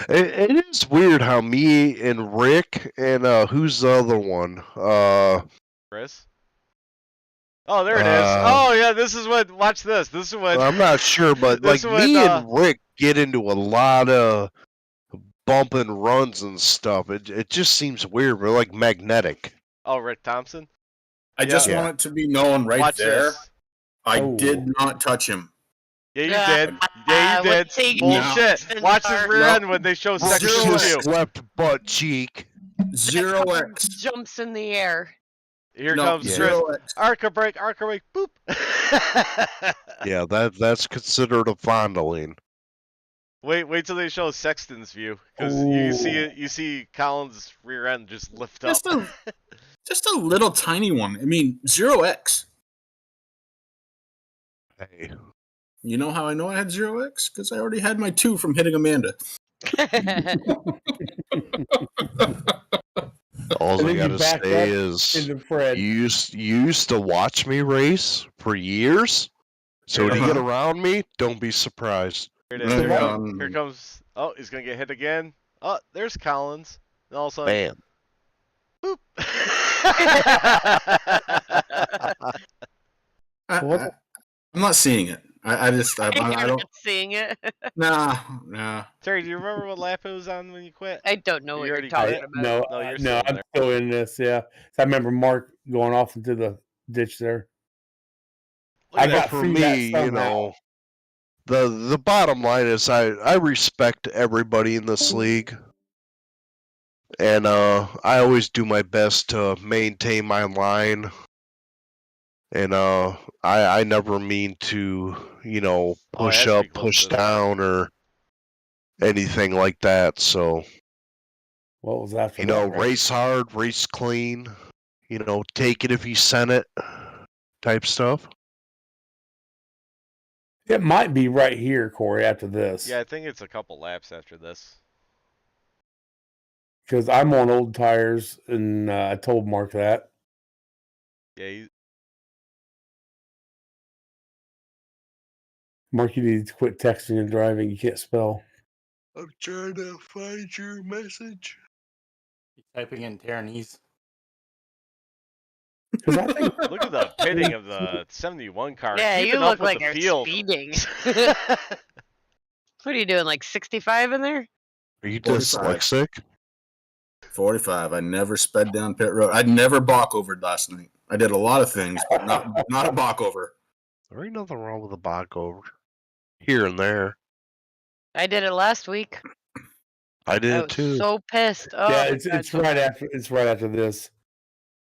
It is weird how me and Rick and who's the other one? Chris? Oh, there it is. Oh yeah, this is what. Watch this. This is what. I'm not sure, but me and Rick get into a lot of bump and runs and stuff. It just seems weird. We're like magnetic. Oh, Rick Thompson. I just want it to be known Watch there. This. I did not touch him. Yeah, you did. Yeah, you did. Bullshit. Watch his rear end when they show second view. Left butt cheek. 0x. Jumps in the air. Here comes Chris. Arca brake, boop. Yeah, that's considered a fondling. Wait till they show Sexton's view, because you see it. You see Collins' rear end just lift up. Just a little tiny one. I mean, 0x. Hey. You know how I know I had 0x? Because I already had my 2 from hitting Amanda. All And I then you gotta backed say up is into Fred. you used to watch me race for years. So when you get around me, don't be surprised. Here it is. Here comes. Oh, he's gonna get hit again. Oh, there's Collins. And all of a sudden, Bam. boop. I'm not seeing it. I You're don't. not seeing it. Nah. Terry, do you remember what lap it was on when you quit? I don't know what You you're already talking quit? about. No, you're No, still in I'm there. still in this. Yeah, so I remember Mark going off into the ditch there. Look at I that. got For through that me, somehow. the bottom line is I respect everybody in this league. And I always do my best to maintain my line. And I never mean to, push has to up, be close push to this. down, or anything like that. So, What was after that? race hard, race clean, take it if you sent it type stuff. It might be right here, Corey, after this. Yeah, I think it's a couple laps after this. Because I'm on old tires, and I told Mark that. Yeah, Mark, you need to quit texting and driving. You can't spell. I'm trying to find your message. Typing in Taiwanese. Because I think look at the pitting of the 71 car. Yeah, Keeping you up look with like the you're field. speeding. What are you doing, like 65 in there? Are you 45. dyslexic? 45. I never sped down pit road. I never balk overed last night. I did a lot of things, but not a balk over. There ain't nothing wrong with a balk over. Here and there. I did it last week. I did I it was too. so pissed. Oh, yeah, my it's God, so right bad. after. It's right after this.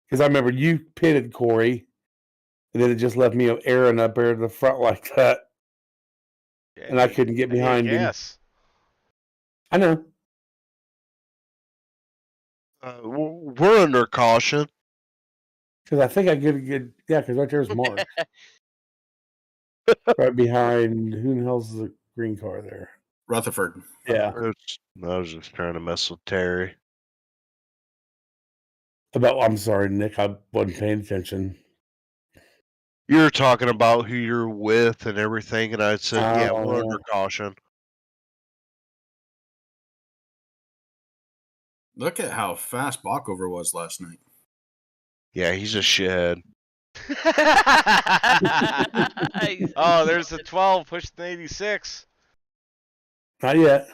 Because I remember you pitted Corey, and then it just left me airing up there in the front like that, Yeah, and I couldn't get behind him. Gas. I know. We're under caution. Because I think I get a good. Yeah, because right there's Mark. Right behind. Who the hell's the green car there? Rutherford. Yeah. I was just trying to mess with Terry. I'm sorry, Nick. I wasn't paying attention. You were talking about who you're with and everything, and I said, yeah, we're Oh. under caution. Look at how fast Balkover was last night. Yeah, he's a shithead. Oh, there's the 12 pushing the 86. Not yet.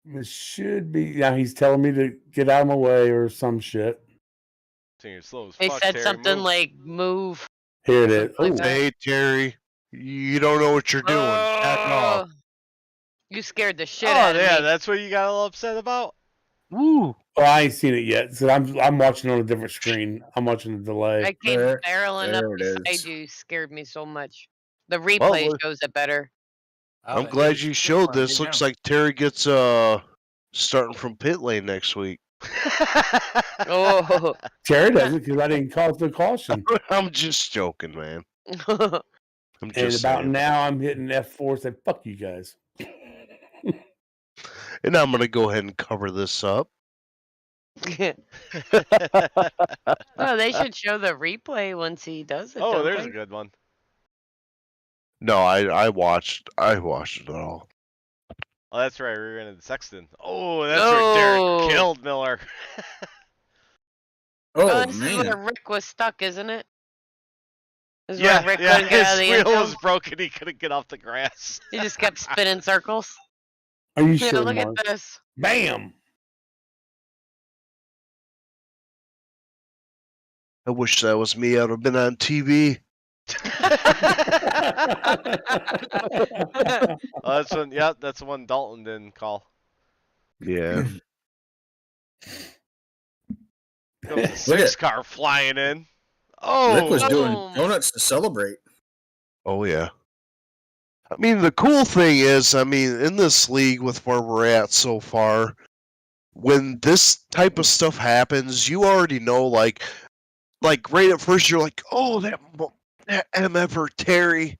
It should be. Yeah, he's telling me to get out of my way or some shit. So you're slow as They fuck, said Terry. something Move. like move. Here it is. Like Ooh. that. Hey, Terry, you don't know what you're doing. Back off. You scared the shit Oh, out of yeah, me. that's what you got a little upset about? Woo. Oh, I ain't seen it yet. So I'm watching on a different screen. I'm watching the delay. I came There- barreling there up it beside is. you. Scared me so much. The replay shows it better. I'm glad you showed this. Looks like Terry gets starting from pit lane next week. Oh. Terry doesn't because I didn't call it the caution. I'm just joking, man. I'm And just about saying. now, I'm hitting F4. Say fuck you guys. And I'm gonna go ahead and cover this up. Oh, they should show the replay once he does it. Oh, don't there's they? a good one. No, I watched it all. Oh, that's right. We were in the Sexton. Oh, that's where Derek No. killed Miller. Oh, this is where Rick was stuck, isn't it? This is yeah, where Rick yeah. couldn't get out of His the end wheel zone. was broken. He couldn't get off the grass. He just kept spinning circles. Are you Yeah, sure, look Mark? at this. Bam. I wish that was me. I'd have been on TV. Oh, that's one. Yeah, that's the one Dalton didn't call. Yeah. Comes the 6 car flying in. Oh, Rick was doing donuts to celebrate. Oh yeah. I mean, the cool thing is, in this league with where we're at so far, when this type of stuff happens, you already know, like right at first, you're like, oh, that MF or Terry,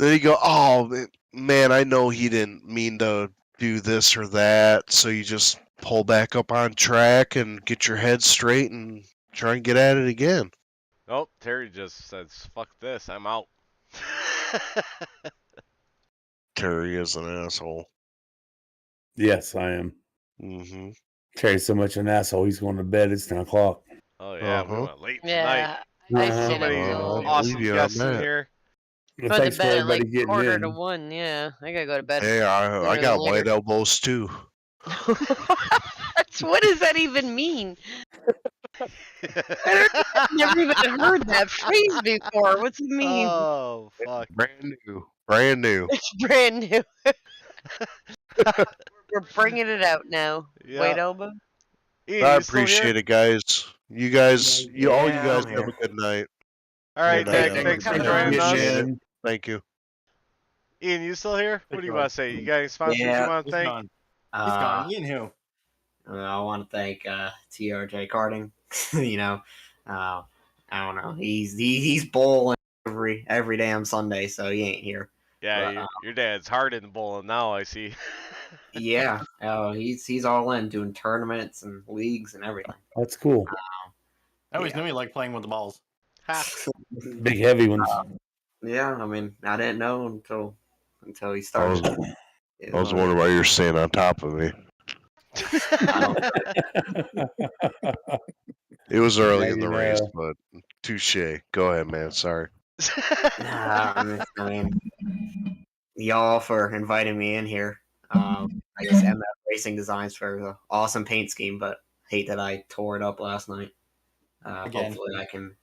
Then you go, oh man, I know he didn't mean to do this or that, so you just pull back up on track and get your head straight and try and get at it again. Nope, Terry just says, fuck this, I'm out. Terry is an asshole. Yes, I am. Mm-hmm. Terry's so much an asshole, he's going to bed. It's 10 o'clock. Oh yeah, we Uh-huh. went late Yeah, tonight. I Uh-huh. So stayed up many till awesome you on guests in that. here. Well, went to thanks for bed at like everybody getting quarter to in. 1. Yeah, I gotta go to bed. Hey, I sooner got than later. white elbows too. What does that even mean? I've never even heard that phrase before. What's it mean? Oh fuck. Brand new. Brand new. It's brand new. We're bringing it out now. Yeah. White elbow. Ian, I you still here? appreciate it, guys. You guys, all you Yeah, guys I'm have a here. good night. All right, Good night, Nick. Thanks Thanks for coming joining on. us. Appreciate it. Thank you. Ian, you still here? What do you want to say? You got any sponsors Yeah. you want to He's thank? gone. He's gone. Ian who? I want to thank TRJ Karting. You know, I don't know. He's bowling every damn Sunday, so he ain't here. Yeah, But, your dad's hard in bowling now, I see. Yeah, he's all in doing tournaments and leagues and everything. That's cool. I always knew he liked playing with the balls. Ha. Big heavy ones. Yeah, I mean, I didn't know until he I started. was wondering why you're staying on top of me. It was early Yeah, in the you race, know. but touche. Go ahead, man. Sorry. I mean, y'all for inviting me in here. I guess MF Racing Designs for the awesome paint scheme, but hate that I tore it up last night. Again. Hopefully I can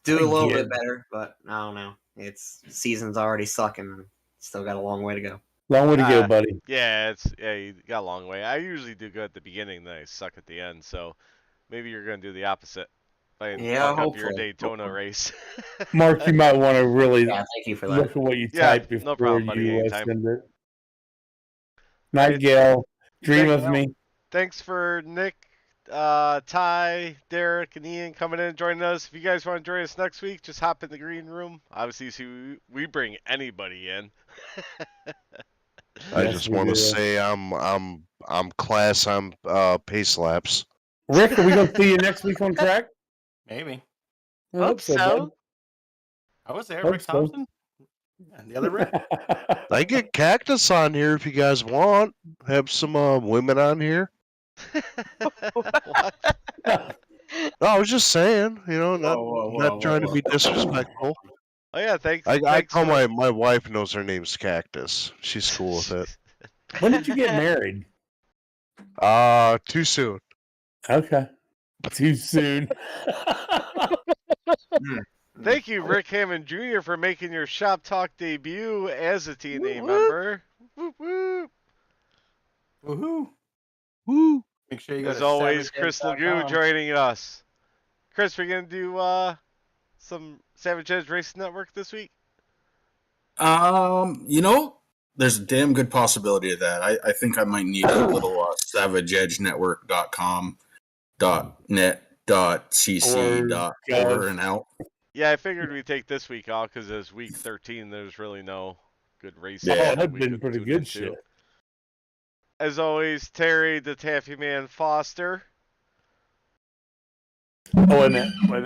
do a little bit better, but I don't know. It's season's already sucking. Still got a long way to go. Long way to go, buddy. Yeah, you got a long way. I usually do good at the beginning, then I suck at the end. So maybe you're gonna do the opposite. And Yeah, fuck up your hopefully. Daytona race. Mark, you might want to really Yeah, thank you for that. look at what you Yeah, type before no problem, buddy, you anytime. send it. Night, Gail. Dream of me. Thanks for Nick, Ty, Derek, and Ian coming in and joining us. If you guys want to join us next week, just hop in the green room. Obviously, so we bring anybody in. I Yes, just we want to do. say I'm class on pace laps. Rick, are we going to see you next week on track? Maybe. I Hope so. bud. I was there. Hope Rick so. Thompson. And the other Rick. I get Cactus on here if you guys want. Have some women on here. What? No, I was just saying, not Whoa, trying to be disrespectful. Oh yeah, thanks. I thanks call for- my wife knows her name's Cactus. She's cool with it. When did you get married? Too soon. Okay. Too soon. Thank you, Rick Hammond Jr., for making your Shop Talk debut as a T&A Woo-woo. member. Whoop, whoop. Woohoo. Woo. Make sure you go As to always, Chris Legoo SavageEdge.com. joining us. Chris, we're going to do some Savage Edge Racing Network this week? There's a damn good possibility of that. I think I might need a little savageedgenetwork.com .net.cc over and out. Yeah, I figured we'd take this week off because it's week 13. There's really no good racing. Oh, that that'd we been could pretty tune good into. shit. As always, Terry the Taffy Man Foster. Oh, wait a minute. Right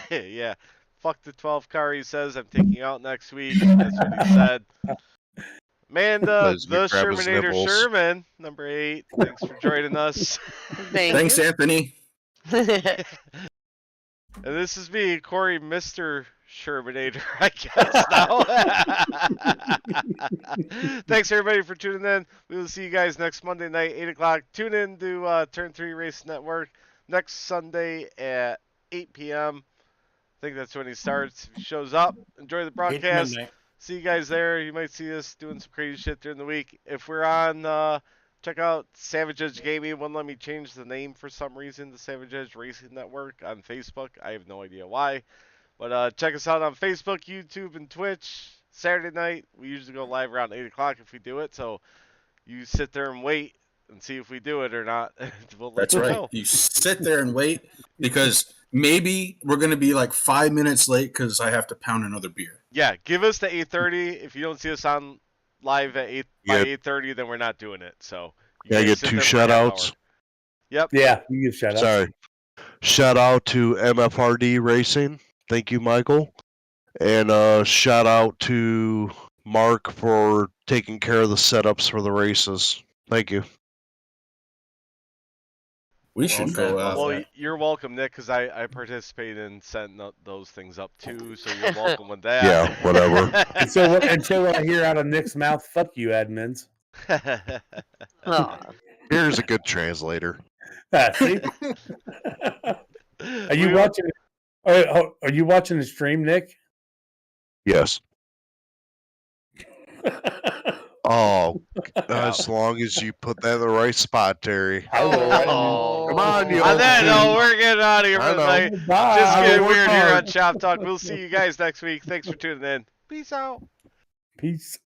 here. Yeah. Fuck the 12 car, he says. I'm taking out next week. That's what he said. Amanda, Let's the grab his Shermanator nipples. Sherman, number 8. Thanks for joining us. Thanks, Anthony. And this is me, Corey, Mr. Shermanator, I guess now. Thanks everybody for tuning in. We will see you guys next Monday night, 8 o'clock. Tune in to Turn 3 Race Network next Sunday at 8 p.m. I think that's when he starts. If he shows up, enjoy the 8 to broadcast. midnight. See you guys there. You might see us doing some crazy shit during the week. If we're on, check out Savage Edge Gaming. Wouldn't let me change the name for some reason to Savage Edge Racing Network on Facebook. I have no idea why. But check us out on Facebook, YouTube, and Twitch. Saturday night, we usually go live around 8 o'clock if we do it. So you sit there and wait and see if we do it or not. We'll let That's you right. know. You sit there and wait because maybe we're going to be like 5 minutes late because I have to pound another beer. Yeah, give us the 8:30. If you don't see us on live at 8 by 8:30, then we're not doing it. So you Can I guys get sit 2 there for a half hour. shout-outs? Yep. Yeah, you give shout outs. Sorry. Shout out to MFRD Racing. Thank you, Michael. And shout out to Mark for taking care of the setups for the races. Thank you. We should go. Well, you're welcome, Nick, because I participated in setting up those things up too. So you're welcome with that. Yeah, whatever. Until I hear out of Nick's mouth, "Fuck you, admins." Here's a good translator. See? Are you watching? Are you watching the stream, Nick? Yes. Oh, as long as you put that in the right spot, Terry. Oh. Come on, you. On that note, we're getting out of here for the night. Bye. Just getting Work weird here hard. on Shop Talk. We'll see you guys next week. Thanks for tuning in. Peace out. Peace.